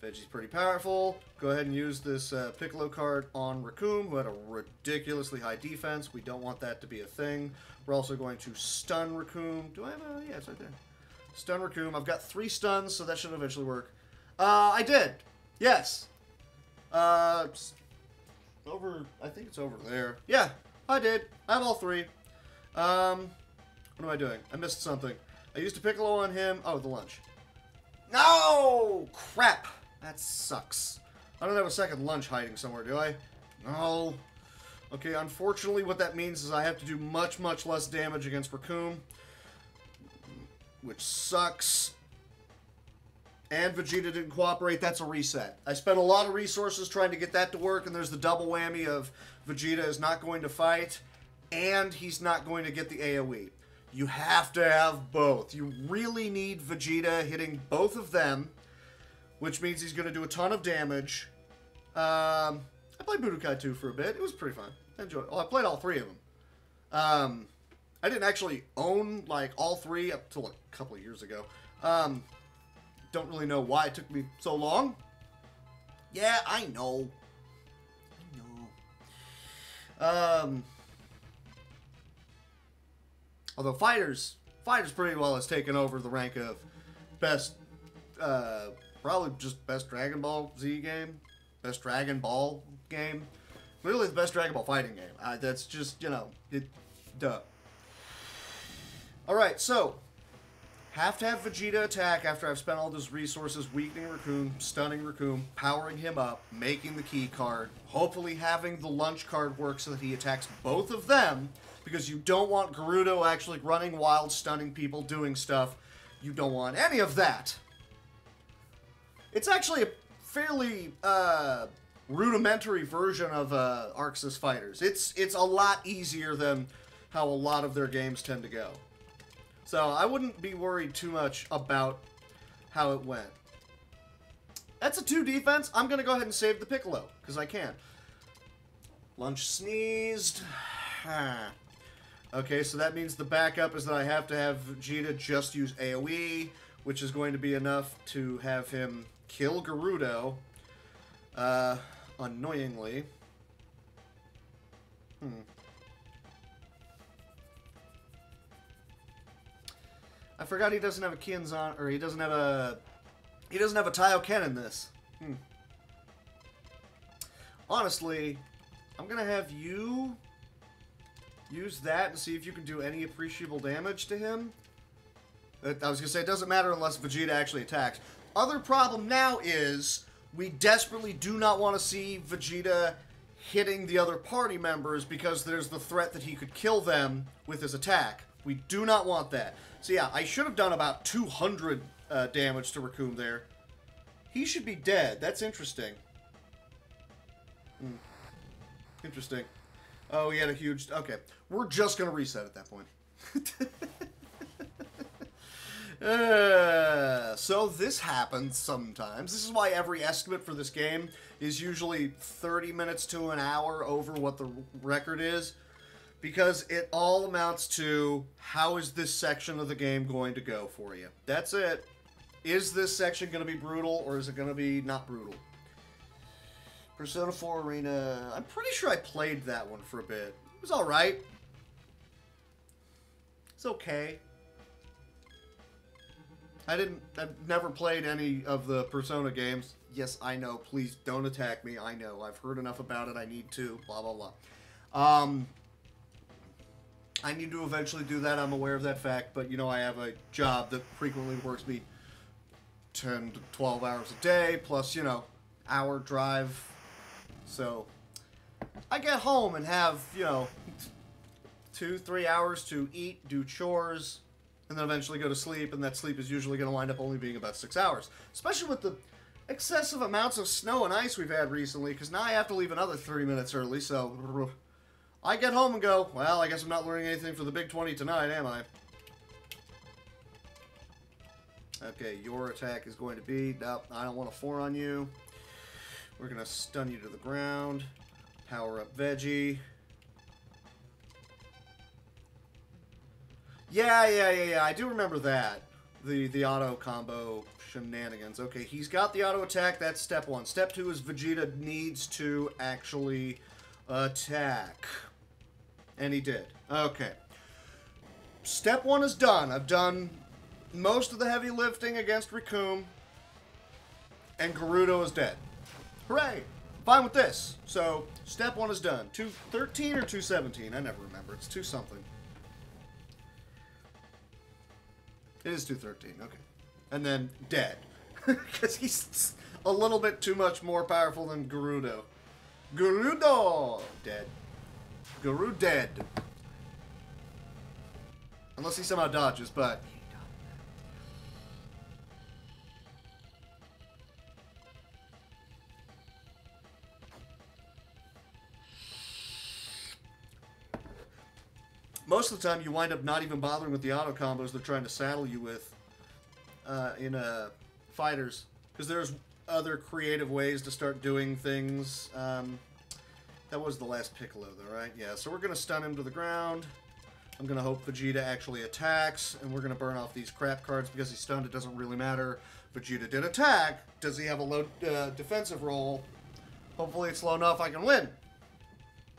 Veggie's pretty powerful. Go ahead and use this Piccolo card on Raccoon, who had a ridiculously high defense. We don't want that to be a thing. We're also going to stun Raccoon. Do I have a... Yeah, it's right there. Stun Raccoon. I've got 3 stuns, so that should eventually work. I did. Yes. Over... I think it's over there. Yeah, I did. I have all 3. What am I doing? I missed something. I used a Piccolo on him. Oh, the lunch. No! Crap! That sucks. I don't have a second lunch hiding somewhere, do I? No. Okay, unfortunately what that means is I have to do much, much less damage against Raccoon. Which sucks. And Vegeta didn't cooperate. That's a reset. I spent a lot of resources trying to get that to work, and there's the double whammy of Vegeta is not going to fight, and he's not going to get the AoE. You have to have both. You really need Vegeta hitting both of them, which means he's going to do a ton of damage. I played Budokai 2 for a bit. It was pretty fun. I enjoyed it. Oh, I played all 3 of them. I didn't actually own, like, all 3 up till a couple of years ago. Don't really know why it took me so long. Yeah, I know. Although Fighters pretty well has taken over the rank of best, probably just best Dragon Ball Z game, best Dragon Ball game, literally the best Dragon Ball fighting game. That's just, you know, duh. Alright, so, have to have Vegeta attack after I've spent all those resources weakening Raccoon, stunning Raccoon, powering him up, making the key card, hopefully having the lunch card work so that he attacks both of them, because you don't want Gerudo actually running wild, stunning people, doing stuff. You don't want any of that. It's actually a fairly rudimentary version of Arxis Fighters. It's a lot easier than how a lot of their games tend to go. So I wouldn't be worried too much about how it went. That's a 2 defense. I'm going to go ahead and save the Piccolo, because I can. Lunch sneezed. Okay, so that means the backup is that I have to have Vegeta just use AoE, which is going to be enough to have him kill Gerudo. Annoyingly. I forgot he doesn't have a Kienzan, or he doesn't have a Taioken in this. Honestly, I'm gonna have you use that and see if you can do any appreciable damage to him. I was gonna say, it doesn't matter unless Vegeta actually attacks. Other problem now is, we desperately do not want to see Vegeta hitting the other party members because there's the threat that he could kill them with his attack. We do not want that. So yeah, I should have done about 200 damage to Raccoon there. He should be dead. That's interesting. Interesting. Oh, he had a huge... Okay. We're just going to reset at that point. So this happens sometimes. This is why every estimate for this game is usually 30 minutes to an hour over what the record is. Because it all amounts to, how is this section of the game going to go for you? That's it. Is this section going to be brutal, or is it going to be not brutal? Persona 4 Arena... I'm pretty sure I played that one for a bit. It was alright. It's okay. I've never played any of the Persona games. Yes, I know. Please don't attack me. I know. I've heard enough about it. I need to. Blah, blah, blah. I need to eventually do that. I'm aware of that fact. But, you know, I have a job that frequently works me 10 to 12 hours a day. Plus, you know, hour drive. So, I get home and have, you know, 2-3 hours to eat, do chores, and then eventually go to sleep, and that sleep is usually going to wind up only being about 6 hours. Especially with the excessive amounts of snow and ice we've had recently, because now I have to leave another 30 minutes early, so I get home and go, well, I guess I'm not learning anything for the Big 20 tonight, am I? Okay, your attack is going to be, nope, I don't want a 4 on you. We're going to stun you to the ground. Power up Veggie. Yeah, I do remember that. The auto combo shenanigans. Okay, he's got the auto attack. That's step 1. Step 2 is Vegeta needs to actually attack. And he did. Okay. Step 1 is done. I've done most of the heavy lifting against Raccoon. And Gerudo is dead. Hooray! Fine with this. So, step 1 is done. 213 or 217? I never remember. It's 2 something. It is 213, okay. And then dead. Because he's a little bit too much more powerful than Gerudo. Gerudo! Dead. Guru dead. Unless he somehow dodges, but... Most of the time, you wind up not even bothering with the auto combos they're trying to saddle you with in fighters. Because there's other creative ways to start doing things. That was the last Piccolo, though, right? Yeah, so we're going to stun him to the ground. I'm going to hope Vegeta actually attacks. And we're going to burn off these crap cards because he's stunned. It doesn't really matter. Vegeta did attack. Does he have a low defensive roll? Hopefully it's low enough I can win.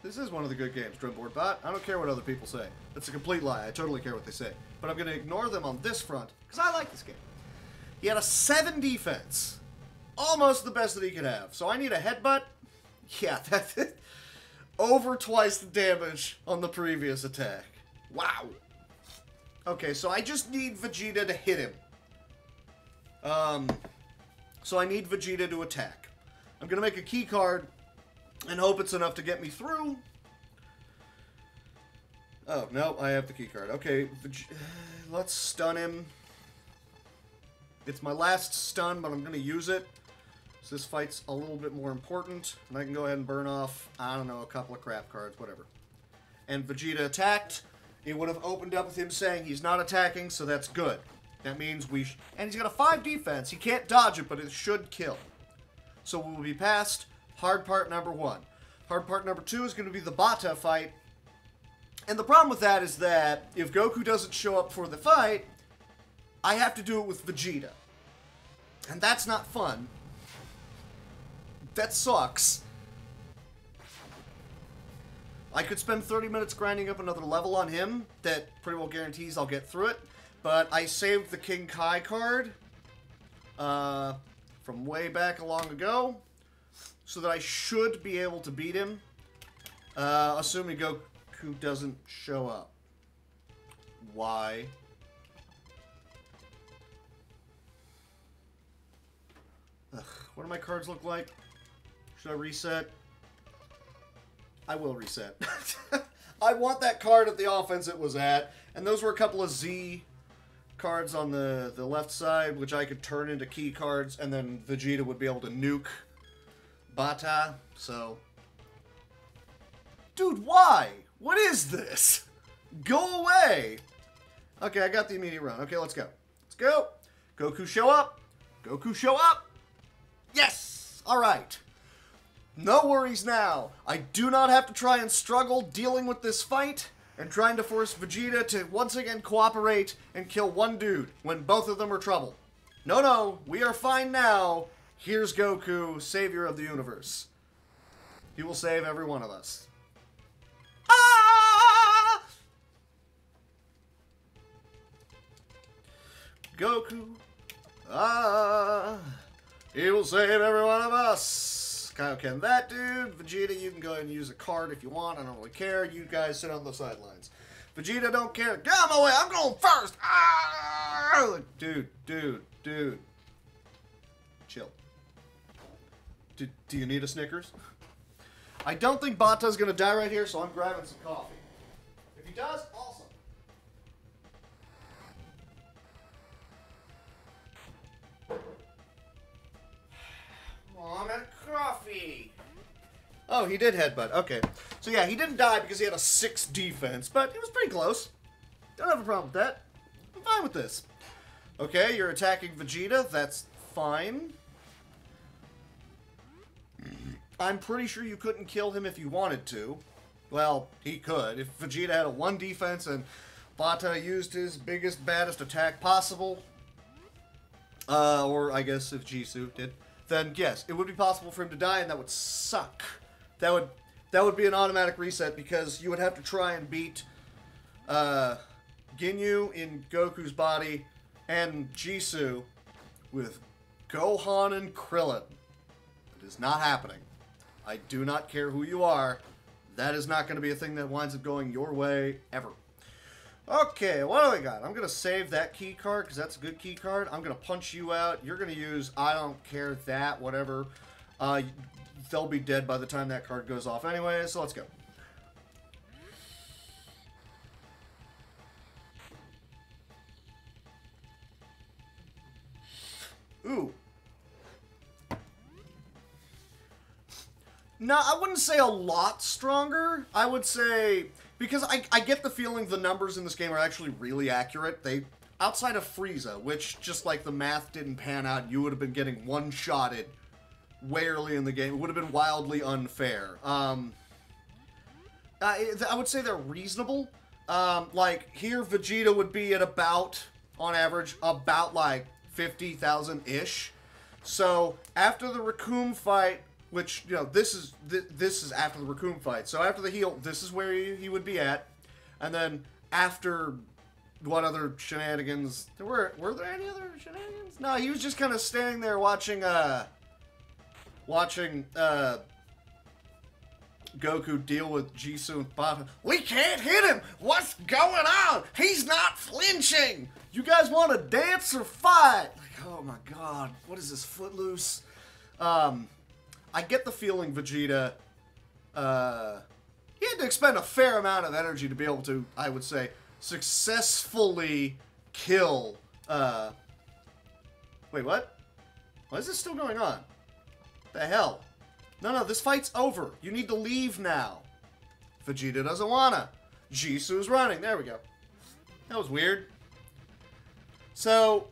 This is one of the good games, Drumboard Bot. I don't care what other people say. That's a complete lie. I totally care what they say. But I'm going to ignore them on this front, because I like this game. He had a 7 defense. Almost the best that he could have. So I need a headbutt. Yeah, that's it. Over twice the damage on the previous attack. Wow. Okay, so I just need Vegeta to hit him. So I need Vegeta to attack. I'm going to make a key card and hope it's enough to get me through. Oh, no, I have the key card. Okay, let's stun him. It's my last stun, but I'm going to use it. So this fight's a little bit more important. And I can go ahead and burn off, I don't know, a couple of crap cards, whatever. And Vegeta attacked. It would have opened up with him saying he's not attacking, so that's good. That means and he's got a 5 defense. He can't dodge it, but it should kill. So we will be past hard part number 1. Hard part number 2 is going to be the Bata fight. And the problem with that is that if Goku doesn't show up for the fight, I have to do it with Vegeta. And that's not fun. That sucks. I could spend 30 minutes grinding up another level on him that pretty well guarantees I'll get through it. But I saved the King Kai card from way back long ago, so that I should be able to beat him, assuming Goku doesn't show up. Why? Ugh, what do my cards look like? Should I reset? I will reset. I want that card at the offense it was at, and those were a couple of Z cards on the left side, which I could turn into key cards, and then Vegeta would be able to nuke Bata, so... Dude, why? What is this? Go away! Okay, I got the immediate run. Okay, let's go. Let's go! Goku, show up! Goku, show up! Yes! Alright. No worries now. I do not have to try and struggle dealing with this fight and trying to force Vegeta to once again cooperate and kill one dude when both of them are trouble. No, no, we are fine now. Here's Goku, savior of the universe. He will save every one of us. Ah! Goku. Ah! He will save every one of us. Kyle can that dude. Vegeta, you can go ahead and use a card if you want. I don't really care. You guys sit on the sidelines. Vegeta, don't care. Get out of my way. I'm going first. Ah! Dude. Chill. Do you need a Snickers? I don't think Bata's going to die right here, so I'm grabbing some coffee. If he does, awesome. Want a coffee? Oh, he did headbutt. Okay. So yeah, he didn't die because he had a 6 defense, but it was pretty close. Don't have a problem with that. I'm fine with this. Okay, you're attacking Vegeta. That's fine. I'm pretty sure you couldn't kill him if you wanted to. Well, he could. If Vegeta had a 1 defense and Bata used his biggest, baddest attack possible, or I guess if Jisoo did, then yes, it would be possible for him to die, and that would suck. That would be an automatic reset because you would have to try and beat Ginyu in Goku's body and Jisoo with Gohan and Krillin. It is not happening. I do not care who you are. That is not going to be a thing that winds up going your way ever. Okay, what do we got? I'm going to save that key card because that's a good key card. I'm going to punch you out. You're going to use I don't care that, whatever. They'll be dead by the time that card goes off anyway, so let's go. Ooh. No, I wouldn't say a lot stronger. I would say, because I get the feeling the numbers in this game are actually really accurate. They, outside of Frieza, which just like the math didn't pan out, you would have been getting one-shotted way early in the game. It would have been wildly unfair. I would say they're reasonable. Like, here Vegeta would be at about, on average, about like 50,000-ish. So, after the Raccoon fight, which, you know, this is after the Raccoon fight. So after the heal, this is where he would be at. And then after what other shenanigans? Were there any other shenanigans? No, he was just kind of standing there watching Goku deal with Jisoo and Bata. We can't hit him! What's going on? He's not flinching! You guys want to dance or fight? Like, oh my god, what is this, Footloose? I get the feeling Vegeta, he had to expend a fair amount of energy to be able to, I would say, successfully kill, wait, what? Why is this still going on? The hell? No, this fight's over. You need to leave now. Vegeta doesn't wanna. Jisoo's running. There we go. That was weird. So,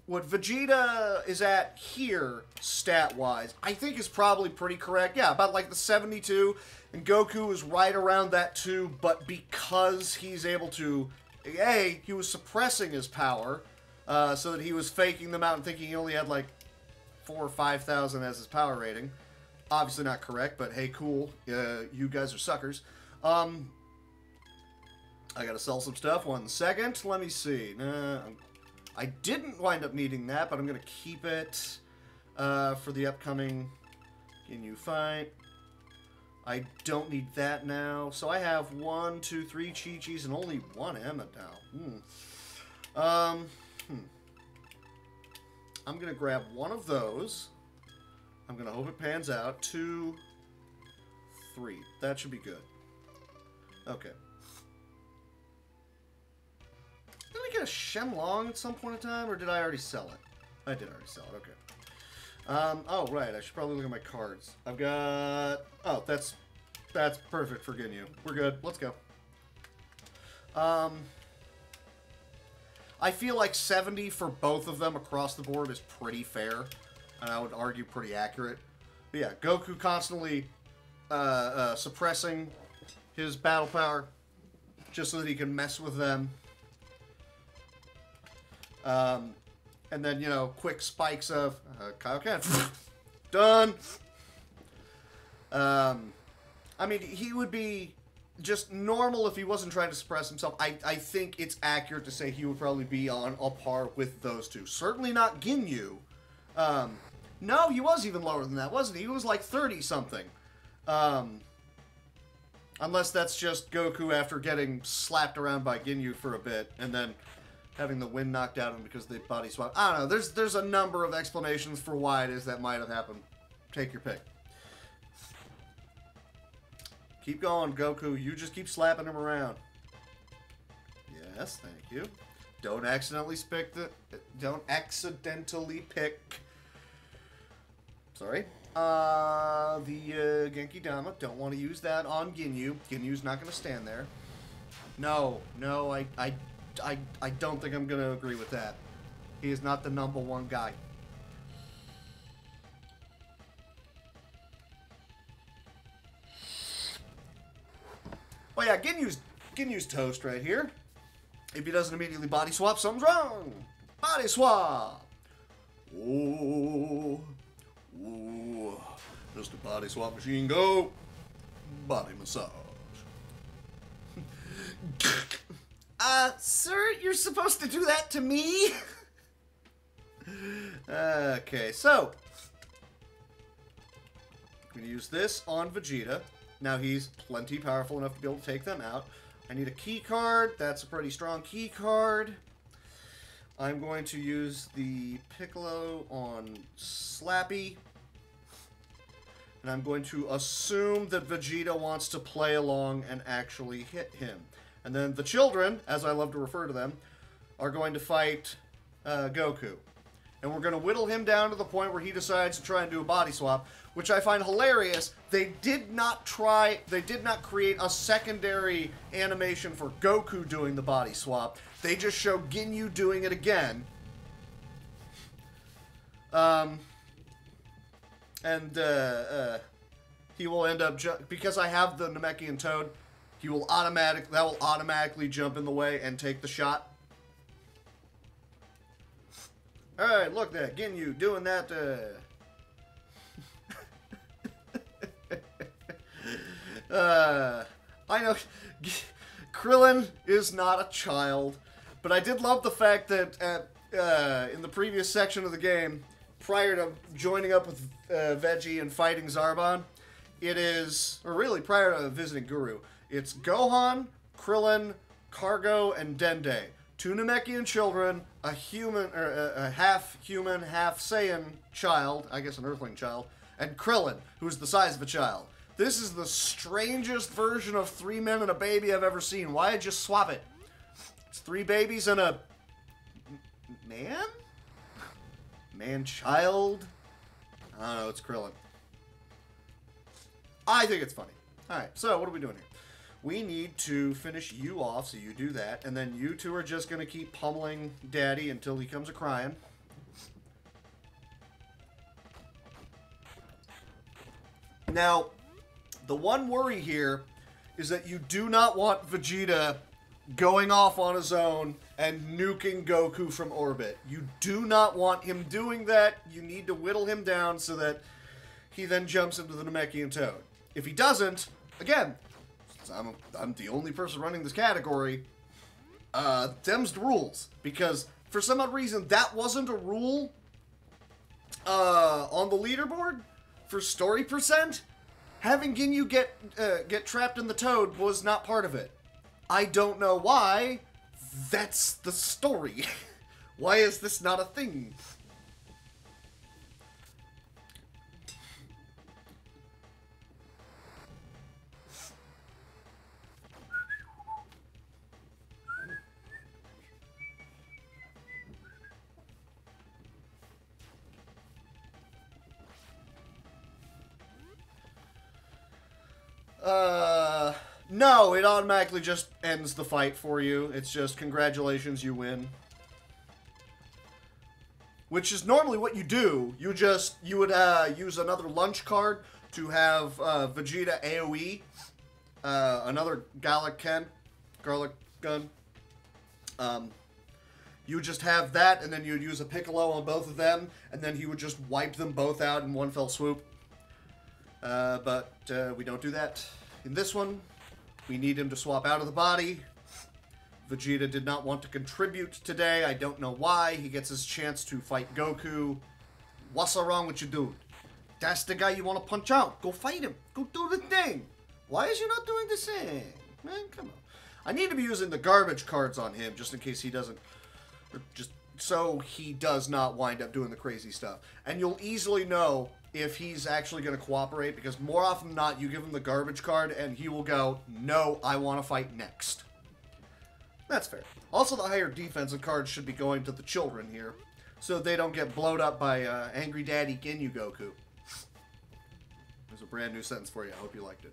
what Vegeta is at here, stat-wise, I think is probably pretty correct. Yeah, about like the 72, and Goku is right around that too, but because he's able to, A, he was suppressing his power, so that he was faking them out and thinking he only had like 4,000 or 5,000 as his power rating. Obviously not correct, but hey, cool. You guys are suckers. I gotta sell some stuff. 1 second. Let me see. I didn't wind up needing that, but I'm going to keep it for the upcoming Ginyu fight. I don't need that now. So I have 1, 2, 3 Chi-Chis and only 1 Emma now. I'm going to grab one of those. I'm going to hope it pans out. 2, 3. That should be good. Okay. get a Shenlong at some point in time, or did I already sell it? I did already sell it, okay. Oh, right, I should probably look at my cards. I've got... Oh, that's perfect for Ginyu. We're good. Let's go. I feel like 70 for both of them across the board is pretty fair, and I would argue pretty accurate. But yeah, Goku constantly suppressing his battle power just so that he can mess with them. And then, you know, quick spikes of Kaioken. Done. I mean, he would be just normal if he wasn't trying to suppress himself. I think it's accurate to say he would probably be on a par with those two. Certainly not Ginyu. No, he was even lower than that, wasn't he? He was like 30-something. Unless that's just Goku after getting slapped around by Ginyu for a bit, and then having the wind knocked out of him because they body swap. I don't know. There's a number of explanations for why it is that might have happened. Take your pick. Keep going, Goku. You just keep slapping him around. Yes, thank you. Don't accidentally pick the... Don't accidentally pick... Sorry. The Genki Dama. Don't want to use that on Ginyu. Ginyu's not going to stand there. No, I don't think I'm going to agree with that. He is not the #1 guy. Oh yeah, Ginyu's toast right here. If he doesn't immediately body swap, something's wrong. Body swap. Ooh, ooh, just a body swap machine. Go. Body massage. Sir, you're supposed to do that to me? Okay, so I'm gonna use this on Vegeta. Now he's plenty powerful enough to be able to take them out. I need a key card. That's a pretty strong key card. I'm going to use the Piccolo on Slappy. And I'm going to assume that Vegeta wants to play along and actually hit him. And then the children, as I love to refer to them, are going to fight Goku. And we're going to whittle him down to the point where he decides to try and do a body swap, which I find hilarious. They did not create a secondary animation for Goku doing the body swap. They just show Ginyu doing it again. He will end up, because I have the Namekian Toad, that will automatically jump in the way and take the shot. Alright, look there, Ginyu doing that, I know Krillin is not a child, but I did love the fact that in the previous section of the game, prior to joining up with Veggie and fighting Zarbon, it is, or really prior to visiting Guru, it's Gohan, Krillin, Cargo, and Dende. 2 Namekian children, a human, or a half-human, half-Saiyan child, I guess an Earthling child, and Krillin, who's the size of a child. This is the strangest version of 3 men and a baby I've ever seen. Why just swap it? It's 3 babies and a... man? Man-child? I don't know, it's Krillin. I think it's funny. Alright, so what are we doing here? We need to finish you off, so you do that, and then you two are just going to keep pummeling Daddy until he comes a-crying. Now, the one worry here is that you do not want Vegeta going off on his own and nuking Goku from orbit. You do not want him doing that. You need to whittle him down so that he then jumps into the Namekian Toad. If he doesn't, again, I'm the only person running this category, them's the rules. Because for some odd reason, that wasn't a rule on the leaderboard for story percent. Having Ginyu get trapped in the Toad was not part of it. I don't know why. That's the story. Why is this not a thing? No, it automatically just ends the fight for you. It's just, congratulations, you win. Which is normally what you do. You would use another lunch card to have Vegeta AoE, another garlic gun. You would just have that, and then you would use a Piccolo on both of them, and then he would just wipe them both out in one fell swoop. But we don't do that. In this one, we need him to swap out of the body. Vegeta did not want to contribute today. I don't know why. He gets his chance to fight Goku. What's wrong with you, dude? That's the guy you want to punch out. Go fight him. Go do the thing. Why is you not doing the same? Man, come on. I need to be using the garbage cards on him just in case he doesn't... Just so he does not wind up doing the crazy stuff. And you'll easily know if he's actually going to cooperate, because more often than not, you give him the garbage card and he will go, no, I want to fight next. That's fair. Also, the higher defensive cards should be going to the children here, so they don't get blowed up by Angry Daddy Ginyu Goku. There's a brand new sentence for you. I hope you liked it.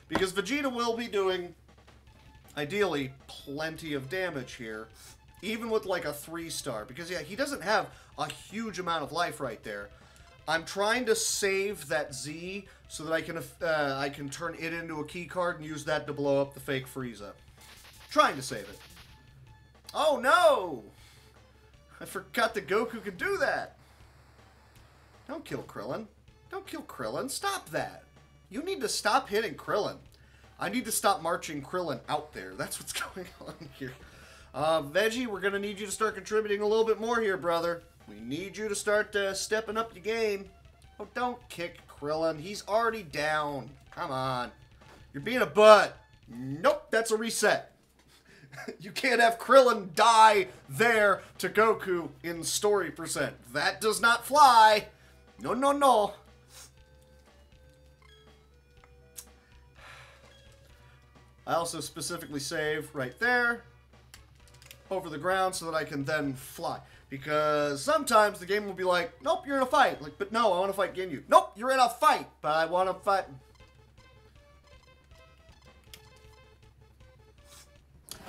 Because Vegeta will be doing, ideally, plenty of damage here, even with like a 3-star. Because, yeah, he doesn't have a huge amount of life right there. I'm trying to save that Z so that I can turn it into a key card and use that to blow up the fake Frieza. Trying to save it. Oh no! I forgot that Goku could do that. Don't kill Krillin. Don't kill Krillin. Stop that. You need to stop hitting Krillin. I need to stop marching Krillin out there. That's what's going on here. Veggie, we're going to need you to start contributing a little bit more here, brother. We need you to start stepping up your game. Oh, don't kick Krillin. He's already down. Come on. You're being a butt. Nope, that's a reset. You can't have Krillin die there to Goku in story percent. That does not fly. No, no, no. I also specifically save right there over the ground so that I can then fly. Because sometimes the game will be like, nope, you're in a fight. Like, but no, I want to fight Ginyu. Nope, you're in a fight, but I want to fight.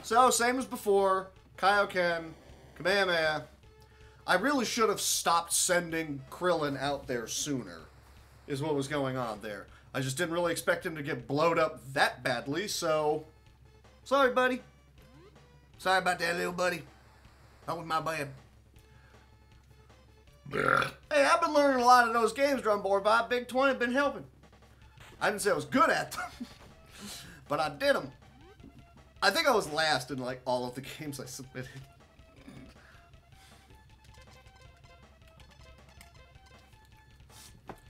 So, same as before, Kaioken, Kamehameha. I really should have stopped sending Krillin out there sooner, is what was going on there. I just didn't really expect him to get blowed up that badly, so... Sorry, buddy. Sorry about that, little buddy. That was my bad. Hey, I've been learning a lot of those games, Drumboard, but Big 20 have been helping. I didn't say I was good at them, but I did them. I think I was last in, like, all of the games I submitted.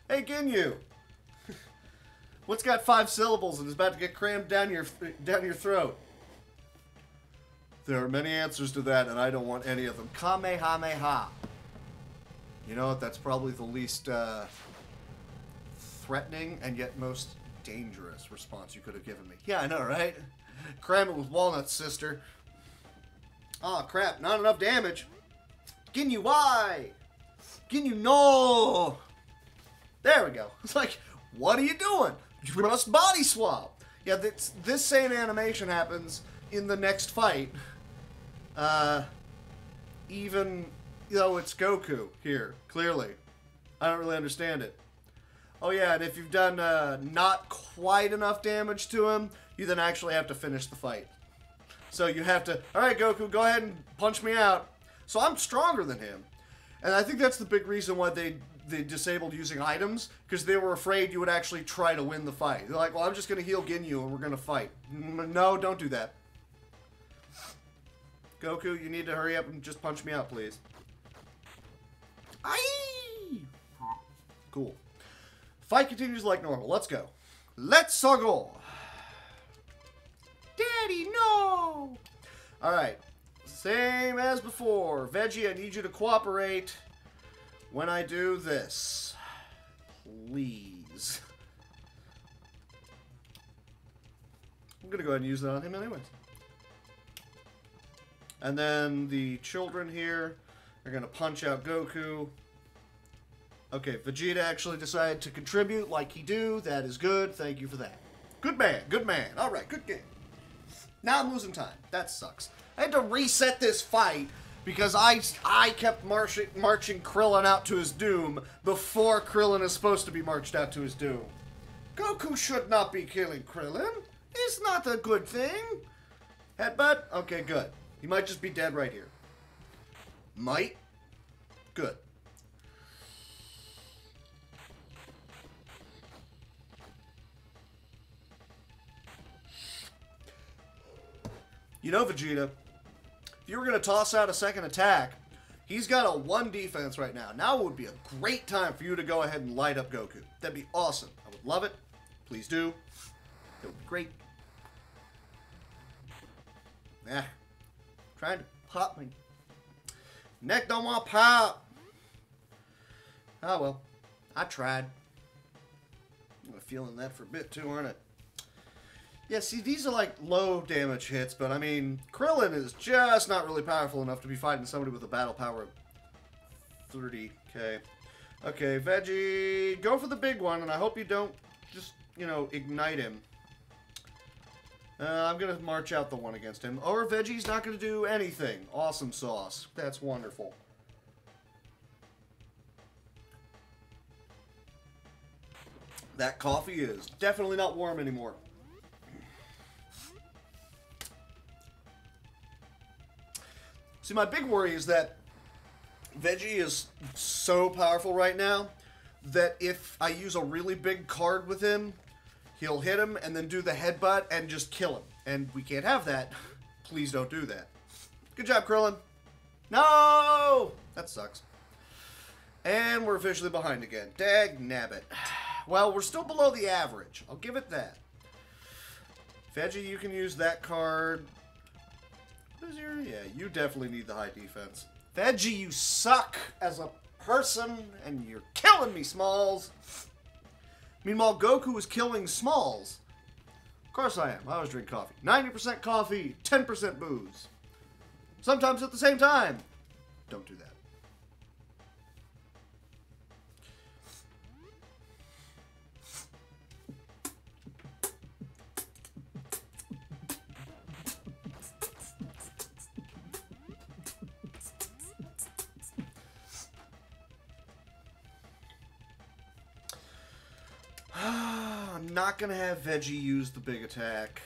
Hey, Ginyu. What's got 5 syllables and is about to get crammed down your throat? There are many answers to that, and I don't want any of them. Kamehameha. You know what? That's probably the least threatening and yet most dangerous response you could have given me. Yeah, I know, right? Cram it with walnuts, sister. Aw, crap. Not enough damage. Ginyu, why? Ginyu, no! There we go. It's like, what are you doing? You must body swap. Yeah, this same animation happens in the next fight. Even though it's Goku here, clearly. I don't really understand it. Oh yeah, and if you've done not quite enough damage to him, you then actually have to finish the fight. So you have to, alright Goku, go ahead and punch me out. So I'm stronger than him. And I think that's the big reason why they disabled using items, because they were afraid you would actually try to win the fight. They're like, well, I'm just going to heal Ginyu and we're going to fight. No, don't do that. Goku, you need to hurry up and just punch me out, please. Aye! Cool. Fight continues like normal. Let's go. Let's go! Daddy, no! Alright. Same as before. Veggie, I need you to cooperate when I do this. Please. I'm going to go ahead and use that on him anyways. And then the children here are going to punch out Goku. Okay, Vegeta actually decided to contribute like he do. That is good. Thank you for that. Good man. Good man. All right, good game. Now I'm losing time. That sucks. I had to reset this fight because I kept marching Krillin out to his doom before Krillin is supposed to be marched out to his doom. Goku should not be killing Krillin. It's not a good thing. Headbutt? Okay, good. He might just be dead right here. Might? Good. You know, Vegeta, if you were going to toss out a second attack, he's got a 1 defense right now. Now would be a great time for you to go ahead and light up Goku. That'd be awesome. I would love it. Please do. That would be great. Trying to pop me. Neck don't want to pop. Oh, well. I tried. I'm feeling that for a bit too, aren't I? Yeah, see, these are like low damage hits, but I mean, Krillin is just not really powerful enough to be fighting somebody with a battle power of 30k. Okay, Veggie, go for the big one, and I hope you don't just, you know, ignite him. I'm going to march out the one against him. Or Veggie's not going to do anything. Awesome sauce. That's wonderful. That coffee is definitely not warm anymore. See, my big worry is that Veggie is so powerful right now that if I use a really big card with him, he'll hit him and then do the headbutt and just kill him. And we can't have that. Please don't do that. Good job, Krillin. No! That sucks. And we're officially behind again. Dag nabbit. Well, we're still below the average. I'll give it that. Veggie, you can use that card. What is your... Yeah, you definitely need the high defense. Veggie, you suck as a person, and you're killing me, Smalls. Meanwhile, Goku is killing Smalls. Of course I am. I always drink coffee. 90% coffee, 10% booze. Sometimes at the same time. Don't do that. I'm not going to have Veggie use the big attack.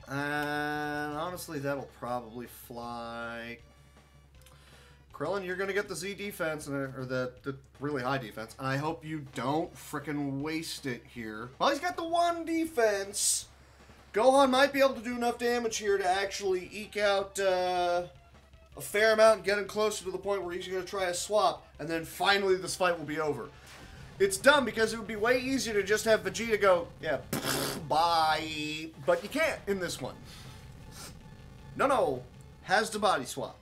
And honestly, that'll probably fly. Krillin, you're going to get the Z defense, or the really high defense. And I hope you don't frickin' waste it here. Well, he's got the 1 defense. Gohan might be able to do enough damage here to actually eke out a fair amount and get him closer to the point where he's going to try a swap. And then finally this fight will be over. It's dumb because it would be way easier to just have Vegeta go, yeah, bye. But you can't in this one. No. Has the body swap.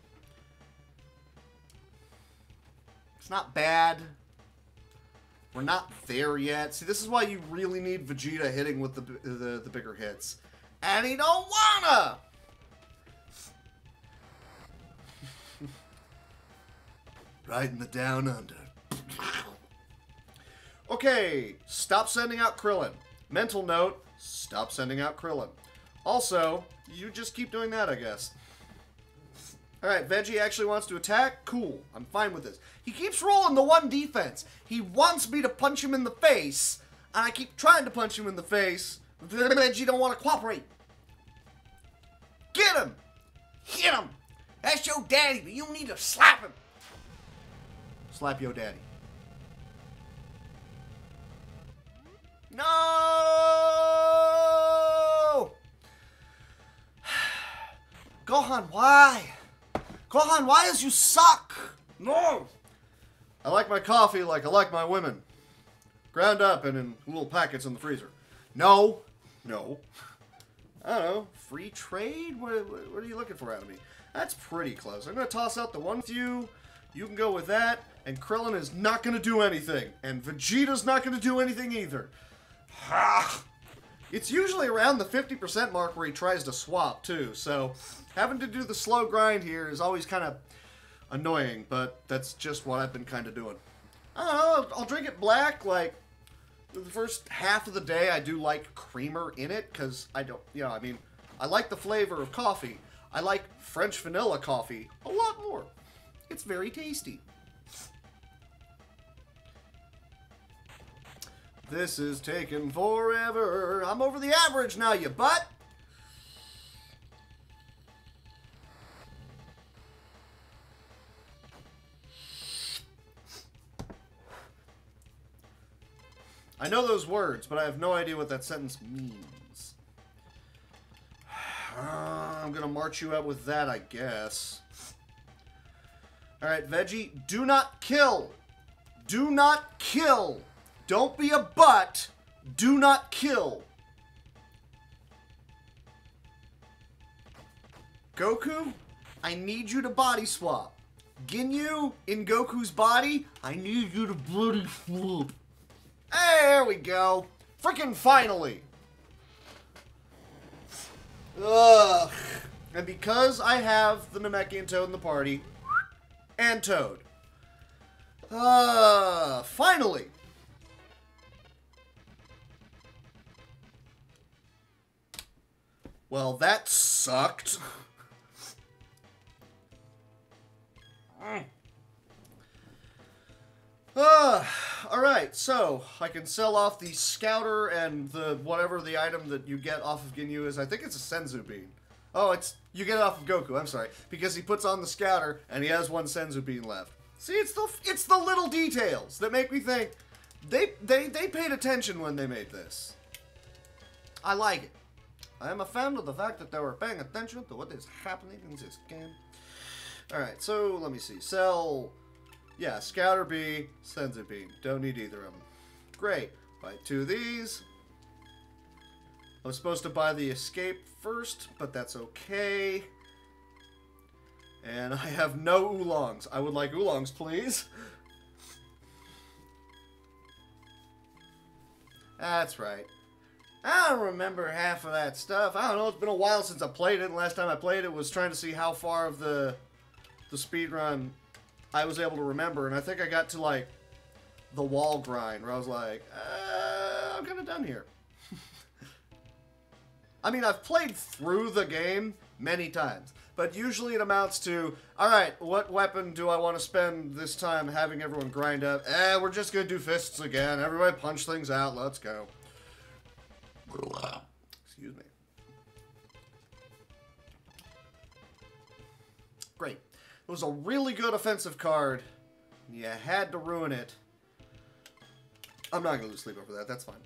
It's not bad. We're not there yet. See, this is why you really need Vegeta hitting with the bigger hits. And he don't wanna! Right in the down under. Okay, stop sending out Krillin. Mental note, stop sending out Krillin. Also, you just keep doing that, I guess. Alright, Veggie actually wants to attack? Cool, I'm fine with this. He keeps rolling the 1 defense. He wants me to punch him in the face, and I keep trying to punch him in the face. Veggie don't want to cooperate. Get him! Hit him! That's your daddy, but you need to slap him. Slap your daddy. No! Gohan, why? Gohan, why does you suck? No! I like my coffee like I like my women. Ground up and in little packets in the freezer. No. No. I don't know. Free trade? What are you looking for out of me? That's pretty close. I'm going to toss out the 1 with you. You can go with that. And Krillin is not going to do anything. And Vegeta's not going to do anything either. Ha! It's usually around the 50% mark where he tries to swap, too. So having to do the slow grind here is always kind of annoying, but that's just what I've been kind of doing. I don't know, I'll drink it black, like, the first half of the day I do like creamer in it, because I don't, you know, I mean, I like the flavor of coffee. I like French vanilla coffee a lot more. It's very tasty. This is taking forever. I'm over the average now, you butt. I know those words, but I have no idea what that sentence means. I'm going to march you out with that, I guess. Alright, Veggie, do not kill. Do not kill. Don't be a butt. Do not kill. Goku, I need you to body swap. Ginyu, in Goku's body, I need you to bloody swap. There we go. Frickin' finally. Ugh. And because I have the Namekian Toad in the party, and Toad. Finally. Well, that sucked. Alright, so I can sell off the Scouter and the whatever the item that you get off of Ginyu is. I think it's a Senzu Bean. Oh, you get it off of Goku, I'm sorry. Because he puts on the Scouter and he has one Senzu Bean left. See, it's the little details that make me think they paid attention when they made this. I like it. I am a fan of the fact that they were paying attention to what is happening in this game. Alright, so let me see. Sell, yeah, Scouter B, Senzu Bean. Don't need either of them. Great. Buy 2 of these. I was supposed to buy the Escape first, but that's okay. And I have no oolongs. I would like oolongs, please. That's right. I don't remember half of that stuff. I don't know, it's been a while since I played it. And last time I played it was trying to see how far of the speed run I was able to remember. And I think I got to, like, the wall grind, where I was like, I'm kind of done here. I mean, I've played through the game many times. But usually it amounts to, alright, what weapon do I want to spend this time having everyone grind up? We're just going to do fists again. Everybody punch things out. Let's go. Excuse me. Great. It was a really good offensive card. You had to ruin it. I'm not going to lose sleep over that. That's fine.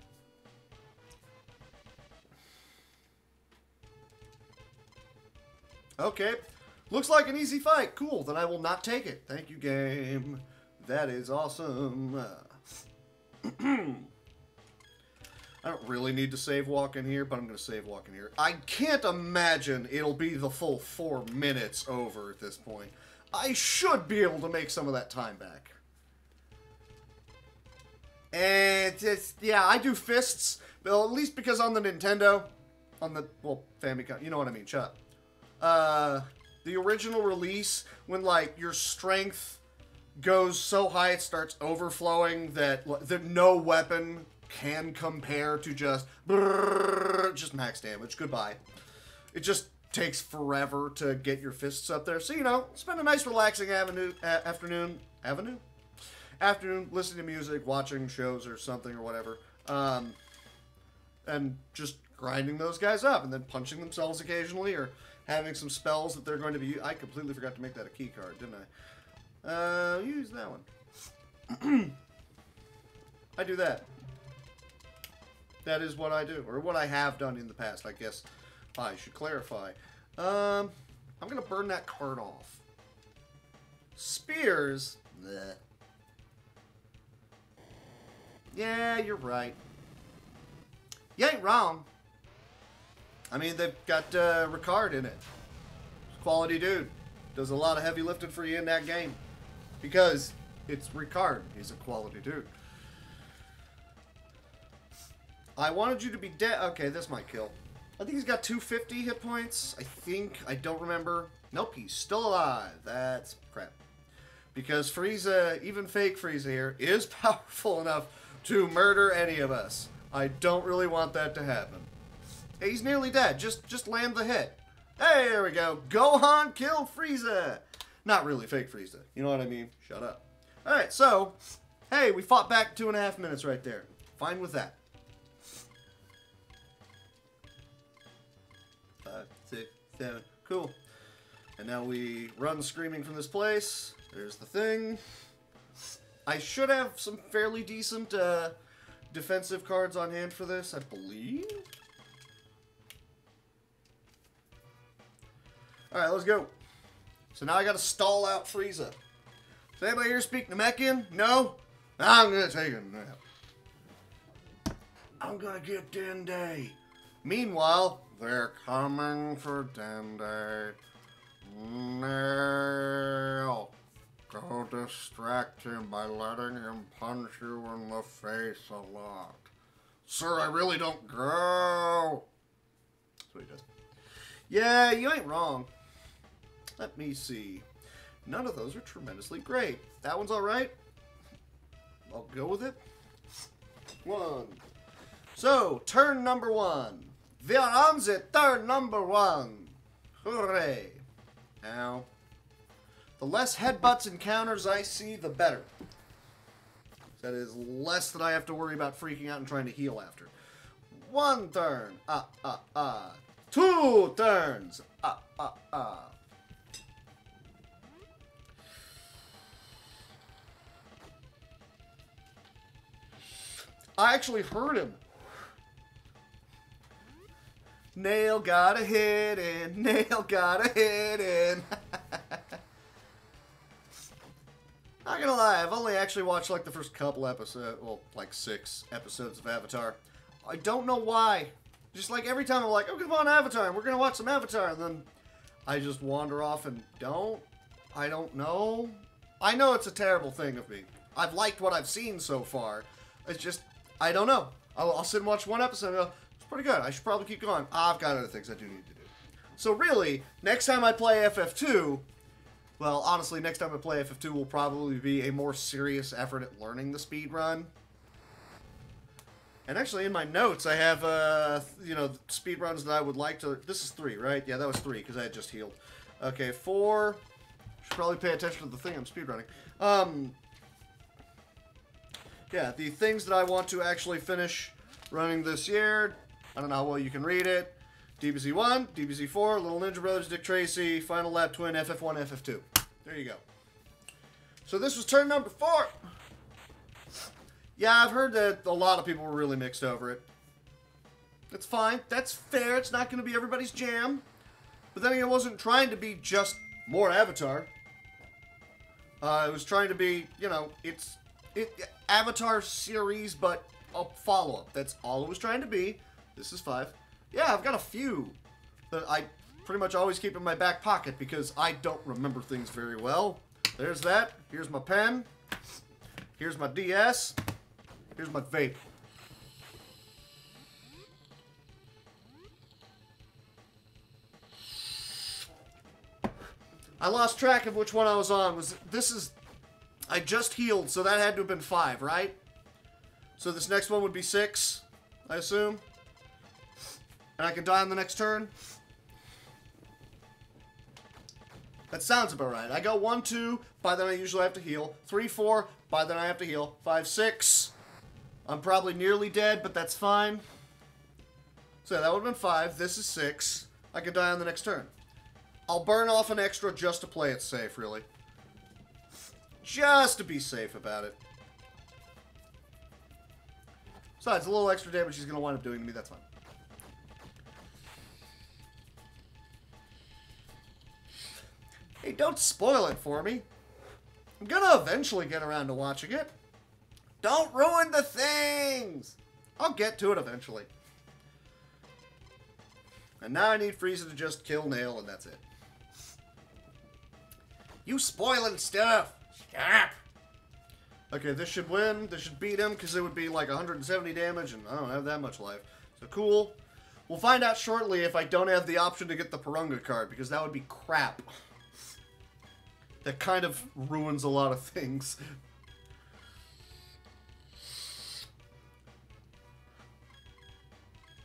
Okay. Looks like an easy fight. Cool. Then I will not take it. Thank you, game. That is awesome. I don't really need to save walk in here, but I'm going to save walk in here. I can't imagine it'll be the full 4 minutes over at this point. I should be able to make some of that time back. And it's, yeah, I do fists, well, at least because on the Nintendo, on the, well, Famicom, you know what I mean, shut up. The original release, when, like, your strength goes so high it starts overflowing that no weapon can compare to just max damage. Goodbye. It just takes forever to get your fists up there. So, you know, spend a nice relaxing afternoon listening to music, watching shows or something or whatever. And just grinding those guys up and then punching themselves occasionally or having some spells that they're going to be... I completely forgot to make that a key card, didn't I? Use that one. I do that. That is what I do, or what I have done in the past, I guess I should clarify. I'm going to burn that card off. Spears? Bleh. Yeah, you're right. You ain't wrong. I mean, they've got Ricard in it. Quality dude. Does a lot of heavy lifting for you in that game. Because it's Ricard. He's a quality dude. I wanted you to be dead. Okay, this might kill. I think he's got 250 hit points. I think. I don't remember. Nope, he's still alive. That's crap. Because Frieza, even fake Frieza here, is powerful enough to murder any of us. I don't really want that to happen. Hey, he's nearly dead. Just land the hit. Hey, there we go. Gohan killed Frieza. Not really fake Frieza. You know what I mean? Shut up. Alright, so, hey, we fought back 2.5 minutes right there. Fine with that. 5, 6, 7. Cool. And now we run screaming from this place. There's the thing. I should have some fairly decent defensive cards on hand for this, I believe. Alright, let's go. So now I gotta stall out Frieza. Does anybody here speak Namekian? No? I'm gonna take a nap. I'm gonna get Dende. Meanwhile, they're coming for Dende. No. Go distract him by letting him punch you in the face a lot. Sir, I really don't go. That's what he does. Yeah, you ain't wrong. Let me see. None of those are tremendously great. That one's alright. I'll go with it. 1. So, turn number 1. Wir on the turn number 1. Hooray. Now, the less headbutts and counters I see, the better. That is less that I have to worry about freaking out and trying to heal after. 1 turn. 2 turns. I actually heard him. Nail got a hit in. Nail got a hit in. Not gonna lie, I've only actually watched like the first couple episodes, well, like 6 episodes of Avatar. I don't know why. Just like every time I'm like, oh, come on, Avatar, and we're gonna watch some Avatar, and then I just wander off and don't. I don't know. I know it's a terrible thing of me. I've liked what I've seen so far. It's just, I don't know. I'll sit and watch one episode and go, it's pretty good. I should probably keep going. I've got other things I do need to do. So really, next time I play FF2, well, honestly, next time I play FF2 will probably be a more serious effort at learning the speed run. And actually, in my notes, I have, you know, speed runs that I would like to... This is 3, right? Yeah, that was 3, because I had just healed. Okay, 4. Should probably pay attention to the thing I'm speed running. Yeah, the things that I want to actually finish running this year. I don't know how well you can read it. DBZ 1, DBZ 4, Little Ninja Brothers, Dick Tracy, Final Lap Twin, FF1, FF2. There you go. So this was turn number 4. Yeah, I've heard that a lot of people were really mixed over it. That's fine. That's fair. It's not going to be everybody's jam. But then it wasn't trying to be just more Avatar. It was trying to be, you know, Avatar series, but a follow-up. That's all it was trying to be. This is 5. Yeah, I've got a few that I pretty much always keep in my back pocket because I don't remember things very well. There's that. Here's my pen. Here's my DS. Here's my vape. I lost track of which one I was on. I just healed, so that had to have been 5, right? So this next one would be 6, I assume. And I can die on the next turn. That sounds about right. I go 1, 2, by then I usually have to heal. 3, 4, by then I have to heal. 5, 6. I'm probably nearly dead, but that's fine. So yeah, that would have been 5. This is 6. I can die on the next turn. I'll burn off an extra just to play it safe, really. Just to be safe about it. Besides, a little extra damage he's going to wind up doing to me, that's fine. Hey, don't spoil it for me. I'm going to eventually get around to watching it. Don't ruin the things! I'll get to it eventually. And now I need Frieza to just kill Nail, and that's it. You spoiling stuff! Stop! Okay, this should win. This should beat him because it would be like 170 damage, and I don't have that much life. So cool. We'll find out shortly if I don't have the option to get the Purunga card, because that would be crap. That kind of ruins a lot of things.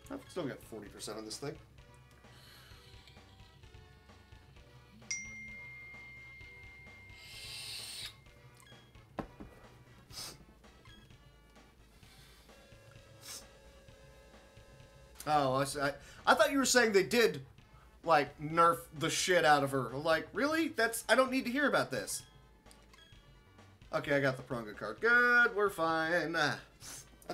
I've still got 40% on this thing. Oh, I thought you were saying they did, like, nerf the shit out of her. Like, really? I don't need to hear about this. Okay, I got the Purunga card. Good, we're fine. I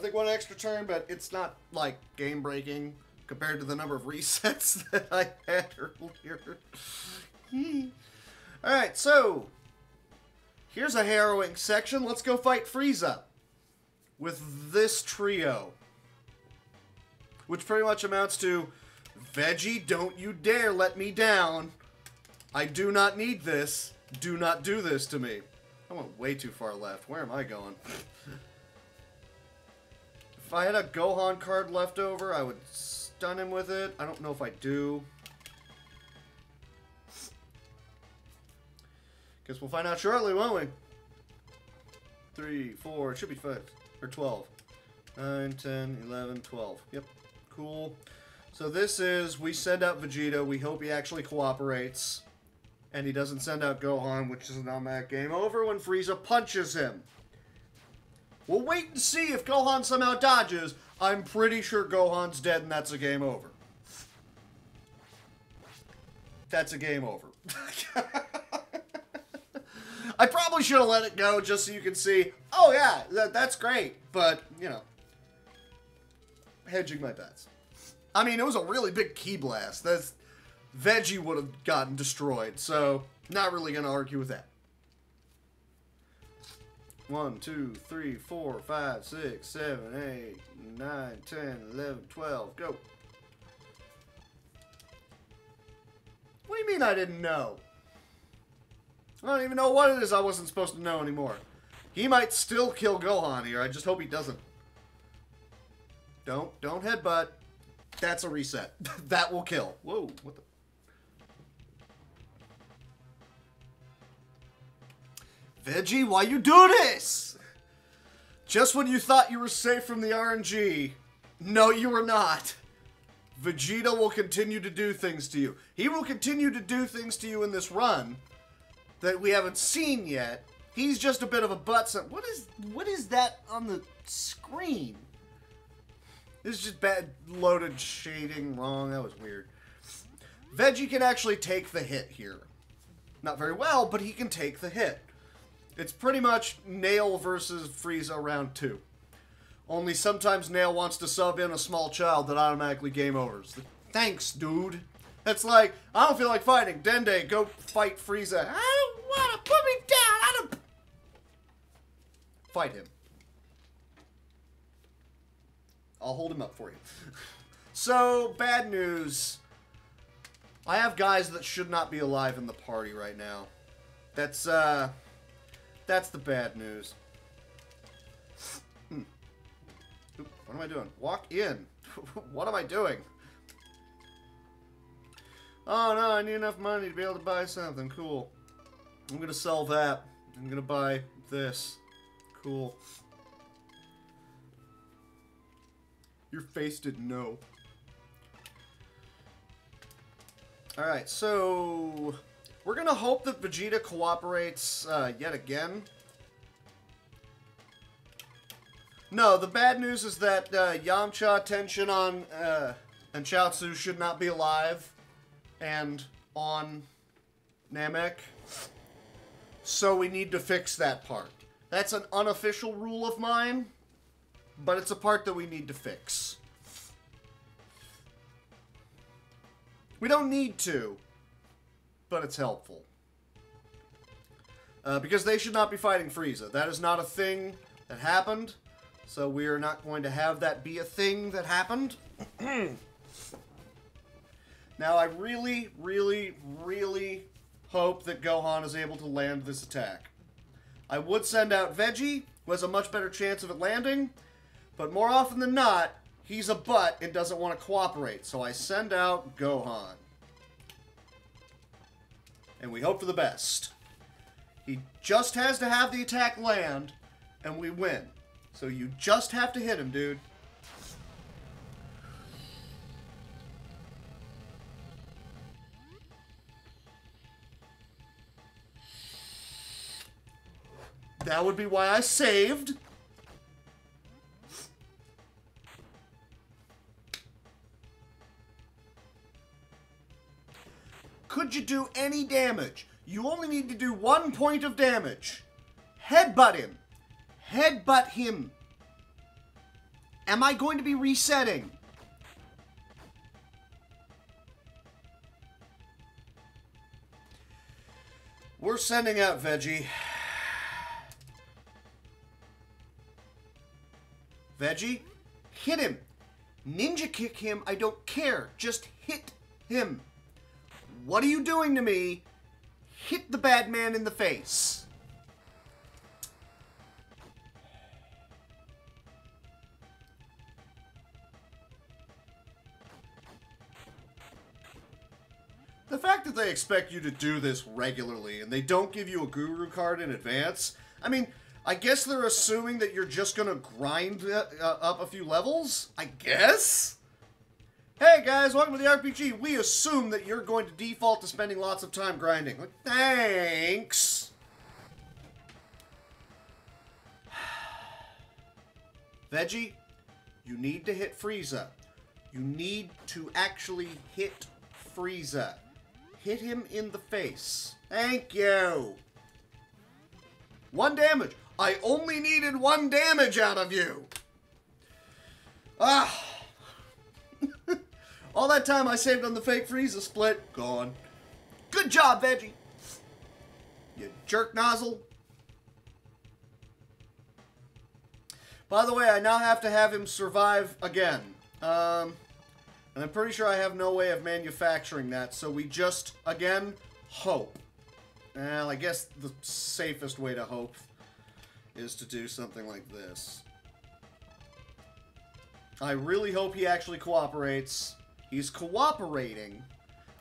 think one extra turn, but it's not, like, game-breaking compared to the number of resets that I had earlier. Alright, so, here's a harrowing section. Let's go fight Frieza with this trio. Which pretty much amounts to, Veggie, don't you dare let me down. I do not need this. Do not do this to me. I went way too far left. Where am I going? If I had a Gohan card left over, I would stun him with it. I don't know if I do. Guess we'll find out shortly, won't we? 3, 4, it should be 5, or 12. 9, 10, 11, 12. Yep. Cool. So this is, we send out Vegeta, we hope he actually cooperates, and he doesn't send out Gohan, which is an automatic game over when Frieza punches him. We'll wait and see if Gohan somehow dodges. I'm pretty sure Gohan's dead and that's a game over. That's a game over. I probably should have let it go just so you can see, oh yeah, that's great, but, you know. Hedging my bets. I mean, it was a really big ki blast. Veggie would have gotten destroyed, so not really going to argue with that. 1, 2, 3, 4, 5, 6, 7, 8, 9, 10, 11, 12. Go. What do you mean I didn't know? I don't even know what it is I wasn't supposed to know anymore. He might still kill Gohan here. I just hope he doesn't. Don't headbutt. That's a reset. That will kill. Whoa, what the... Veggie, why you do this? Just when you thought you were safe from the RNG. No, you were not. Vegeta will continue to do things to you. He will continue to do things to you in this run that we haven't seen yet. He's just a bit of a butt. What is that on the screen? This is just bad loaded shading wrong. That was weird. Veggie can actually take the hit here. Not very well, but he can take the hit. It's pretty much Nail versus Frieza round 2. Only sometimes Nail wants to sub in a small child that automatically game overs. Thanks, dude. It's like, I don't feel like fighting. Dende, go fight Frieza. I don't want to put me down. I don't... Fight him. I'll hold him up for you. So, bad news. I have guys that should not be alive in the party right now. That's the bad news. Oop, what am I doing? Walk in. What am I doing? Oh no, I need enough money to be able to buy something. Cool. I'm gonna sell that. I'm gonna buy this. Cool. Your face didn't know. Alright, so... we're gonna hope that Vegeta cooperates yet again. No, the bad news is that Yamcha, Tenshinhan, and Chaozu should not be alive and on Namek. So we need to fix that part. That's an unofficial rule of mine, but it's a part that we need to fix. We don't need to, but it's helpful. Because they should not be fighting Frieza. That is not a thing that happened, so we are not going to have that be a thing that happened. Now, I really, really, really hope that Gohan is able to land this attack. I would send out Veggie, who has a much better chance of it landing. But more often than not, he's a butt and doesn't want to cooperate. So I send out Gohan. And we hope for the best. He just has to have the attack land, and we win. So you just have to hit him, dude. That would be why I saved. Could you do any damage? You only need to do 1 point of damage. Headbutt him. Headbutt him. Am I going to be resetting? We're sending out Veggie. Veggie, hit him. Ninja kick him, I don't care. Just hit him. What are you doing to me? Hit the bad man in the face. The fact that they expect you to do this regularly and they don't give you a guru card in advance, I mean, I guess they're assuming that you're just going to grind up a few levels? I guess? Hey guys, welcome to the RPG. We assume that you're going to default to spending lots of time grinding. Like, thanks! Veggie, you need to hit Frieza. You need to actually hit Frieza. Hit him in the face. Thank you! 1 damage. I only needed 1 damage out of you. Ah. All that time I saved on the fake Frieza split, gone. Good job, Veggie. You jerk nozzle. By the way, I now have to have him survive again. And I'm pretty sure I have no way of manufacturing that, so we just, again, hope. Well, I guess the safest way to hope is to do something like this. I really hope he actually cooperates. He's cooperating.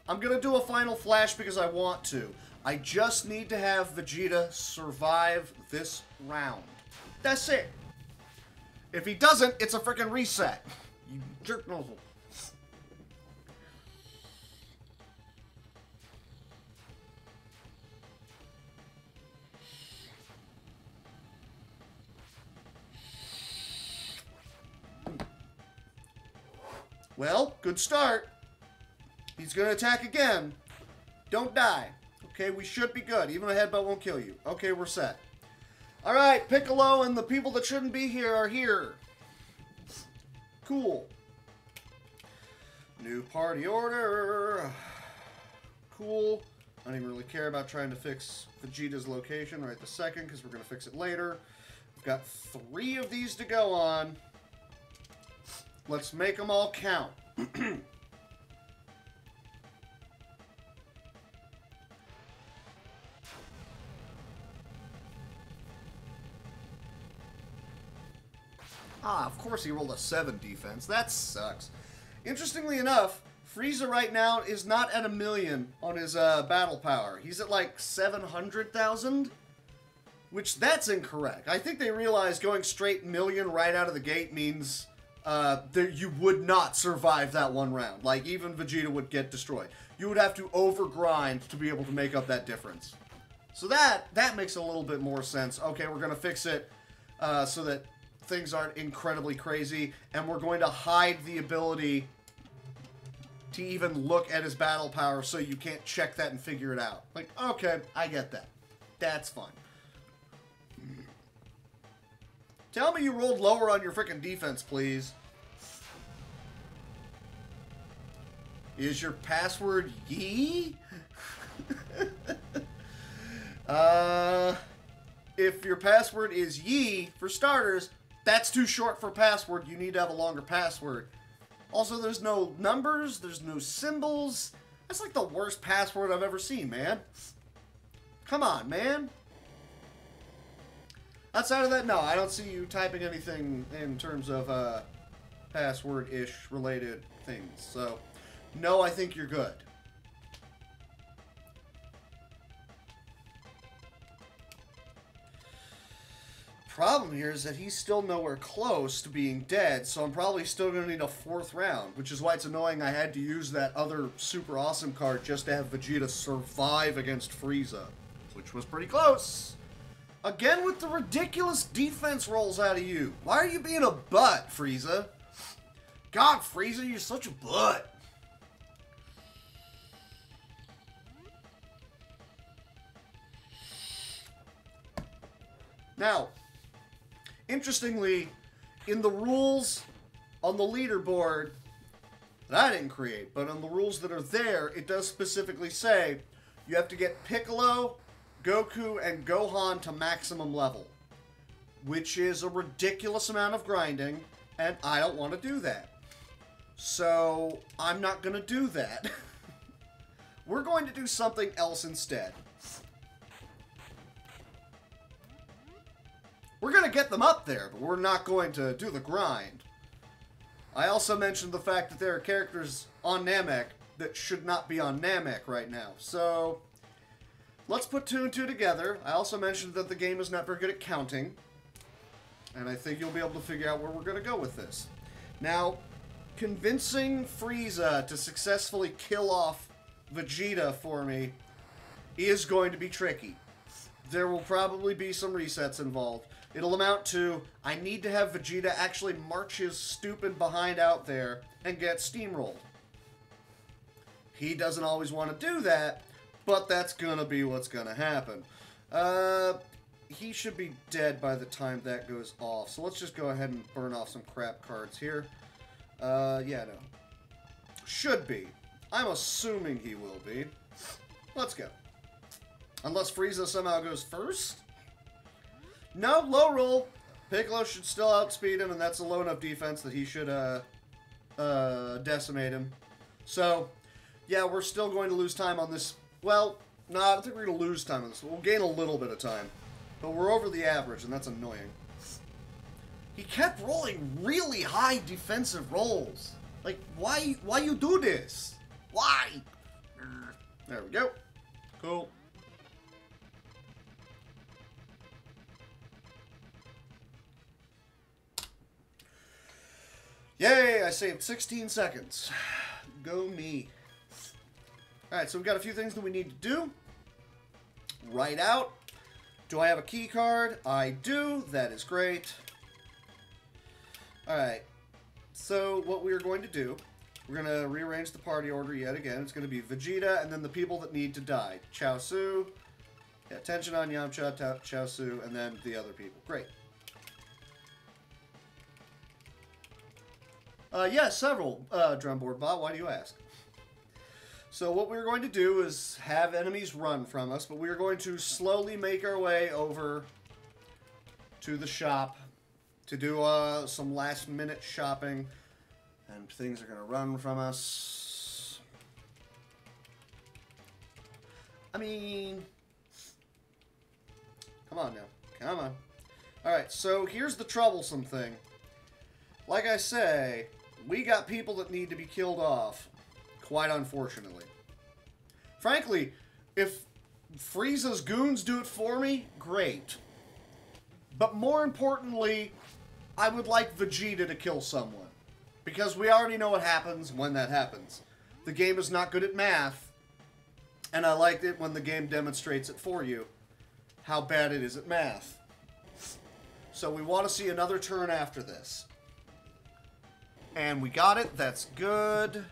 I'm gonna do a final flash because I want to. I just need to have Vegeta survive this round. That's it. If he doesn't, it's a freaking reset. You jerk nozzle. Well, good start. He's going to attack again. Don't die. Okay, we should be good. Even a headbutt won't kill you. Okay, we're set. Alright, Piccolo and the people that shouldn't be here are here. Cool. New party order. Cool. I don't even really care about trying to fix Vegeta's location right this second because we're going to fix it later. We've got 3 of these to go on. Let's make them all count. Ah, of course he rolled a 7 defense. That sucks. Interestingly enough, Frieza right now is not at 1,000,000 on his battle power. He's at like 700,000, which that's incorrect. I think they realize going straight 1,000,000 right out of the gate means you would not survive that one round. Like, even Vegeta would get destroyed. You would have to overgrind to be able to make up that difference. So that makes a little bit more sense. Okay, we're going to fix it so that things aren't incredibly crazy, and we're going to hide the ability to even look at his battle power so you can't check that and figure it out. Like, okay, I get that. That's fine. Tell me you rolled lower on your freaking defense, please. Is your password Yee? If your password is Yee, for starters, that's too short for password. You need to have a longer password. Also, there's no numbers. There's no symbols. That's like the worst password I've ever seen, man. Come on, man. Outside of that, no, I don't see you typing anything in terms of password-ish related things. So, no, I think you're good. Problem here is that he's still nowhere close to being dead, so I'm probably still going to need a 4th round, which is why it's annoying I had to use that other super awesome card just to have Vegeta survive against Frieza, which was pretty close. Again with the ridiculous defense rolls out of you. Why are you being a butt, Frieza? God, Frieza, you're such a butt. Now, interestingly, in the rules on the leaderboard that I didn't create, but on the rules that are there, it does specifically say you have to get Piccolo, Goku, and Gohan to maximum level, which is a ridiculous amount of grinding, and I don't want to do that. So, I'm not going to do that. We're going to do something else instead. We're going to get them up there, but we're not going to do the grind. I also mentioned the fact that there are characters on Namek that should not be on Namek right now. So, let's put 2 and 2 together. I also mentioned that the game is not very good at counting. And I think you'll be able to figure out where we're going to go with this. Now, convincing Frieza to successfully kill off Vegeta for me is going to be tricky. There will probably be some resets involved. It'll amount to, I need to have Vegeta actually march his stupid behind out there and get steamrolled. He doesn't always want to do that, but that's gonna be what's gonna happen. He should be dead by the time that goes off. So let's just go ahead and burn off some crap cards here. Yeah, no. Should be. I'm assuming he will be. Let's go. Unless Frieza somehow goes first? No, low roll. Piccolo should still outspeed him, and that's a low enough defense that he should decimate him. So, yeah, we're still going to lose time on this. Well, no, I don't think we're going to lose time on this. We'll gain a little bit of time. But we're over the average, and that's annoying. He kept rolling really high defensive rolls. Like, why you do this? Why? There we go. Cool. Yay, I saved 16 seconds. Go me. Alright, so we've got a few things that we need to do. Write out. Do I have a key card? I do. That is great. Alright. So, what we're going to do, we're going to rearrange the party order yet again. It's going to be Vegeta and then the people that need to die. Chaozu. Yeah, Tenshinhan, Yamcha, Chaozu, and then the other people. Great. Yeah, several, Drumboard Bot. Why do you ask? So what we're going to do is have enemies run from us, but we're going to slowly make our way over to the shop to do some last-minute shopping, and things are going to run from us. I mean, come on now. Come on. Alright, so here's the troublesome thing. Like I say, we got people that need to be killed off, quite unfortunately. Frankly, if Frieza's goons do it for me, great. But more importantly, I would like Vegeta to kill someone. Because we already know what happens when that happens. The game is not good at math, and I liked it when the game demonstrates it for you, how bad it is at math. So we want to see another turn after this. And we got it. That's good.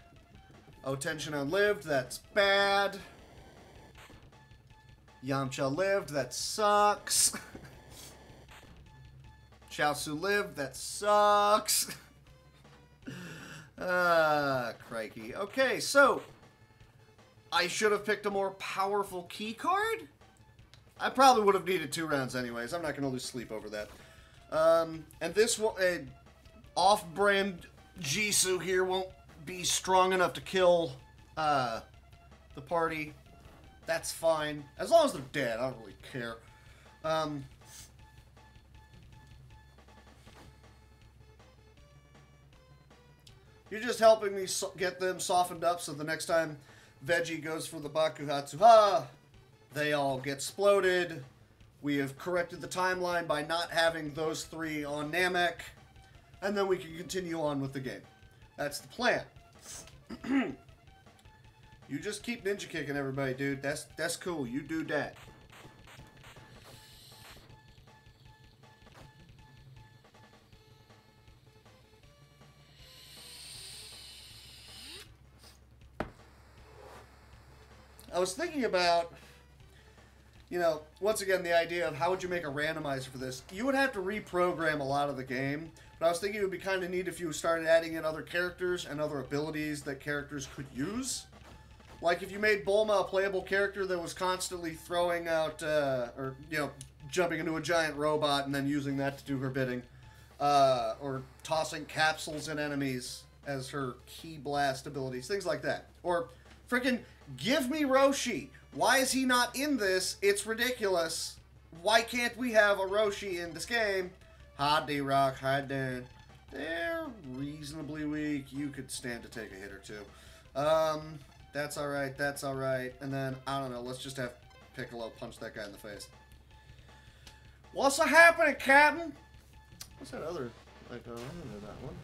Oh, Tenshinhan lived. That's bad. Yamcha lived. That sucks. Chaozu lived. That sucks. Crikey. Okay, so I should have picked a more powerful key card? I probably would have needed 2 rounds anyways. I'm not going to lose sleep over that. And this will... off-brand Jisoo here won't be strong enough to kill the party. That's fine. As long as they're dead, I don't really care. You're just helping me get them softened up so the next time Veggie goes for the Bakuhatsu Ha, they all get exploded. We have corrected the timeline by not having those 3 on Namek, and then we can continue on with the game. That's the plan. You just keep ninja kicking everybody, dude. That's cool. You do that. I was thinking about, you know, once again, the idea of how would you make a randomizer for this? You would have to reprogram a lot of the game, but I was thinking it would be kind of neat if you started adding in other characters and other abilities that characters could use. Like if you made Bulma a playable character that was constantly throwing out, or, you know, jumping into a giant robot and then using that to do her bidding. Or tossing capsules at enemies as her key blast abilities. Things like that. Or freaking give me Roshi. Why is he not in this? It's ridiculous. Why can't we have a Roshi in this game? Hi, D-Rock. Hi, Dan. They're reasonably weak. You could stand to take a hit or two. That's alright. That's alright. And then, I don't know. Let's just have Piccolo punch that guy in the face. What's happening, Captain? What's that other? Like, I don't know that one.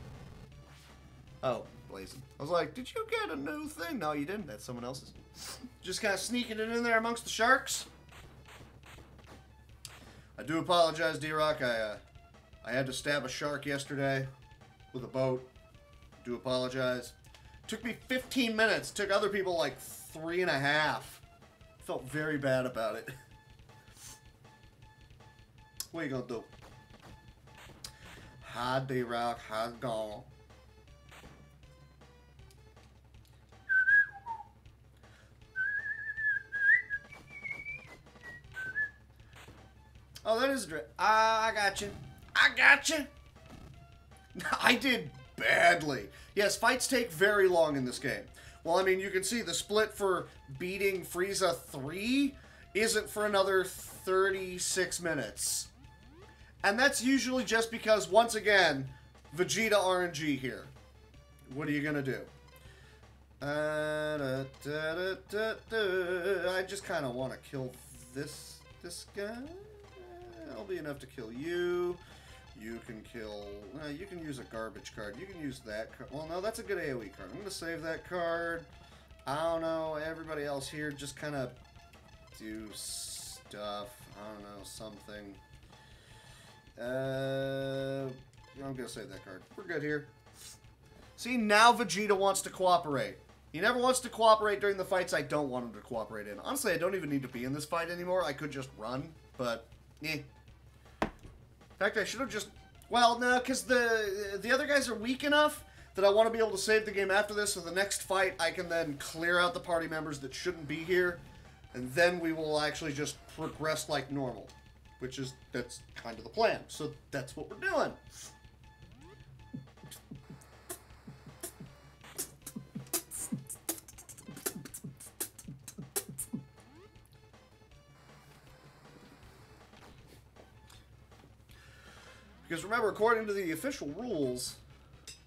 Oh, Blazing. I was like, did you get a new thing? No, you didn't. That's someone else's. Just kind of sneaking it in there amongst the sharks. I do apologize, D-Rock. I had to stab a shark yesterday with a boat. I do apologize. Took me 15 minutes. Took other people like 3.5. Felt very bad about it. What are you gonna do? Hi, D-Rock. How's it going? Oh, that is a drip. I got you. I got you. I did badly. Yes, fights take very long in this game. Well, I mean, you can see the split for beating Frieza 3 isn't for another 36 minutes. And that's usually just because, once again, Vegeta RNG here. What are you going to do? I just kind of want to kill this guy. That'll be enough to kill you. You can kill... you can use a garbage card. You can use that card. Well, no, that's a good AoE card. I'm going to save that card. I don't know. Everybody else here just kind of do stuff. I don't know. Something. I'm going to save that card. We're good here. See, now Vegeta wants to cooperate. He never wants to cooperate during the fights I don't want him to cooperate in. Honestly, I don't even need to be in this fight anymore. I could just run, but... eh. In fact, I should have just... well, no, because the other guys are weak enough that I want to be able to save the game after this, so the next fight I can then clear out the party members that shouldn't be here, and then we will actually just progress like normal. Which is... that's kind of the plan. So that's what we're doing. Because remember, according to the official rules...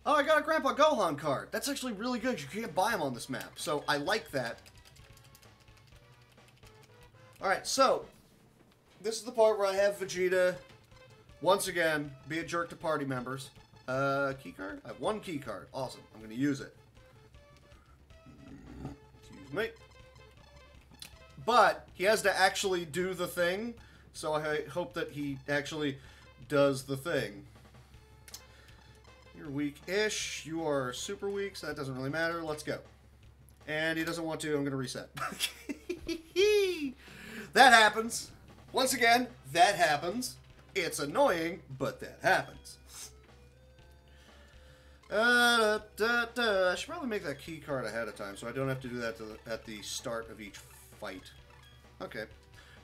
oh, I got a Grandpa Gohan card. That's actually really good. You can't buy them on this map. So I like that. Alright, so... this is the part where I have Vegeta, once again, be a jerk to party members. Key card? I have one key card. Awesome. I'm going to use it. Excuse me. But he has to actually do the thing. So I hope that he actually... does the thing. You're weak-ish. You are super weak, so that doesn't really matter. Let's go. And he doesn't want to. I'm going to reset. That happens. Once again, that happens. It's annoying, but that happens. I should probably make that key card ahead of time, so I don't have to do that at the start of each fight. Okay.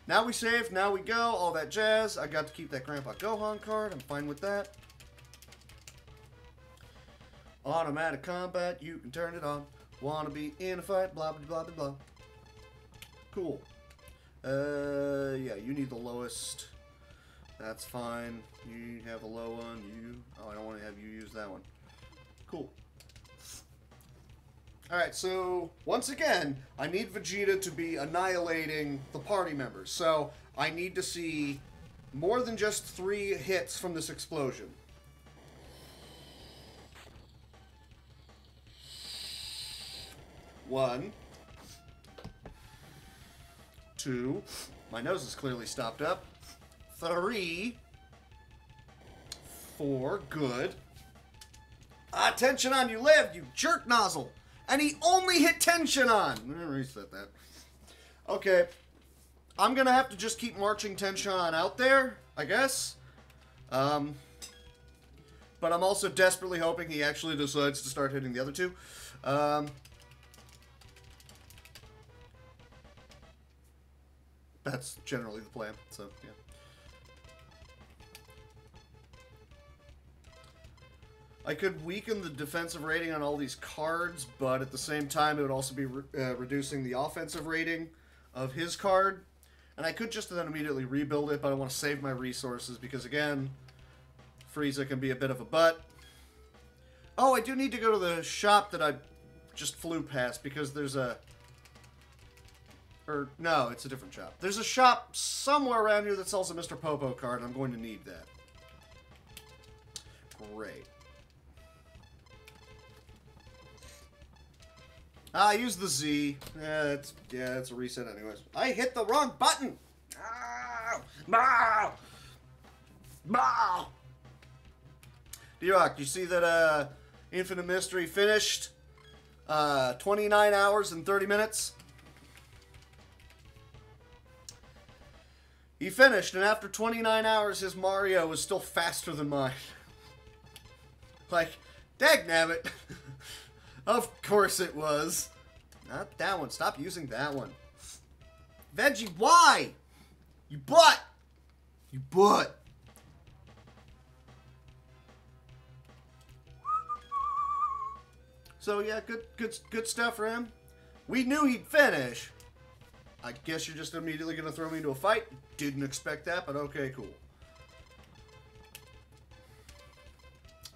Now we save, now we go, all that jazz. I got to keep that Grandpa Gohan card. I'm fine with that. Automatic combat, you can turn it on. Wanna be in a fight, blah, blah, blah, blah. Cool. Yeah, you need the lowest. That's fine. You have a low one. Oh, I don't want to have you use that one. Cool. Alright, so once again, I need Vegeta to be annihilating the party members. So I need to see more than just 3 hits from this explosion. One. 2. My nose is clearly stopped up. 3. 4. Good. Tension on, you lived, you jerk nozzle. And he only hit tension on. I'm gonna reset that. Okay. I'm gonna have to just keep marching tension on out there, I guess. But I'm also desperately hoping he actually decides to start hitting the other 2. That's generally the plan, so, yeah. I could weaken the defensive rating on all these cards, but at the same time, it would also be reducing the offensive rating of his card. And I could just then immediately rebuild it, but I want to save my resources because, again, Frieza can be a bit of a butt. Oh, I do need to go to the shop that I just flew past because there's a... Or, no, it's a different shop. There's a shop somewhere around here that sells a Mr. Popo card, and I'm going to need that. Great. I use the Z. It's a reset anyways. I hit the wrong button! D-Rock, you see that Infinite Mystery finished 29 hours and 30 minutes? He finished, and after 29 hours, his Mario was still faster than mine. Like, dagnabbit. Of course it was. Not that one. Stop using that one. Veggie, why? You butt! You butt! So yeah, good stuff for him. We knew he'd finish. I guess you're just immediately going to throw me into a fight. Didn't expect that, but okay, cool.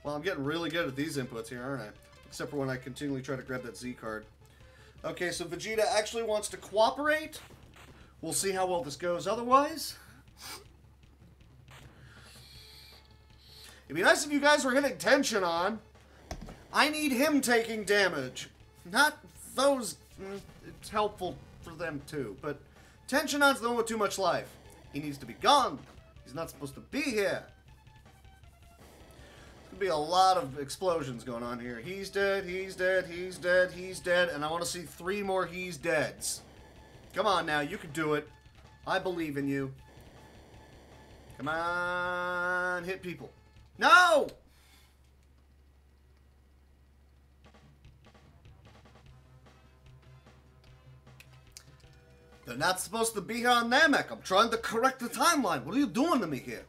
Well, I'm getting really good at these inputs here, aren't I? Except for when I continually try to grab that Z card. Okay, so Vegeta actually wants to cooperate. We'll see how well this goes otherwise. It'd be nice if you guys were hitting tension on. I need him taking damage. Not those... It's helpful for them too, but tension on's the one with too much life. He needs to be gone. He's not supposed to be here. There's gonna be a lot of explosions going on here. He's dead, he's dead, he's dead, he's dead, and I want to see 3 more he's deads. Come on now, you can do it. I believe in you. Come on, hit people. No! They're not supposed to be here on Namek. I'm trying to correct the timeline. What are you doing to me here?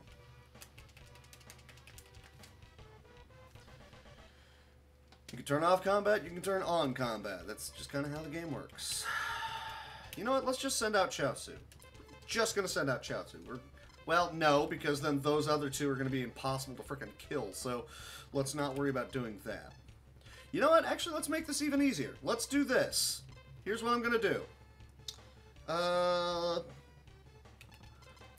You can turn off combat, you can turn on combat. That's just kind of how the game works. You know what? Let's just send out Chaozu. Just going to send out Chaozu. Well, no, because then those other 2 are going to be impossible to frickin' kill. So let's not worry about doing that. You know what? Actually, let's make this even easier. Let's do this. Here's what I'm going to do.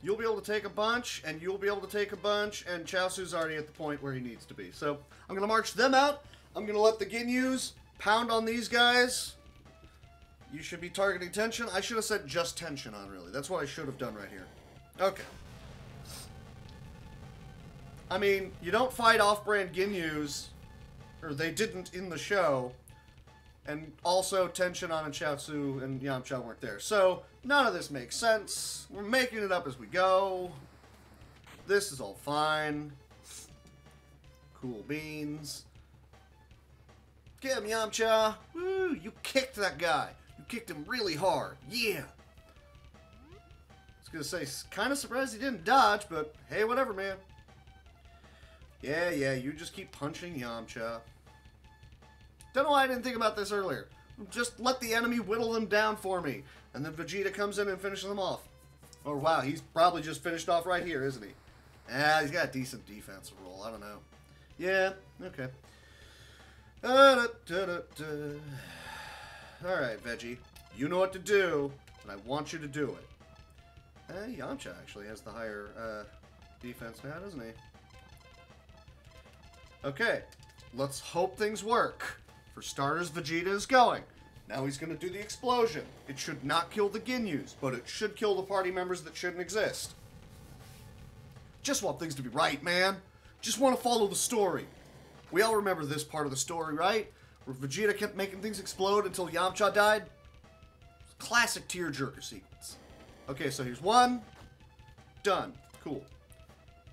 You'll be able to take a bunch, and you'll be able to take a bunch, and Chaozu's already at the point where he needs to be. So, I'm going to march them out. I'm going to let the Ginyus pound on these guys. You should be targeting tension. I should have said just tension on, really. That's what I should have done right here. Okay. I mean, you don't fight off-brand Ginyus, or they didn't in the show. And also, Tenshinhan and Chaozu and Yamcha weren't there. So, none of this makes sense. We're making it up as we go. This is all fine. Cool beans. Get him, Yamcha. Woo, you kicked that guy. You kicked him really hard. Yeah. I was going to say, kind of surprised he didn't dodge, but hey, whatever, man. Yeah, you just keep punching Yamcha. Don't know why I didn't think about this earlier. Just let the enemy whittle them down for me. And then Vegeta comes in and finishes them off. Oh, wow. He's probably just finished off right here, isn't he? Ah, he's got a decent defensive roll. I don't know. Yeah, okay. Alright, Veggie. You know what to do, and I want you to do it. Yamcha actually has the higher defense now, doesn't he? Okay, let's hope things work. For starters, Vegeta is going. Now he's going to do the explosion. It should not kill the Ginyus, but it should kill the party members that shouldn't exist. Just want things to be right, man. Just want to follow the story. We all remember this part of the story, right? Where Vegeta kept making things explode until Yamcha died. Classic tearjerker sequence. Okay, so here's one. Done. Cool.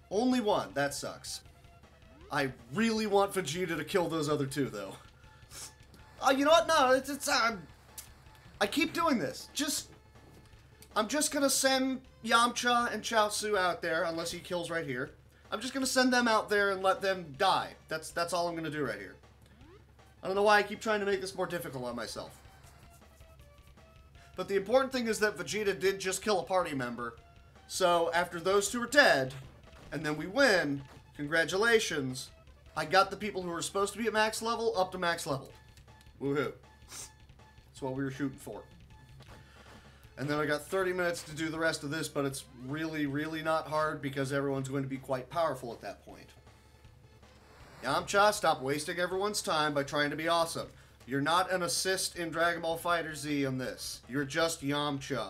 Only one. That sucks. I really want Vegeta to kill those other two, though. You know what? No, I keep doing this. I'm just gonna send Yamcha and Chaozu out there, unless he kills right here. I'm just gonna send them out there and let them die. That's all I'm gonna do right here. I don't know why I keep trying to make this more difficult on myself. But the important thing is that Vegeta did just kill a party member. So after those two are dead, and then we win, congratulations. I got the people who were supposed to be at max level up to max level. Woohoo. That's what we were shooting for. And then I got 30 minutes to do the rest of this, but it's really, really not hard because everyone's going to be quite powerful at that point. Yamcha, stop wasting everyone's time by trying to be awesome. You're not an assist in Dragon Ball FighterZ on this. You're just Yamcha.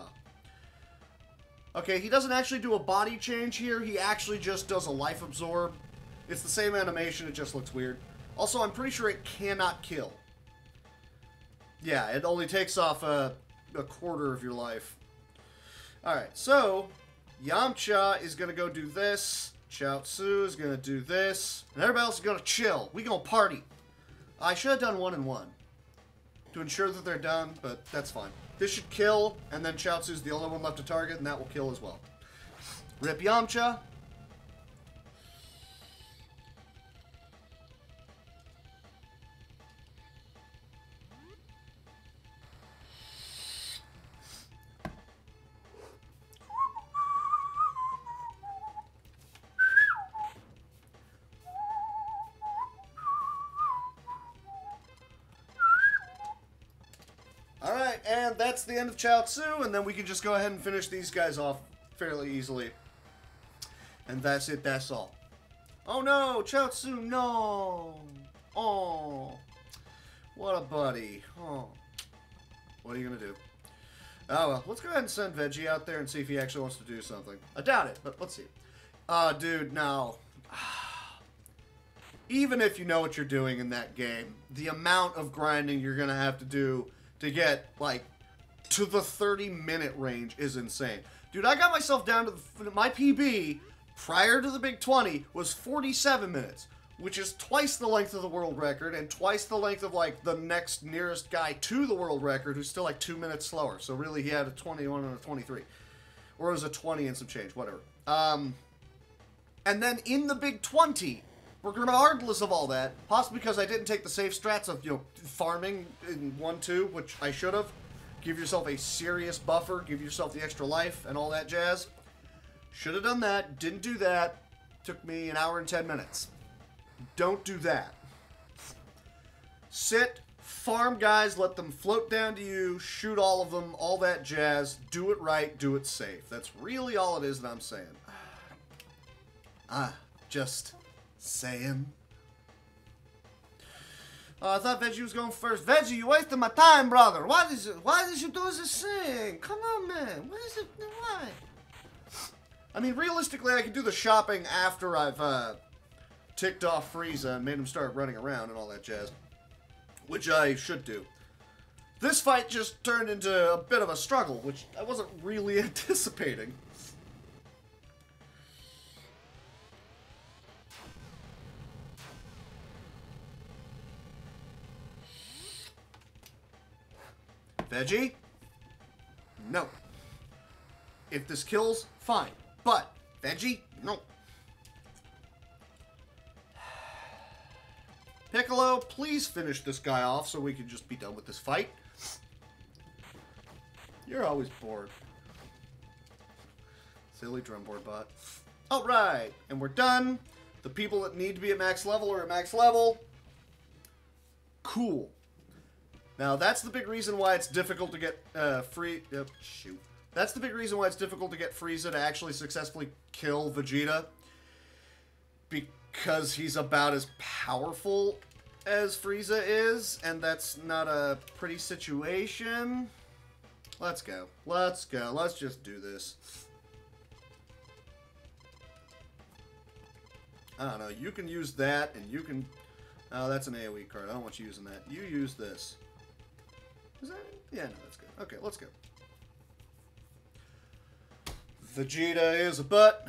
Okay, he doesn't actually do a body change here. He actually just does a life absorb. It's the same animation, it just looks weird. Also, I'm pretty sure it cannot kill. Yeah, it only takes off a quarter of your life. Alright, so Yamcha is going to go do this. Chaozu is going to do this. And everybody else is going to chill. We going to party. I should have done 1 and 1 to ensure that they're done, but that's fine. This should kill, and then Chaozu's the only one left to target, and that will kill as well. Rip Yamcha. Alright, and that's the end of Chaozu, and then we can just go ahead and finish these guys off fairly easily. And that's it, that's all. Oh no, Chaozu, no! Oh, what a buddy. Oh, what are you gonna do? Oh well, let's go ahead and send Veggie out there and see if he actually wants to do something. I doubt it, but let's see. Dude, no. Even if you know what you're doing in that game, the amount of grinding you're gonna have to do to get, like, to the 30-minute range is insane. Dude, I got myself down to my PB prior to the Big 20 was 47 minutes, which is twice the length of the world record and twice the length of, like, the next nearest guy to the world record, who's still, like, 2 minutes slower. So really, he had a 21 and a 23. Or it was a 20 and some change, whatever. And then in the Big 20, regardless of all that, possibly because I didn't take the safe strats of, you know, farming in 1-2, which I should have. Give yourself a serious buffer, give yourself the extra life and all that jazz. Should have done that, didn't do that. Took me an hour and 10 minutes. Don't do that. Sit, farm guys, let them float down to you, shoot all of them, all that jazz. Do it right, do it safe. That's really all it is that I'm saying. Just saying. I thought Veggie was going first. Veggie, you wasted my time, brother. Why did you do this thing? Come on, man. What is it? Why? I mean, realistically, I could do the shopping after I've ticked off Frieza and made him start running around and all that jazz, which I should do. This fight just turned into a bit of a struggle, which I wasn't really anticipating. Veggie? No. If this kills, fine. But, Veggie? No. Piccolo, please finish this guy off so we can just be done with this fight. You're always bored. Silly drumboard bot. Alright, and we're done. The people that need to be at max level are at max level. Cool. Now, that's the big reason why it's difficult to get shoot. That's the big reason why it's difficult to get Frieza to actually successfully kill Vegeta. Because he's about as powerful as Frieza is, and that's not a pretty situation. Let's go. Let's go. Let's just do this. I don't know. You can use that, and you can... Oh, that's an AoE card. I don't want you using that. You use this. Is that... Yeah, no, that's good. Okay, let's go. Vegeta is a butt.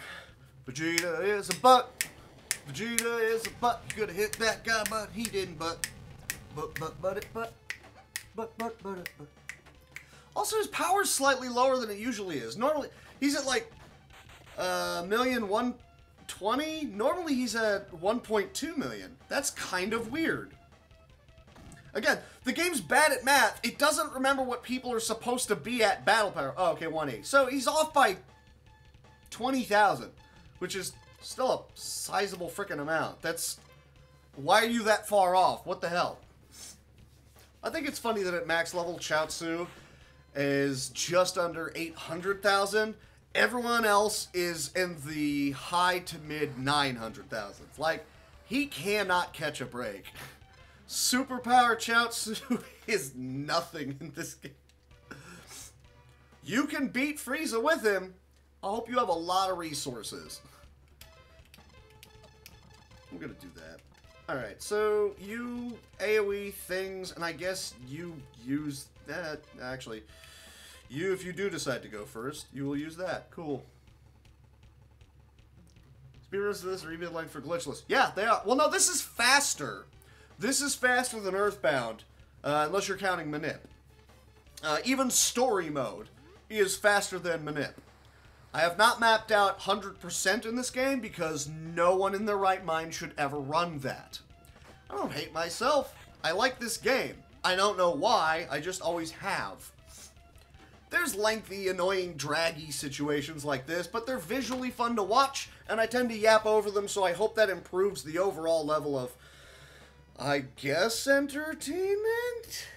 Vegeta is a butt. Vegeta is a butt. You could have hit that guy, but he didn't. But. Also, his power is slightly lower than it usually is. Normally, he's at like 1,120,000. Normally, he's at 1.2 million. That's kind of weird. Again, the game's bad at math. It doesn't remember what people are supposed to be at battle power. Oh, okay, 180. So he's off by 20,000, which is still a sizable freaking amount. That's... Why are you that far off? What the hell? I think it's funny that at max level, Chaozu is just under 800,000. Everyone else is in the high to mid 900,000s. Like, he cannot catch a break. Superpower Chaozu is nothing in this game. You can beat Frieza with him. I hope you have a lot of resources. I'm gonna do that. Alright, so you AoE things, and I guess you use that. Actually, if you do decide to go first, you will use that. Cool. Speedruns to this are even line for glitchless. Yeah, they are. Well, no, this is faster. This is faster than Earthbound, unless you're counting Manip. Even story mode is faster than Manip. I have not mapped out 100% in this game because no one in their right mind should ever run that. I don't hate myself. I like this game. I don't know why, I just always have. There's lengthy, annoying, draggy situations like this, but they're visually fun to watch, and I tend to yap over them, so I hope that improves the overall level of, I guess, entertainment?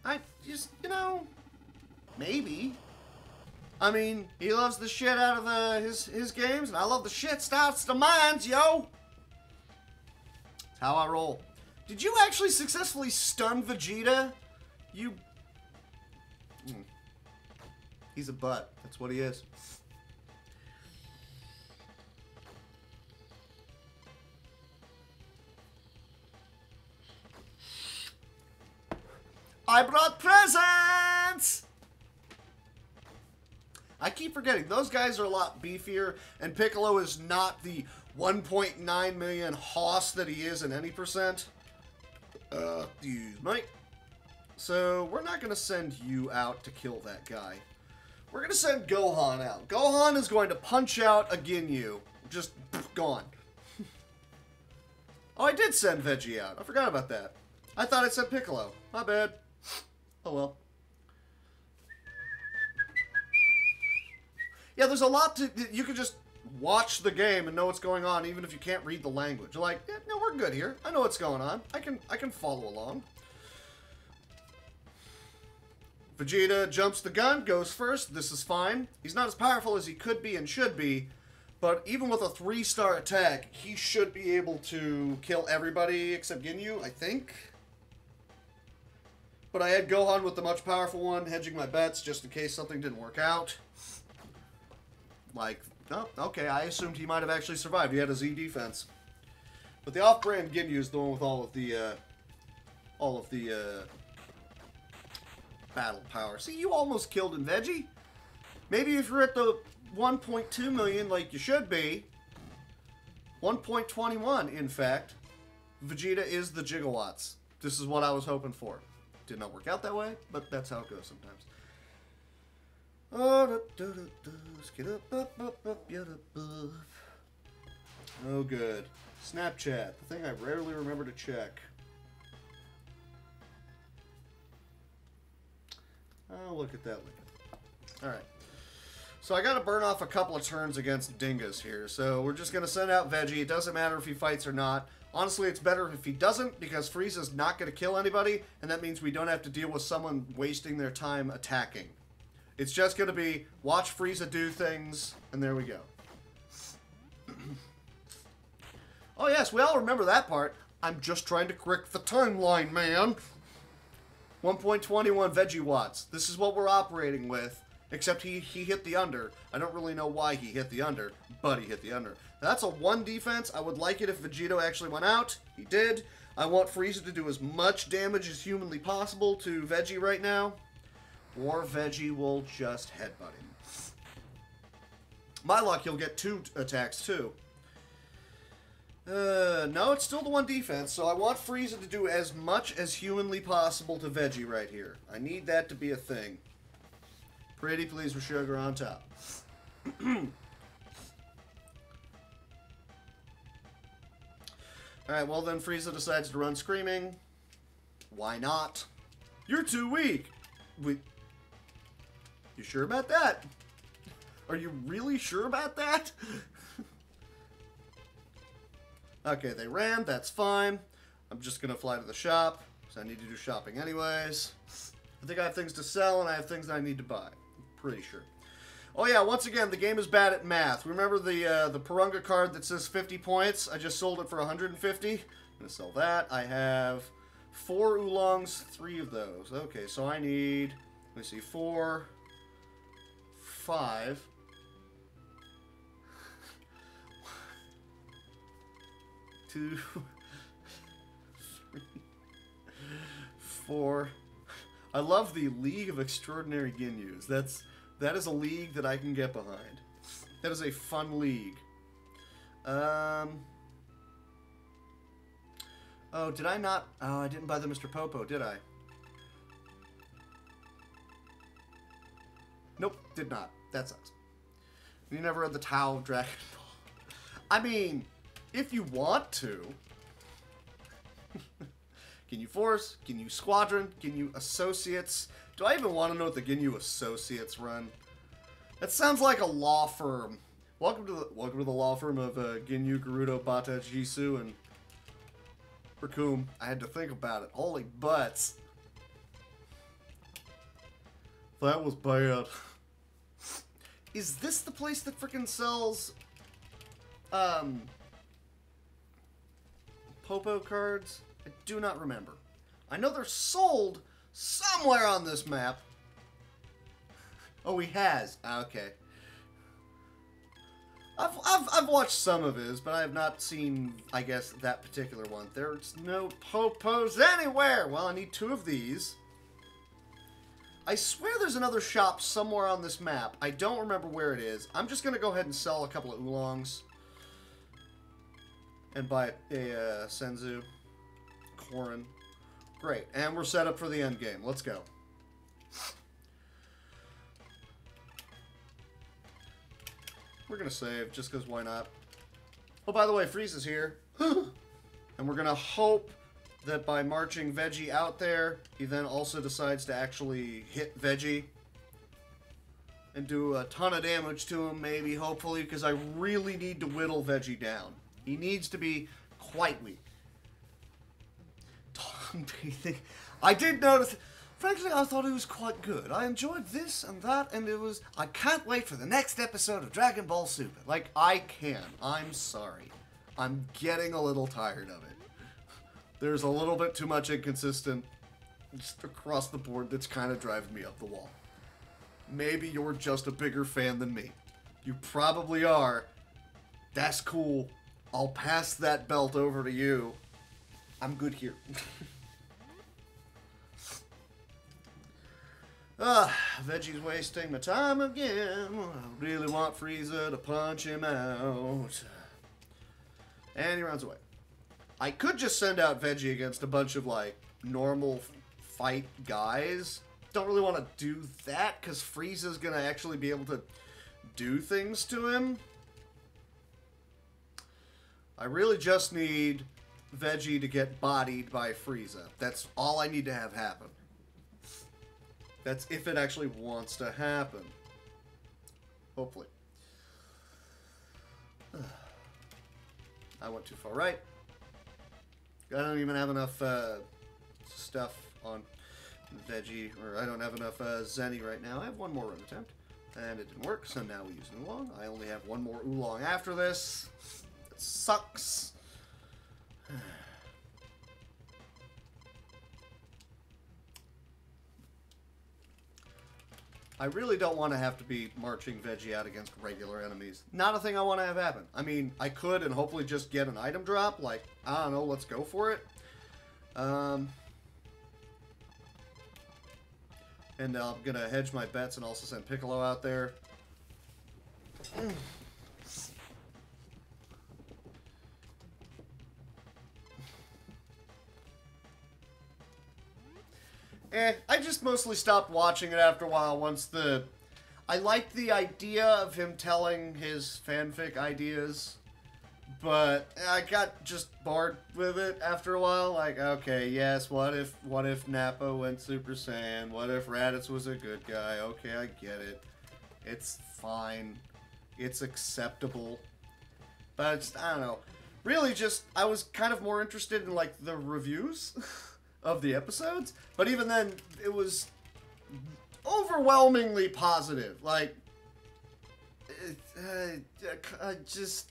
I just, maybe. I mean, he loves the shit out of his games, and I love the shit starts to mines, yo! That's how I roll. Did you actually successfully stun Vegeta? You... He's a butt. That's what he is. I brought presents! I keep forgetting, those guys are a lot beefier, and Piccolo is not the 1.9 million hoss that he is in any percent. Excuse me. So, we're not going to send you out to kill that guy. We're going to send Gohan out. Gohan is going to punch out a Ginyu. Just, gone. Oh, I did send Veggie out. I forgot about that. I thought I sent Piccolo. My bad. Oh well. Yeah, there's a lot to... You can just watch the game and know what's going on, even if you can't read the language. You're like, yeah, no, we're good here. I know what's going on. I can follow along. Vegeta jumps the gun, goes first. This is fine. He's not as powerful as he could be and should be, but even with a 3-star attack, he should be able to kill everybody except Ginyu, I think. But I had Gohan with the much powerful one, hedging my bets just in case something didn't work out. Like, oh, okay, I assumed he might have actually survived. He had a Z defense. But the off-brand Ginyu is the one with all of the battle power. See, you almost killed him, Veggie. Maybe if you're at the 1.2 million like you should be, 1.21, in fact, Vegeta is the gigawatts. This is what I was hoping for. Did not work out that way, but that's how it goes sometimes. Oh, let's get up, oh, good. Snapchat, the thing I rarely remember to check. I'll look at that later. Alright. So I gotta burn off a couple of turns against Dingus here. So we're just gonna send out Veggie. It doesn't matter if he fights or not. Honestly, it's better if he doesn't, because Frieza's not going to kill anybody, and that means we don't have to deal with someone wasting their time attacking. It's just going to be, watch Frieza do things, and there we go. Oh yes, we all remember that part. I'm just trying to correct the timeline, man. 1.21 Veggie Watts. This is what we're operating with, except he hit the under. I don't really know why he hit the under, but he hit the under. That's a 1 defense. I would like it if Vegito actually went out. He did. I want Frieza to do as much damage as humanly possible to Veggie right now, or Veggie will just headbutt him. My luck, he'll get 2 attacks too. No, it's still the 1 defense, so I want Frieza to do as much as humanly possible to Veggie right here. I need that to be a thing. Pretty please with sugar on top. Alright, well then Frieza decides to run screaming. Why not? You're too weak! You sure about that? Are you really sure about that? Okay, they ran, that's fine. I'm just gonna fly to the shop, because I need to do shopping anyways. I think I have things to sell, and I have things that I need to buy. I'm pretty sure. Oh yeah, once again, the game is bad at math. Remember the Purunga card that says 50 points? I just sold it for 150. I'm gonna sell that. I have 4 oolongs, 3 of those. Okay, so I need, let me see, 4, 5... 2, 3, 4. I love the League of Extraordinary Ginyus. That is a league that I can get behind. That is a fun league. Oh, did I not? Oh, I didn't buy the Mr. Popo, did I? Nope, did not. That sucks. You never read the Tao of Dragon Ball. I mean, if you want to. Ginyu Force, Ginyu Squadron, Ginyu Associates. Do I even want to know what the Ginyu Associates run? That sounds like a law firm. Welcome to the law firm of Ginyu, Gerudo, Bata, Jisoo, and Rakum. I had to think about it. Holy butts. That was bad. Is this the place that frickin' sells Popo cards? I do not remember. I know they're sold somewhere on this map. Oh, he has. Okay. I've watched some of his, but I have not seen, I guess, that particular one. There's no Popos anywhere. Well, I need 2 of these. I swear there's another shop somewhere on this map. I don't remember where it is. I'm just going to go ahead and sell a couple of oolongs. And buy a Senzu. Korin. Great. And we're set up for the end game. Let's go. We're going to save, just because why not? Oh, by the way, Frieza's here. And we're going to hope that by marching Veggie out there, he then also decides to actually hit Veggie. And do a ton of damage to him, maybe, hopefully, because I really need to whittle Veggie down. He needs to be quite weak. I did notice... Frankly, I thought it was quite good. I enjoyed this and that, and it was... I can't wait for the next episode of Dragon Ball Super. Like, I can. I'm sorry. I'm getting a little tired of it. There's a little bit too much inconsistent just across the board that's kind of driving me up the wall. Maybe you're just a bigger fan than me. You probably are. That's cool. I'll pass that belt over to you. I'm good here. Veggie's wasting my time again. I really want Frieza to punch him out. And he runs away. I could just send out Veggie against a bunch of, like, normal fight guys. Don't really want to do that, because Frieza's going to actually be able to do things to him. I really just need Veggie to get bodied by Frieza. That's all I need to have happen. That's if it actually wants to happen. Hopefully. I went too far right. I don't even have enough stuff on Veggie, or I don't have enough Zenny right now. I have one more run attempt, and it didn't work, so now we use an Oolong. I only have one more Oolong after this. It sucks. I really don't want to have to be marching Veggie out against regular enemies. Not a thing I want to have happen. I mean, I could and hopefully just get an item drop. Like, I don't know, let's go for it. And I'm going to hedge my bets and also send Piccolo out there. I just mostly stopped watching it after a while once the... I liked the idea of him telling his fanfic ideas, but I got just bored with it after a while. Like, okay, yes, what if Nappa went Super Saiyan? What if Raditz was a good guy? Okay, I get it. It's fine. It's acceptable. But it's, I don't know. Really just, I was kind of more interested in, like, the reviews of the episodes, but even then, it was overwhelmingly positive. Like, just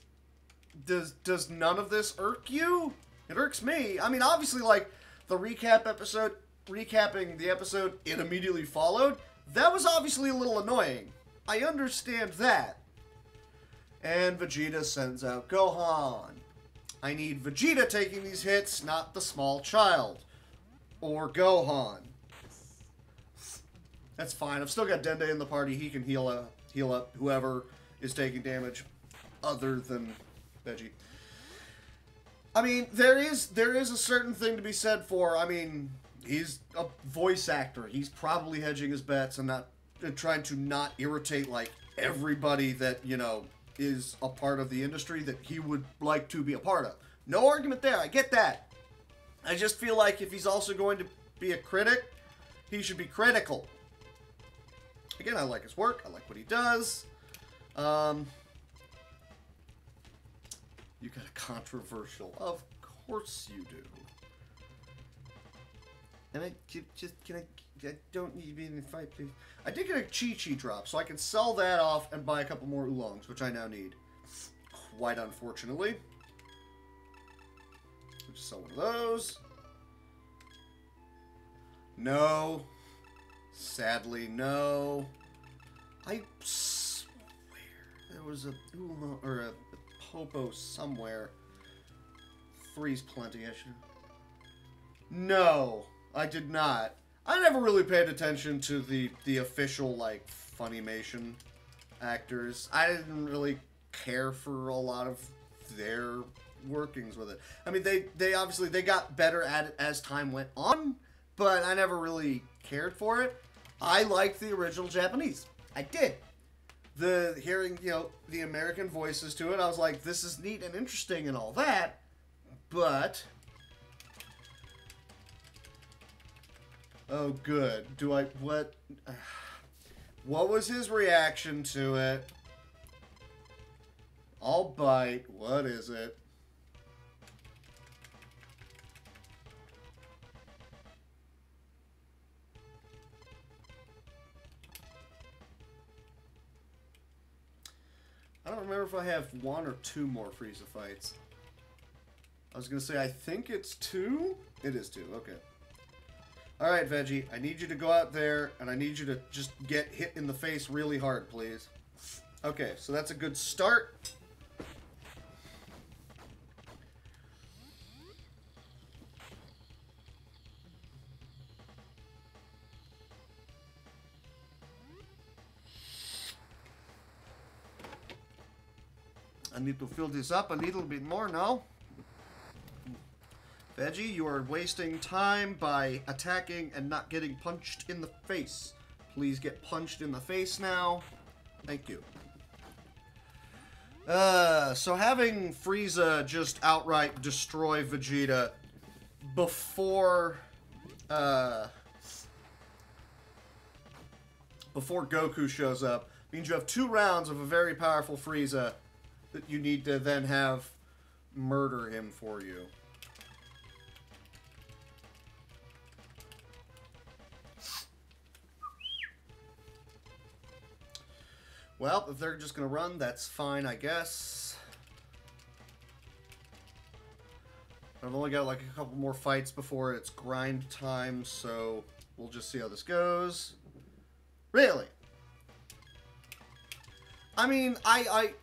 does none of this irk you? It irks me. I mean, obviously, like the recap episode, recapping the episode it immediately followed, that was obviously a little annoying. I understand that. And Vegeta sends out Gohan. I need Vegeta taking these hits, not the small child. Or Gohan. That's fine. I've still got Dende in the party. He can heal up whoever is taking damage other than Veggie. I mean, there is a certain thing to be said for, I mean, he's a voice actor. He's probably hedging his bets and not trying to not irritate, like, everybody that, you know, is a part of the industry that he would like to be a part of. No argument there. I get that. I just feel like if he's also going to be a critic, he should be critical. Again, I like his work. I like what he does. You got a controversial. Of course you do. And I don't need to be in the fight, please. I did get a Chi-Chi drop, so I can sell that off and buy a couple more Oolongs, which I now need. Quite unfortunately. Just sell one of those. No. Sadly, no. I swear there was a Oolong or a Popo somewhere. Three's plenty. I should. No, I did not. I never really paid attention to the official, like, Funimation actors. I didn't really care for a lot of their workings with it. I mean, they obviously, they got better at it as time went on, but I never really cared for it. I liked the original Japanese. I did. Hearing, you know, the American voices to it, I was like, this is neat and interesting and all that, but... Oh, good. What was his reaction to it? I'll bite. What is it? I don't remember if I have one or two more Frieza fights. I was going to say, I think it's 2? It is 2, okay. Alright, Veggie, I need you to go out there, and I need you to just get hit in the face really hard, please. Okay, so that's a good start. I need to fill this up a little bit more now. Veggie, you are wasting time by attacking and not getting punched in the face. Please get punched in the face now. Thank you. So having Frieza just outright destroy Vegeta before Goku shows up means you have 2 rounds of a very powerful Frieza that you need to then have murder him for you. Well, if they're just going to run, that's fine, I guess. I've only got like a couple more fights before it's grind time, so we'll just see how this goes. Really? I mean, I've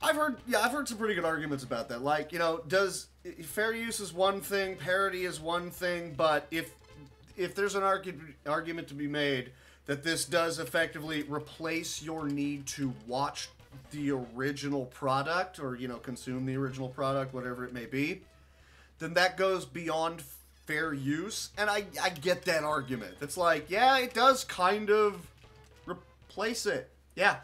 heard some pretty good arguments about that. Like, you know, fair use is one thing, parity is one thing, but if there's an argument to be made that this does effectively replace your need to watch the original product, or, you know, consume the original product, whatever it may be, then that goes beyond fair use. And I get that argument. It's like, yeah, it does kind of replace it. Yeah.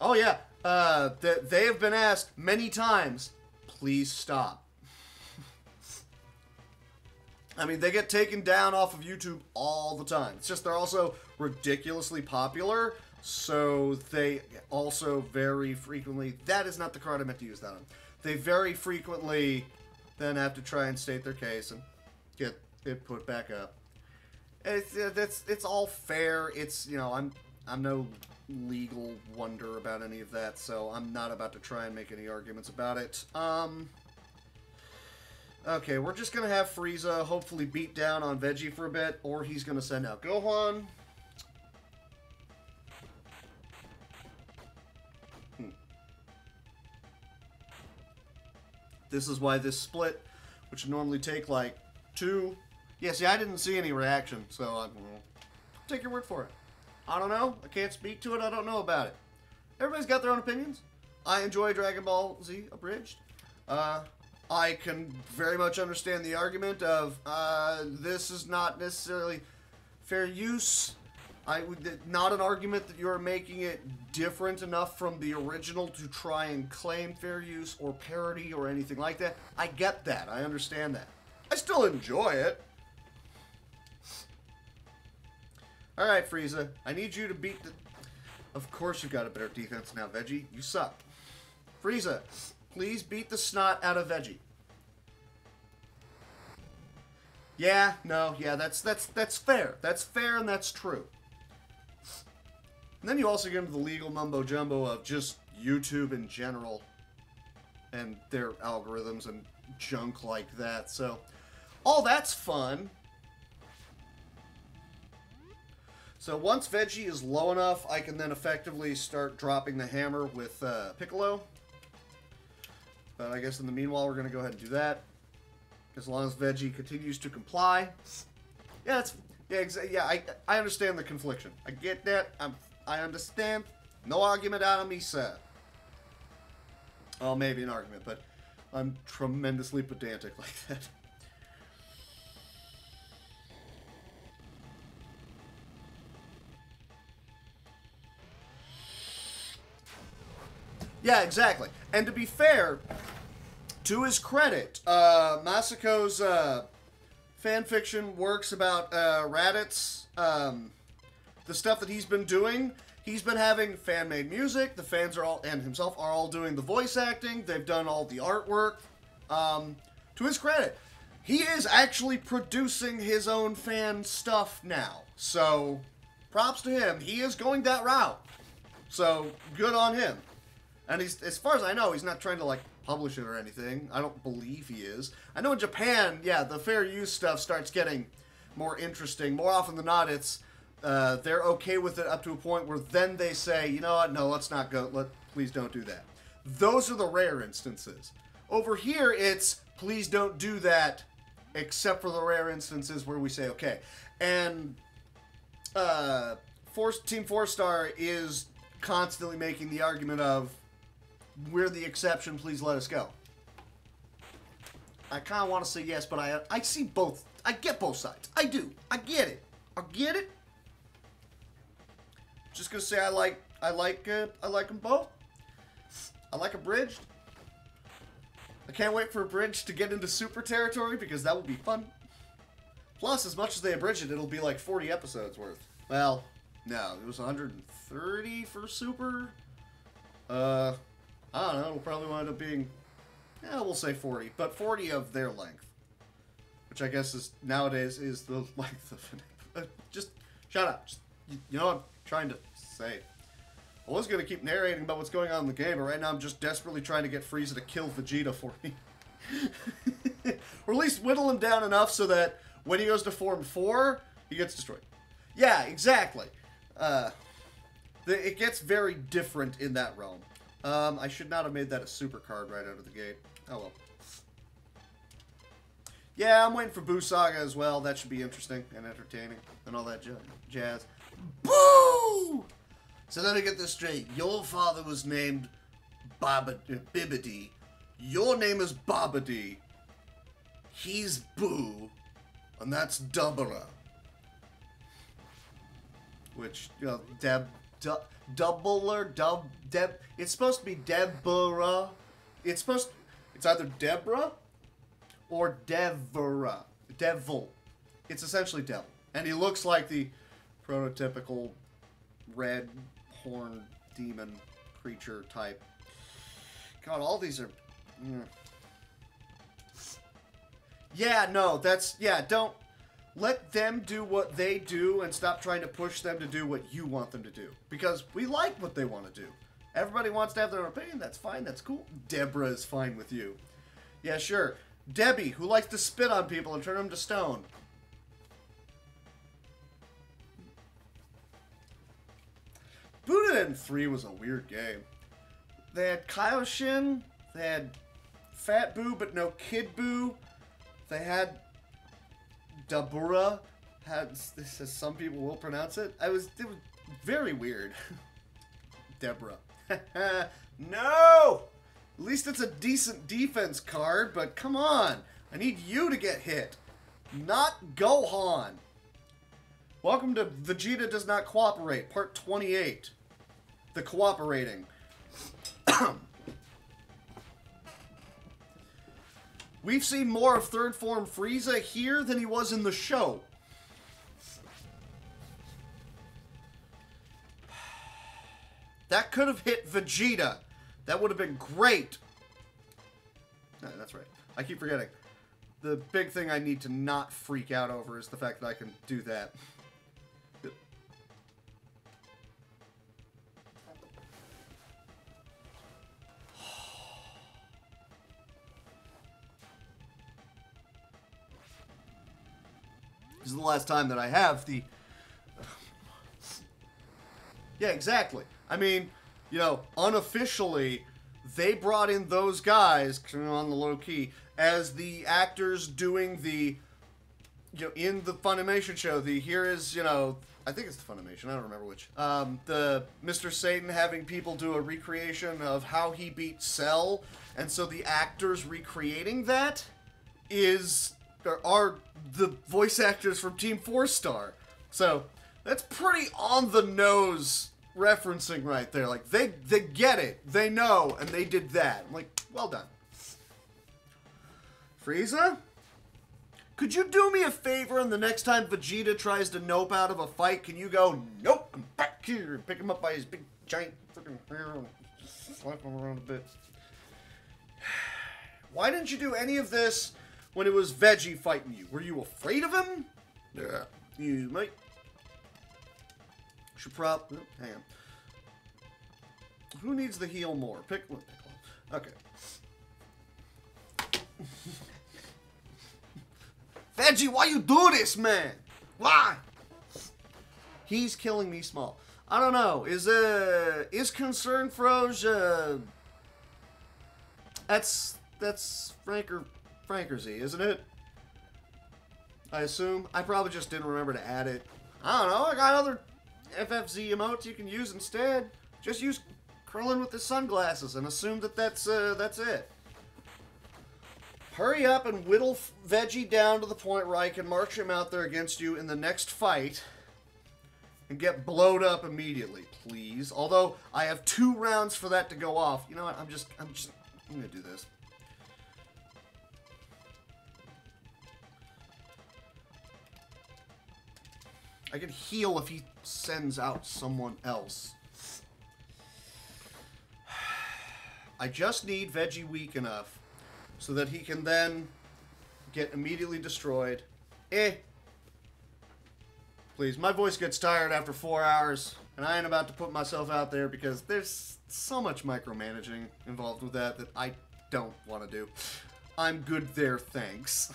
Oh, yeah. They have been asked many times, please stop. I mean, they get taken down off of YouTube all the time. It's just they're also ridiculously popular, so they also very frequently... That is not the card I meant to use that on. They very frequently then have to try and state their case and get it put back up. It's all fair. It's, you know, I'm no legal wonder about any of that, so I'm not about to try and make any arguments about it. Okay, we're just going to have Frieza hopefully beat down on Veggie for a bit, or he's going to send out Gohan. This is why this split, which would normally take like 2... Yeah, see, I didn't see any reaction, so I'll take your word for it. I don't know. I can't speak to it. I don't know about it. Everybody's got their own opinions. I enjoy Dragon Ball Z Abridged. I can very much understand the argument of this is not necessarily fair use. Not an argument that you're making it different enough from the original to try and claim fair use or parody or anything like that. I get that. I understand that. I still enjoy it. Alright, Frieza. I need you to beat the... Of course you've got a better defense now, Veggie. You suck. Frieza, please beat the snot out of Veggie. Yeah, no, yeah, that's fair. That's fair and that's true. And then you also get into the legal mumbo-jumbo of just YouTube in general and their algorithms and junk like that. So, all that's fun. So once Veggie is low enough, I can then effectively start dropping the hammer with Piccolo. But I guess in the meanwhile, we're going to go ahead and do that. As long as Veggie continues to comply. Yeah, I understand the confliction. I get that. I understand. No argument out of me, sir. Oh, maybe an argument, but I'm tremendously pedantic like that. Yeah, exactly. And to be fair, to his credit, Masako's fanfiction works about Raditz, the stuff that he's been doing. He's been having fan-made music. The fans are all, and himself, are all doing the voice acting. They've done all the artwork. To his credit, he is actually producing his own fan stuff now. So, props to him. He is going that route. So, good on him. And he's, as far as I know, he's not trying to, like, publish it or anything. I don't believe he is. I know in Japan, yeah, the fair use stuff starts getting more interesting. More often than not, it's, they're okay with it up to a point where then they say, you know what, no, let's not go, please don't do that. Those are the rare instances. Over here, it's, please don't do that, except for the rare instances where we say, okay. And, Team 4-Star is constantly making the argument of, we're the exception, please let us go. I kind of want to say yes, but I see both. I get both sides. I do. I get it. I get it. Just gonna say I like them both. I like Abridged. I can't wait for Abridged to get into Super territory because that will be fun. Plus, as much as they abridge it, it'll be like 40 episodes worth. Well, no, it was 130 for Super. I don't know, it'll probably wind up being, yeah, we'll say 40, but 40 of their length. Which I guess is, nowadays, is the length of it. Just, shut up. Just, you know what I'm trying to say. I was going to keep narrating about what's going on in the game, but right now I'm just desperately trying to get Frieza to kill Vegeta for me. Or at least whittle him down enough so that when he goes to Form 4, he gets destroyed. Yeah, exactly. It gets very different in that realm. I should not have made that a super card right out of the gate. Oh well. Yeah, I'm waiting for Boo Saga as well. That should be interesting and entertaining and all that jazz. Boo! So let me get this straight. Your father was named Bibbidi. Your name is Babidi. He's Boo. And that's Dubbera. Which, you know, it's supposed to be Deborah. It's either Deborah or Devera. Devil. It's essentially devil. And he looks like the prototypical red horned demon creature type. God, all these are... Yeah, no, that's... Yeah, don't... Let them do what they do and stop trying to push them to do what you want them to do. Because we like what they want to do. Everybody wants to have their own opinion. That's fine. That's cool. Deborah is fine with you. Yeah, sure. Debbie, who likes to spit on people and turn them to stone. Budoden 3 was a weird game. They had Kaioshin. They had Fat Boo, but no Kid Boo. They had Dabura. This as some people will pronounce it. It was very weird. Deborah. No! At least it's a decent defense card, but come on. I need you to get hit. Not Gohan. Welcome to Vegeta Does Not Cooperate, Part 28. The Cooperating. We've seen more of Third Form Frieza here than he was in the show. That could have hit Vegeta. That would have been great. No, that's right. I keep forgetting. The big thing I need to not freak out over is the fact that I can do that. This is the last time that I have the... Yeah, exactly. I mean, you know, unofficially, they brought in those guys, on the low key, as the actors doing the, you know, in the Funimation show, here is, you know, I think it's the Funimation, I don't remember which, the Mr. Satan having people do a recreation of how he beat Cell, and so the actors recreating that are the voice actors from Team 4-Star. So, that's pretty on the nose referencing right there. Like, they get it. They know, and they did that. I'm like, well done. Frieza? Could you do me a favor and the next time Vegeta tries to nope out of a fight, can you go, nope, I'm back here, and pick him up by his big, giant freaking hair and slap him around a bit? Why didn't you do any of this when it was Veggie fighting you? Were you afraid of him? Yeah. You might. Should hang on. Who needs the heal more? Piccolo. Okay. Veggie, why you do this, man? Why? He's killing me small. I don't know. Is Concern Froge, that's Frankersy, isn't it? I assume. I probably just didn't remember to add it. I don't know. I got other FFZ emotes you can use instead. Just use Krillin with his sunglasses and assume that that's it. Hurry up and whittle Veggie down to the point where I can march him out there against you in the next fight and get blowed up immediately, please. Although I have 2 rounds for that to go off. You know what? I'm gonna do this. I can heal if he sends out someone else. I just need Veggie weak enough so that he can then get immediately destroyed. Please, my voice gets tired after 4 hours. And I ain't about to put myself out there because there's so much micromanaging involved with that I don't want to do. I'm good there, thanks.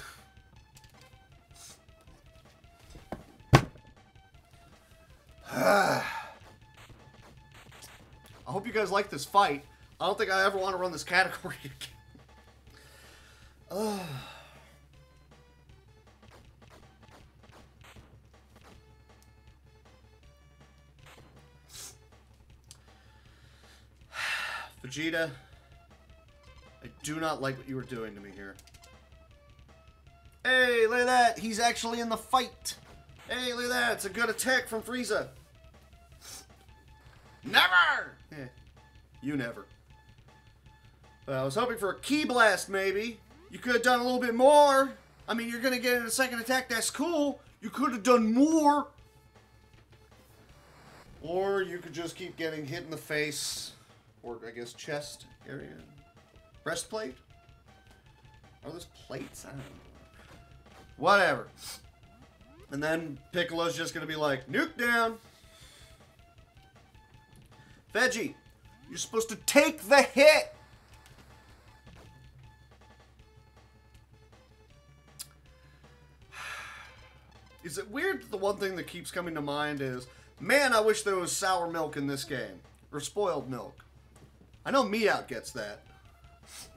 I hope you guys like this fight. I don't think I ever want to run this category again. Vegeta, I do not like what you were doing to me here. Hey, look at that. He's actually in the fight. Hey, look at that. It's a good attack from Frieza. Never! Eh, you never. I was hoping for a Ki Blast, maybe. You could have done a little bit more. I mean, you're going to get in a second attack. That's cool. You could have done more. Or you could just keep getting hit in the face. Or, I guess, chest area. Breastplate? Are those plates? I don't know. Whatever. And then Piccolo's just going to be like, nuke down. Veggie, you're supposed to take the hit. Is it weird that the one thing that keeps coming to mind is, man, I wish there was sour milk in this game. Or spoiled milk. I know Meowth gets that.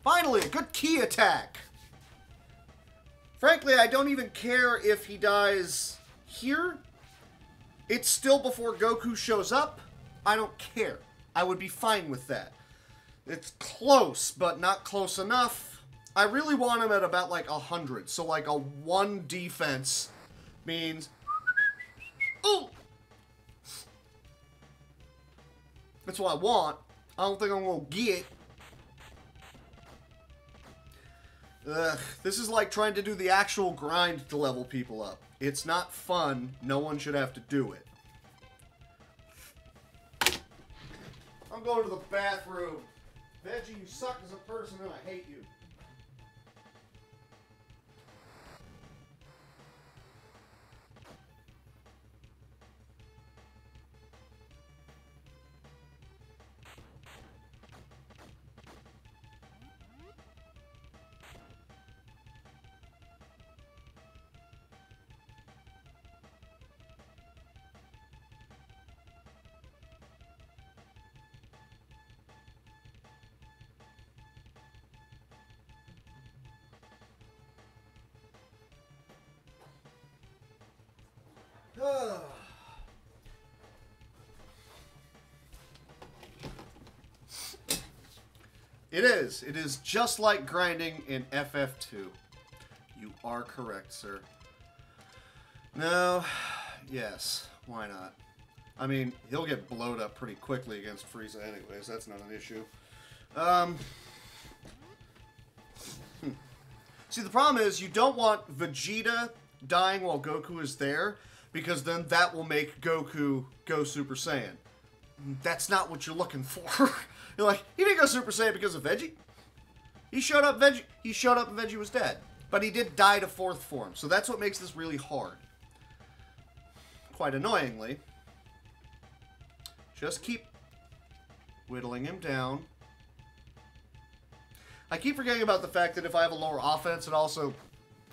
Finally, a good Ki attack. Frankly, I don't even care if he dies here. It's still before Goku shows up. I don't care. I would be fine with that. It's close, but not close enough. I really want him at about like 100. So like a 1 defense means... Ooh! That's what I want. I don't think I'm going to get. Ugh, this is like trying to do the actual grind to level people up. It's not fun. No one should have to do it. I'm going to the bathroom. Veggie, you suck as a person and I hate you. It is. It is just like grinding in FF2. You are correct, sir. No. Yes. Why not? I mean, he'll get blowed up pretty quickly against Frieza anyways. That's not an issue. See, the problem is you don't want Vegeta dying while Goku is there, because then that will make Goku go Super Saiyan. That's not what you're looking for. You're like, he didn't go Super Saiyan because of Veggie. He showed up and Veggie was dead. But he did die to 4th form, so that's what makes this really hard. Quite annoyingly. Just keep whittling him down. I keep forgetting about the fact that if I have a lower offense, it also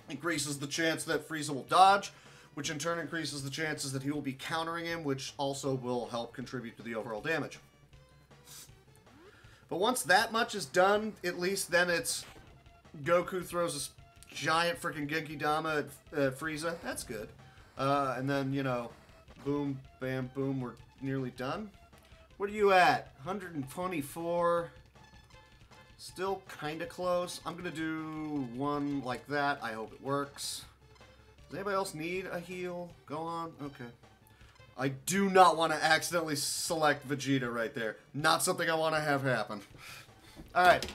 increases the chance that Frieza will dodge, which in turn increases the chances that he will be countering him, which also will help contribute to the overall damage. But once that much is done, at least then it's Goku throws this giant freaking Genki Dama at Frieza. That's good. And then, you know, boom, bam, boom, we're nearly done. What are you at? 124. Still kind of close. I'm going to do one like that. I hope it works. Does anybody else need a heal? Go on. Okay. I do not want to accidentally select Vegeta right there. Not something I want to have happen. Alright.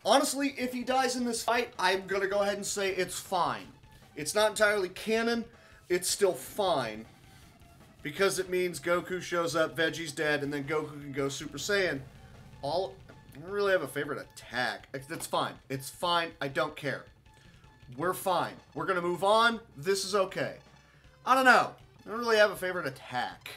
Honestly, if he dies in this fight, I'm going to go ahead and say it's fine. It's not entirely canon. It's still fine. Because it means Goku shows up, Veggie's dead, and then Goku can go Super Saiyan. I don't really have a favorite attack. That's fine. It's fine. I don't care. We're fine. We're going to move on. This is okay. I don't know. I don't really have a favorite attack.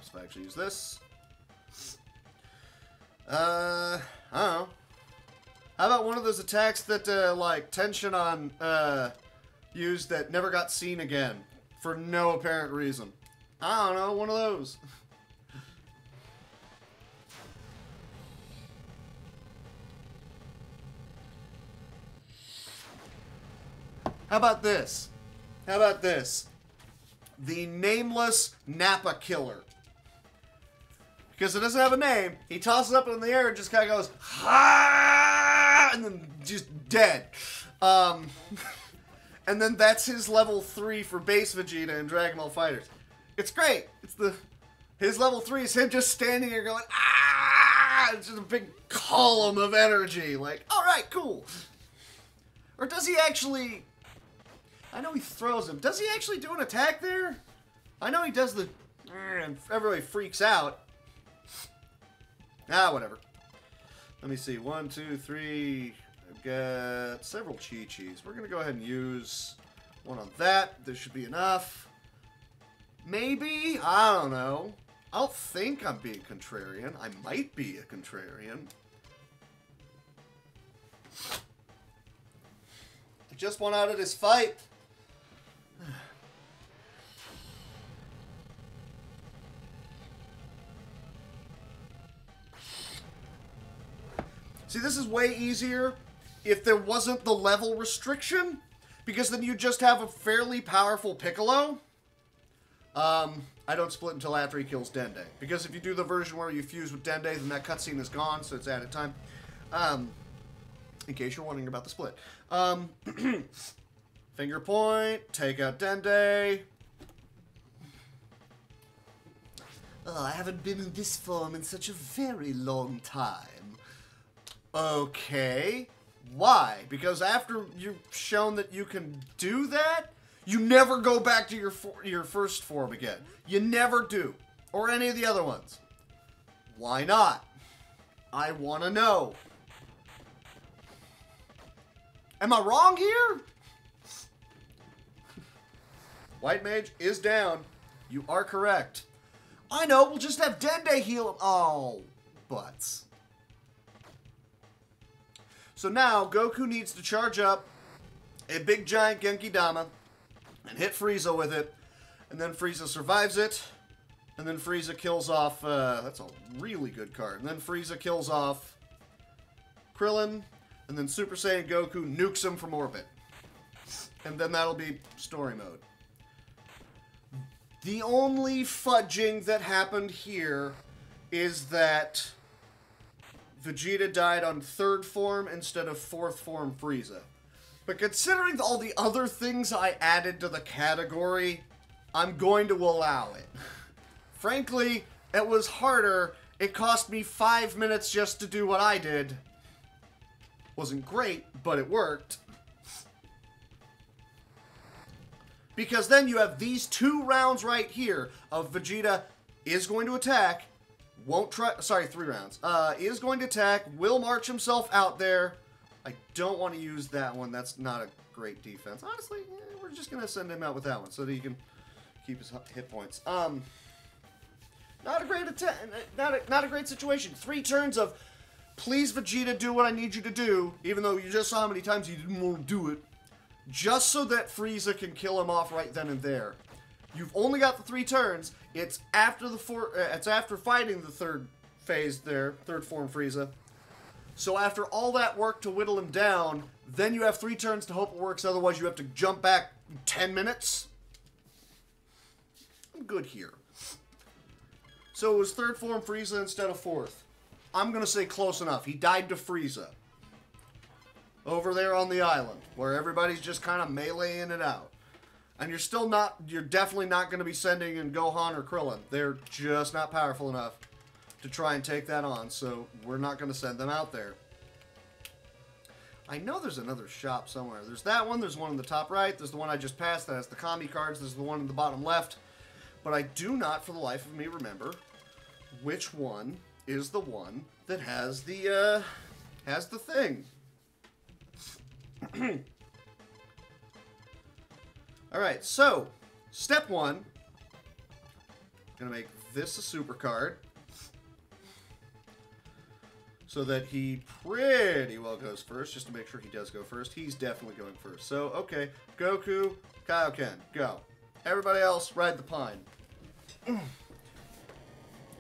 happens if I actually use this? I don't know. How about one of those attacks that, like, Tension on, used that never got seen again for no apparent reason? I don't know, one of those. How about this? How about this? The Nameless Nappa Killer. Because it doesn't have a name, he tosses up in the air and just kind of goes, ha! And then just dead. And then that's his level 3 for base Vegeta in Dragon Ball FighterZ. It's great. His level 3 is him just standing there going, ah! It's just a big column of energy. Like, alright, cool. Or does he actually... I know he throws him. Does he actually do an attack there? I know he does the... and everybody freaks out. Ah, whatever. Let me see. 1, 2, 3. I've got several Chi-Chis. We're going to go ahead and use one on that. This should be enough. Maybe? I don't know. I don't think I'm being contrarian. I might be a contrarian. I just want out of this fight. See, this is way easier if there wasn't the level restriction, because then you just have a fairly powerful Piccolo. I don't split until after he kills Dende, because if you do the version where you fuse with Dende, then that cutscene is gone, so it's added time. In case you're wondering about the split. Finger point, take out Dende. Oh, I haven't been in this form in such a very long time. Okay. Why? Because after you've shown that you can do that, you never go back to your first form again. You never do. Or any of the other ones. Why not? I want to know. Am I wrong here? White Mage is down. You are correct. I know, we'll just have Dende heal him. Oh, butts. So now, Goku needs to charge up a big giant Genki Dama and hit Frieza with it. And then Frieza survives it. And then Frieza kills off, that's a really good card. And then Frieza kills off Krillin. And then Super Saiyan Goku nukes him from orbit. And then that'll be story mode. The only fudging that happened here is that Vegeta died on 3rd form instead of 4th form Frieza. But considering all the other things I added to the category, I'm going to allow it. Frankly, it was harder. It cost me 5 minutes just to do what I did. Wasn't great, but it worked. Because then you have these 2 rounds right here of Vegeta is going to attack, won't try, sorry, 3 rounds, is going to attack, will march himself out there. I don't want to use that one. That's not a great defense. Honestly, we're just going to send him out with that one so that he can keep his hit points. Not a great attack, not a great situation. 3 turns of, please Vegeta, do what I need you to do, even though you just saw how many times he didn't want to do it. Just so that Frieza can kill him off right then and there. You've only got the 3 turns. It's after it's after fighting the 3rd phase there, 3rd form Frieza. So after all that work to whittle him down, then you have 3 turns to hope it works. Otherwise, you have to jump back 10 minutes. I'm good here. So it was 3rd form Frieza instead of 4th. I'm gonna say close enough. He died to Frieza. Over there on the island, where everybody's just kind of meleeing it out. And you're definitely not going to be sending in Gohan or Krillin. They're just not powerful enough to try and take that on, so we're not going to send them out there. I know there's another shop somewhere. There's that one, there's one in the top right, there's the one I just passed that has the Kami cards, there's the one in the bottom left. But I do not, for the life of me, remember which one is the one that has the thing. Alright, so, step 1. Gonna make this a super card. So that he pretty well goes first, just to make sure he does go first. He's definitely going first. So, okay. Goku, Kaioken, go. Everybody else, ride the pine.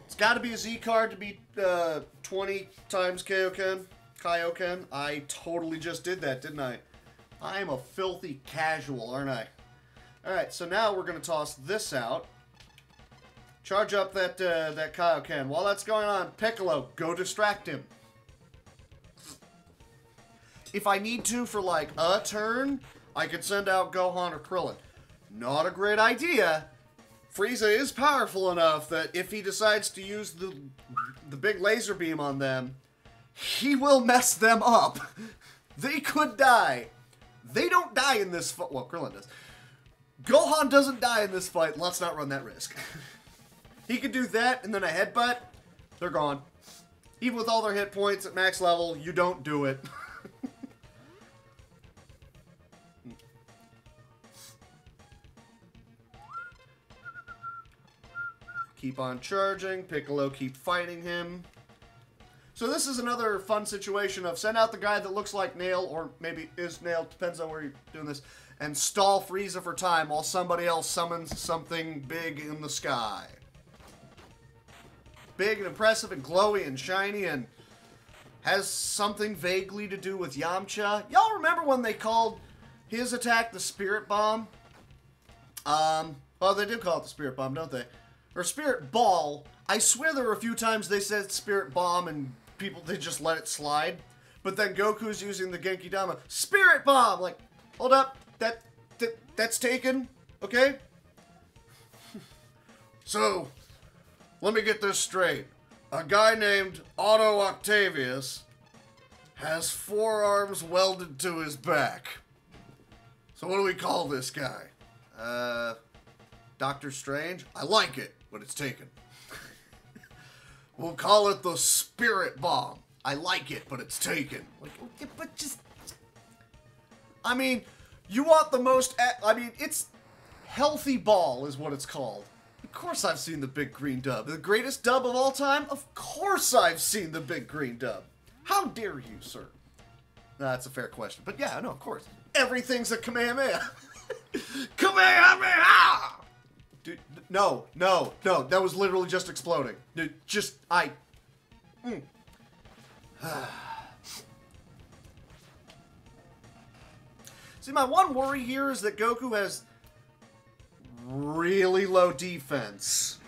It's got to be a Z card to beat 20 times Kaioken. I totally just did that, didn't I? I am a filthy casual, aren't I? Alright, so now we're going to toss this out. Charge up that Kaioken. While that's going on, Piccolo, go distract him. If I need to for, like, a turn, I could send out Gohan or Krillin. Not a great idea. Frieza is powerful enough that if he decides to use the big laser beam on them, he will mess them up. They could die. They don't die in this fight. Well, Krillin does. Gohan doesn't die in this fight. Let's not run that risk. He could do that, and then a headbutt. They're gone. Even with all their hit points at max level, you don't do it. Keep on charging. Piccolo, keep fighting him. So this is another fun situation of send out the guy that looks like Nail, or maybe is Nail, depends on where you're doing this, and stall Frieza for time while somebody else summons something big in the sky. Big and impressive and glowy and shiny and has something vaguely to do with Yamcha. Y'all remember when they called his attack the Spirit Bomb? Oh, they do call it the Spirit Bomb, don't they? Or Spirit Ball. I swear there were a few times they said Spirit Bomb and people, they just let it slide. But then Goku's using the Genki Dama. Spirit Bomb! Like, hold up. That's taken. Okay? So, let me get this straight. A guy named Otto Octavius has 4 arms welded to his back. So what do we call this guy? Doctor Strange? I like it, but it's taken. We'll call it the Spirit Bomb. I like it, but it's taken. Like, okay, but just... I mean, you want the most... I mean, it's... Healthy Ball is what it's called. Of course I've seen the Big Green Dub. The greatest dub of all time? Of course I've seen the Big Green Dub. How dare you, sir? That's a fair question. But yeah, no, of course. Everything's a Kamehameha. Kamehameha! Dude, no. That was literally just exploding. Dude, See, my one worry here is that Goku has really low defense.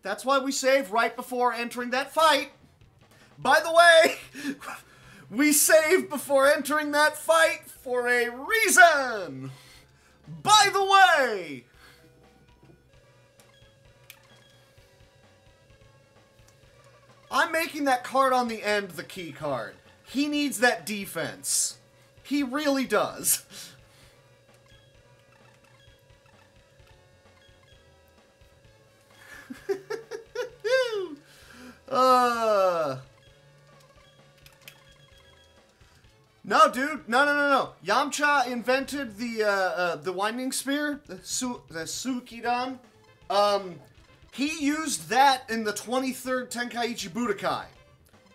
That's why we save right before entering that fight. By the way, we saved before entering that fight for a reason. By the way. I'm making that card on the end the key card. He needs that defense. He really does. No, dude. No. Yamcha invented the winding spear, the Sukidan. He used that in the 23rd Tenkaichi Budokai.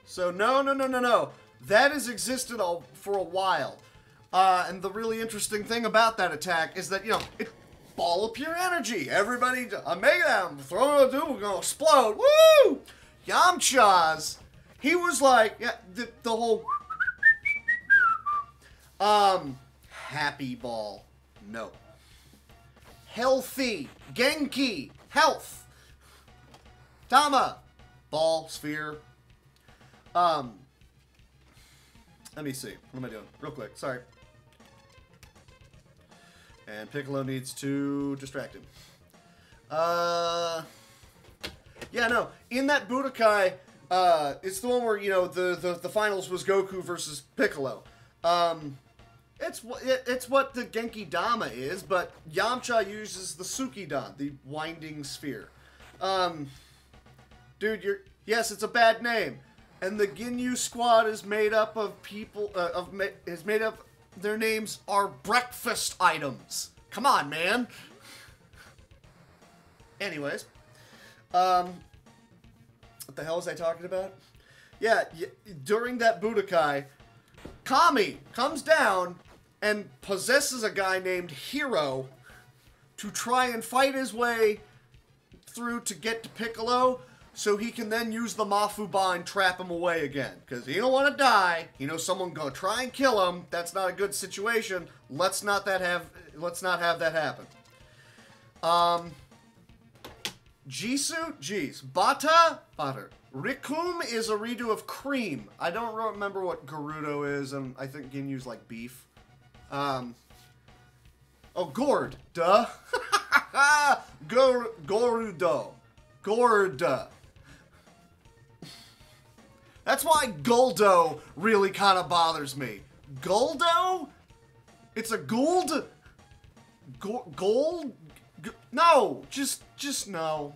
So no. That has existed for a while. And the really interesting thing about that attack is that, you know, it ball of pure energy. Everybody, Omega, throw it, we're gonna explode. Woo! Yamcha's, he was like, yeah, the whole, happy ball. No. Healthy. Genki. Health. Tama. Ball. Sphere. Let me see. What am I doing? Real quick. Sorry. And Piccolo needs to distract him. Yeah, no. In that Budokai, it's the one where, you know, the finals was Goku versus Piccolo. It's what the Genki Dama is, but Yamcha uses the Sukidan, the winding sphere. Dude, yes, it's a bad name. And the Ginyu squad is made up of people, is made up Their names are breakfast items. Come on, man. Anyways. What the hell was I talking about? Yeah, during that Budokai, Kami comes down and possesses a guy named Hiro to try and fight his way through to get to Piccolo so he can then use the Mafuba and trap him away again. Because he don't want to die. He knows someone gonna try and kill him. That's not a good situation. Let's not have that happen. Jisoo? Jeez. Bata? Butter. Rikum is a redo of cream. I don't remember what Gerudo is, and I think Ginyu's like beef. Oh, gourd. Duh. Gorudo. Gourd. That's why Guldo really kind of bothers me. Guldo? It's a gold? Gold? No, just no.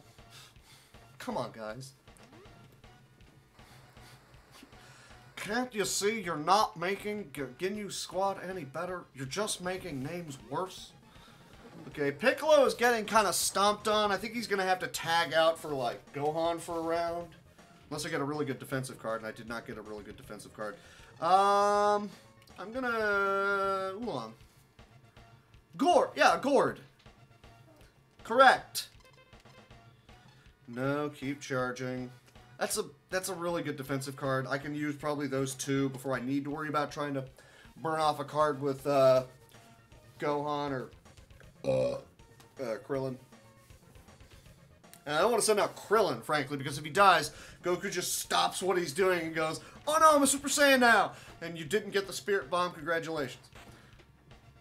Come on, guys. Can't you see you're not making Ginyu Squad any better? You're just making names worse. Okay, Piccolo is getting kind of stomped on. I think he's going to have to tag out for, like, Gohan for a round. Unless I get a really good defensive card, and I did not get a really good defensive card. I'm going to... Hold on. Gourd. Yeah, Gourd. Correct. No, keep charging. That's a really good defensive card. I can use probably those two before I need to worry about trying to burn off a card with Gohan or Krillin. And I don't want to send out Krillin, frankly, because if he dies, Goku just stops what he's doing and goes, "Oh no, I'm a Super Saiyan now!" And you didn't get the Spirit Bomb, congratulations.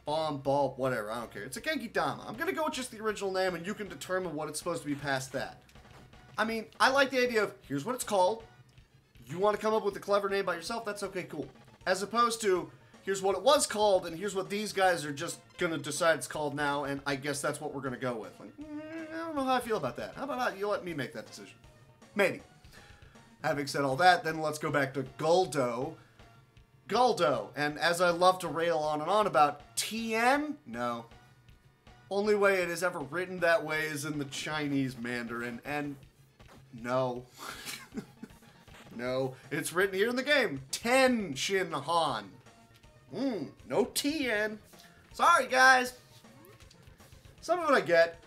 Bomb, ball, whatever, I don't care. It's a Genki Dama. I'm going to go with just the original name, and you can determine what it's supposed to be past that. I mean, I like the idea of, here's what it's called. You want to come up with a clever name by yourself? That's okay, cool. As opposed to, here's what it was called, and here's what these guys are just going to decide it's called now, and I guess that's what we're going to go with. Like, I don't know how I feel about that. How about you let me make that decision? Maybe. Having said all that, then let's go back to Guldo. Guldo. And as I love to rail on and on about, Tien? No. Only way it is ever written that way is in the Chinese Mandarin, and no. No. It's written here in the game. Ten Shin Han. No Tien. Sorry, guys. Some of it I get.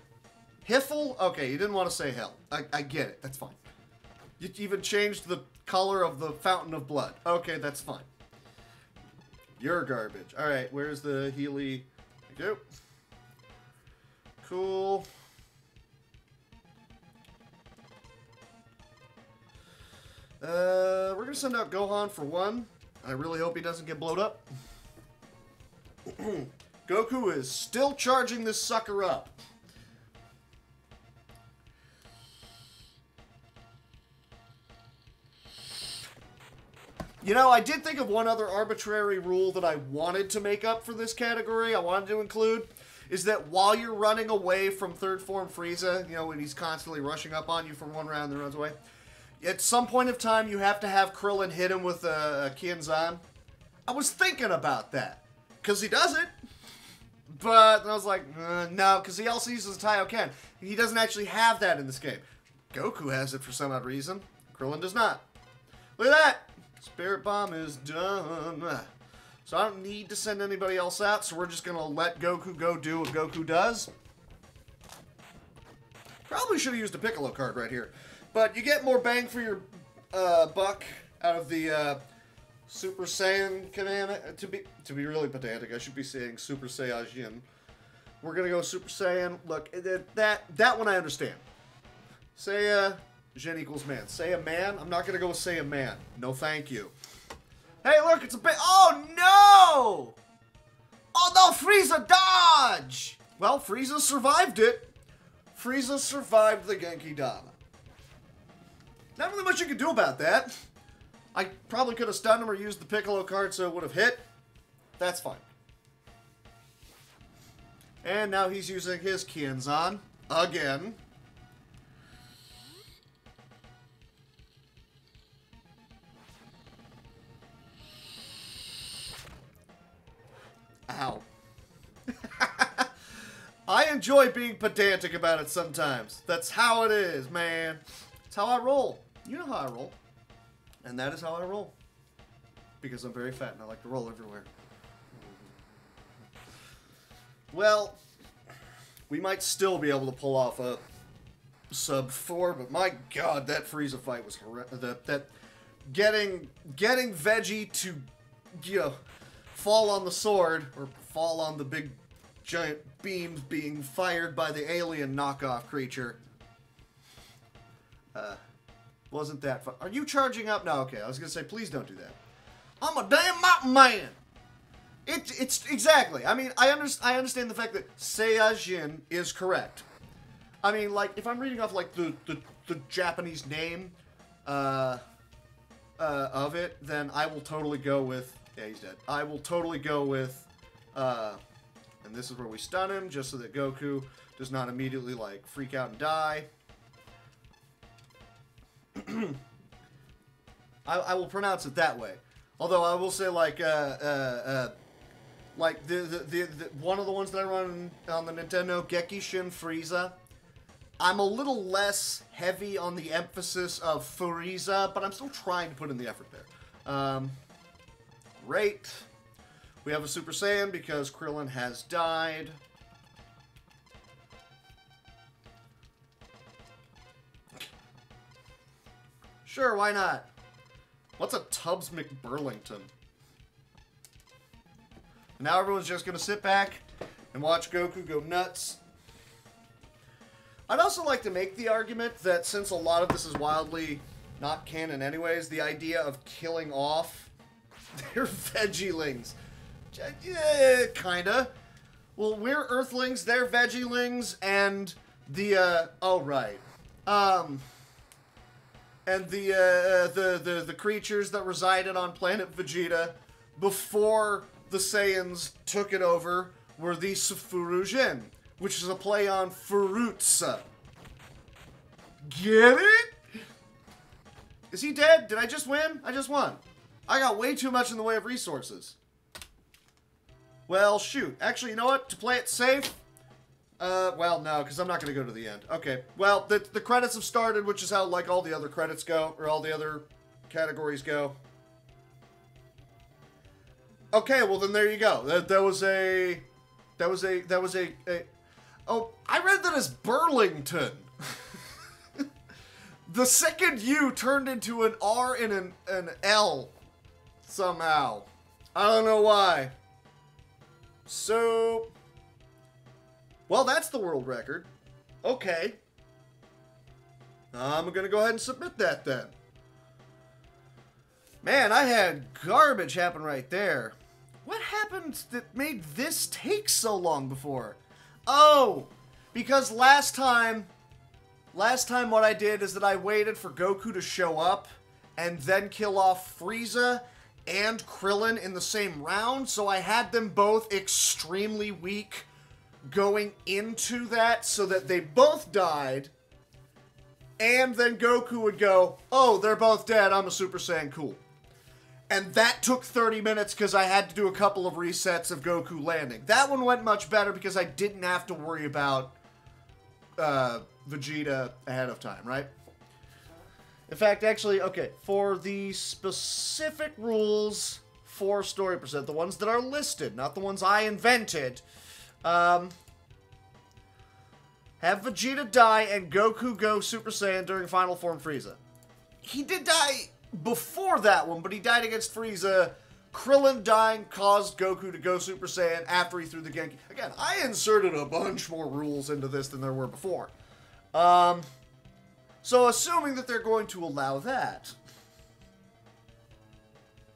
Hiffle? Okay, you didn't want to say hell. I get it. That's fine. You even changed the color of the fountain of blood. Okay, that's fine. You're garbage. Alright, where's the Healy? There you go. Cool. We're gonna send out Gohan for one. I really hope he doesn't get blowed up. Goku is still charging this sucker up. You know, I did think of one other arbitrary rule that I wanted to make up for this category, I wanted to include, is that while you're running away from third form Frieza, you know, when he's constantly rushing up on you from one round and then runs away, at some point of time you have to have Krillin hit him with a Kienzan. I was thinking about that, because he does it, but I was like, no, because he also uses Taiyoken. He doesn't actually have that in this game. Goku has it for some odd reason. Krillin does not. Look at that! Spirit Bomb is done. So I don't need to send anybody else out, so we're just going to let Goku go do what Goku does. Probably should have used a Piccolo card right here. But you get more bang for your buck out of the Super Saiyan command. To be really pedantic, I should be saying Super Saiyajin. We're going to go Super Saiyan. Look, that one I understand. Saiya... Gen equals man. Say a man? I'm not going to go with say a man. No, thank you. Hey, look, it's a bit... Oh, no! Oh, no, Frieza dodge! Well, Frieza survived it. Frieza survived the Genki Dama. Not really much you can do about that. I probably could have stunned him or used the Piccolo card so it would have hit. That's fine. And now he's using his Kienzan again. I enjoy being pedantic about it sometimes. That's how it is, man. It's how I roll. You know how I roll. And that is how I roll. Because I'm very fat and I like to roll everywhere. Well, we might still be able to pull off a sub 4, but my god, that Frieza fight was horrendous. That getting Veggie to, you know, fall on the sword, or fall on the big giant beams being fired by the alien knockoff creature. Wasn't that fun. Are you charging up? No, okay, I was gonna say, please don't do that. I'm a damn mountain man! It's exactly. I mean, I understand the fact that Saiyajin is correct. I mean, like, if I'm reading off, like, the Japanese name of it, then I will totally go with... Yeah, he's dead. I will totally go with... and this is where we stun him, just so that Goku does not immediately, like, freak out and die. I will pronounce it that way. Although I will say, like the one of the ones that I run on the Nintendo, Gekishin Frieza, I'm a little less heavy on the emphasis of Frieza, but I'm still trying to put in the effort there. Great. We have a Super Saiyan because Krillin has died. Sure, why not? What's a Tubbs McBurlington? Now everyone's just going to sit back and watch Goku go nuts. I'd also like to make the argument that since a lot of this is wildly not canon anyways, the idea of killing off their Vegelings. Yeah, kinda. Well, we're Earthlings, they're Vegelings, and the, oh, right. And the creatures that resided on planet Vegeta before the Saiyans took it over were the Sufurujin, which is a play on Furutsa. Get it? Is he dead? Did I just win? I just won. I got way too much in the way of resources. Well, shoot. Actually, you know what? To play it safe... well, no, because I'm not going to go to the end. Okay, well, the credits have started, which is how, like, all the other credits go, or all the other categories go. Okay, well, then there you go. That was a... Oh, I read that as Burlington. The second U turned into an R and an L somehow. I don't know why. So... Well, that's the world record. Okay. I'm going to go ahead and submit that then. Man, I had garbage happen right there. What happened that made this take so long before? Oh, because last time what I did is that I waited for Goku to show up and then kill off Frieza and Krillin in the same round, so I had them both extremely weak going into that so that they both died, and then Goku would go, oh, they're both dead, I'm a Super Saiyan, cool. And that took 30 minutes because I had to do a couple of resets of Goku landing. That one went much better because I didn't have to worry about Vegeta ahead of time, right? In fact, actually, okay, for the specific rules for Story Percent, the ones that are listed, not the ones I invented, have Vegeta die and Goku go Super Saiyan during Final Form Frieza. He did die before that one, but he died against Frieza. Krillin dying caused Goku to go Super Saiyan after he threw the Genki. Again, I inserted a bunch more rules into this than there were before. So assuming that they're going to allow that,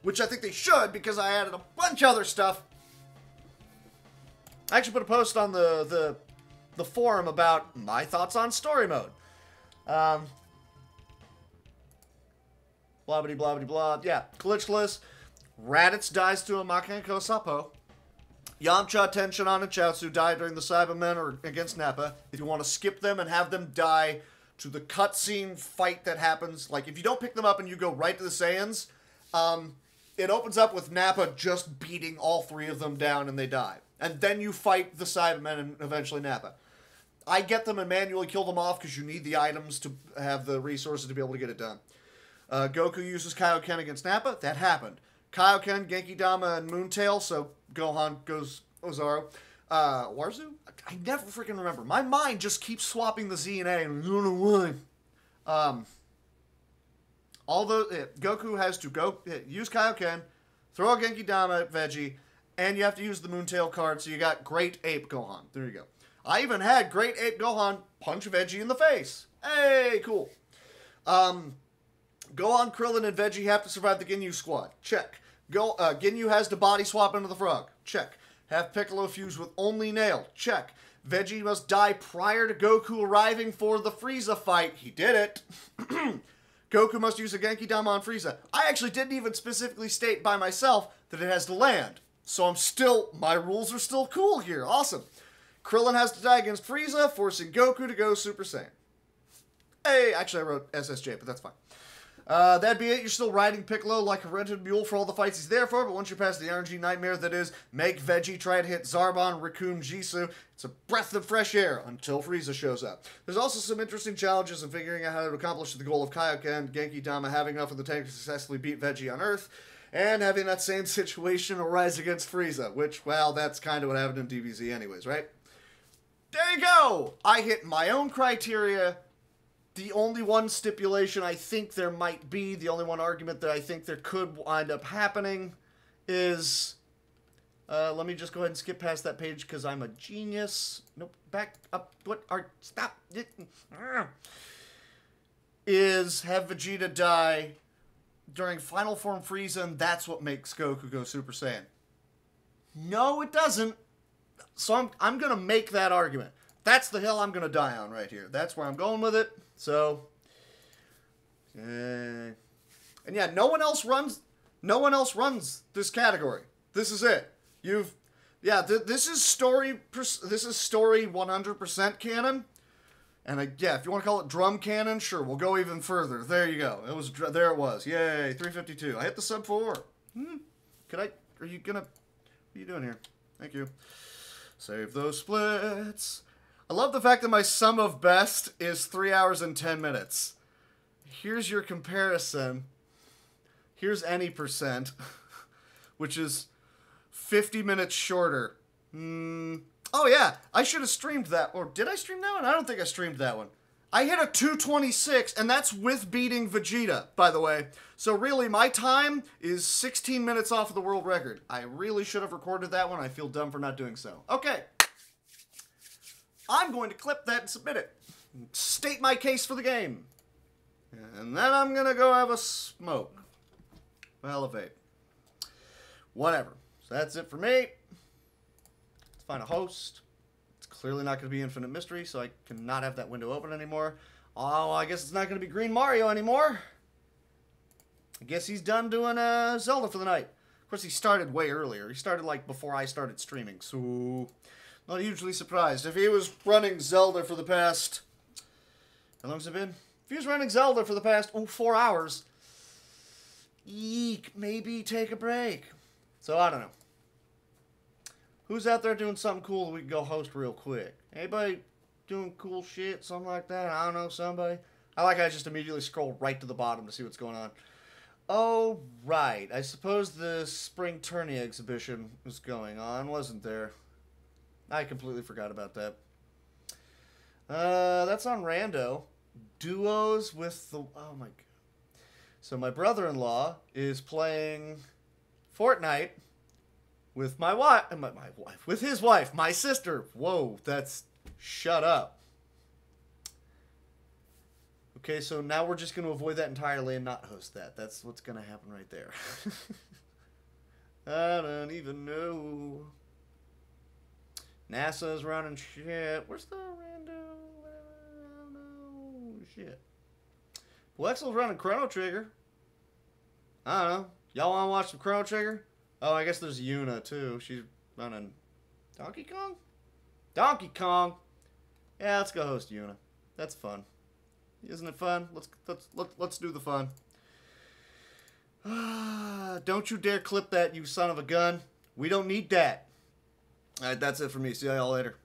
which I think they should because I added a bunch of other stuff. I actually put a post on the forum about my thoughts on story mode. Blah, blah, blah, blah. Yeah, Glitchless. Raditz dies to a Makenko Sapo. Yamcha, Tenshinhan, and Chaozu die during the Cybermen or against Nappa. If you want to skip them and have them die to the cutscene fight that happens, like if you don't pick them up and you go right to the Saiyans, it opens up with Nappa just beating all three of them down and they die. and then you fight the Cybermen and eventually Nappa. I get them and manually kill them off because you need the items to have the resources to be able to get it done. Goku uses Kaioken against Nappa. That happened. Kaioken, Genkidama, and Moontail, so Gohan goes Ozaru. Warzu? I never freaking remember. My mind just keeps swapping the Z and A, and I don't know why. Goku has to use Kaioken, throw a Genkidama at Veggie, and you have to use the Moontail card, so you got Great Ape Gohan. There you go. I even had Great Ape Gohan punch Veggie in the face. Hey, cool. Gohan, Krillin, and Veggie have to survive the Ginyu squad. Check. Ginyu has to body swap into the frog. Check. Have Piccolo fuse with only Nail. Check. Veggie must die prior to Goku arriving for the Frieza fight. He did it. Goku must use a Genkidama on Frieza. I actually didn't even specifically state by myself that it has to land. So my rules are still cool here. Awesome. Krillin has to die against Frieza, forcing Goku to go Super Saiyan. Hey, actually I wrote SSJ, but that's fine. That'd be it. You're still riding Piccolo like a rented mule for all the fights he's there for, but once you're past the energy nightmare that is, make Veggie try to hit Zarbon, Raccoon, Jisoo. It's a breath of fresh air until Frieza shows up. There's also some interesting challenges in figuring out how to accomplish the goal of Kaioken, Genkidama having enough of the tank to successfully beat Veggie on Earth, and having that same situation arise against Frieza, which, well, that's kind of what happened in DBZ anyways, right? There you go! I hit my own criteria. The only one stipulation I think there might be, the only one argument that I think there could wind up happening is, let me just go ahead and skip past that page because I'm a genius. Nope, back up, stop. Is have Vegeta die during Final Form Frieza, and that's what makes Goku go Super Saiyan. No, it doesn't. So I'm going to make that argument. That's the hill I'm going to die on right here. That's where I'm going with it. So, and yeah, no one else runs this category. This is it. This is story 100% canon. And if you want to call it drum canon, sure, we'll go even further. There you go. There it was. Yay, 352. I hit the sub 4. What are you doing here? Thank you. Save those splits. I love the fact that my sum of best is 3 hours and 10 minutes. Here's your comparison. Here's any percent, which is 50 minutes shorter. Oh yeah, I should have streamed that. Or did I stream that one? I don't think I streamed that one. I hit a 2:26, and that's with beating Vegeta, by the way. So really, my time is 16 minutes off of the world record. I really should have recorded that one. I feel dumb for not doing so. Okay. I'm going to clip that and submit it. State my case for the game. And then I'm going to go have a smoke. Well, a vape. Whatever. So that's it for me. Let's find a host. It's clearly not going to be Infinite Mystery, so I cannot have that window open anymore. Oh, I guess it's not going to be Green Mario anymore. I guess he's done doing Zelda for the night. Of course, he started way earlier. He started like before I started streaming, so not hugely surprised. If he was running Zelda for the past... How long has it been? If he was running Zelda for the past, 4 hours, eek, maybe take a break. So, I don't know. Who's out there doing something cool that we can go host real quick? Anybody doing cool shit, something like that? I don't know, somebody? I just immediately scroll right to the bottom to see what's going on. Oh, right. I suppose the Spring Tourney exhibition was going on, wasn't there? I completely forgot about that. That's on Rando. Duos with the... Oh, my God. So my brother-in-law is playing Fortnite with my wife... My wife. With his wife, my sister. Whoa, that's... Shut up. Okay, so now we're just going to avoid that entirely and not host that. That's what's going to happen right there. I don't even know. NASA's running shit. Where's the rando? I don't know. Shit. Wexel's running Chrono Trigger. I don't know. Y'all want to watch some Chrono Trigger? Oh, I guess there's Yuna, too. She's running Donkey Kong? Donkey Kong! Yeah, let's go host Yuna. That's fun. Isn't it fun? Let's do the fun. Don't you dare clip that, you son of a gun. We don't need that. All right, that's it for me. See y'all later.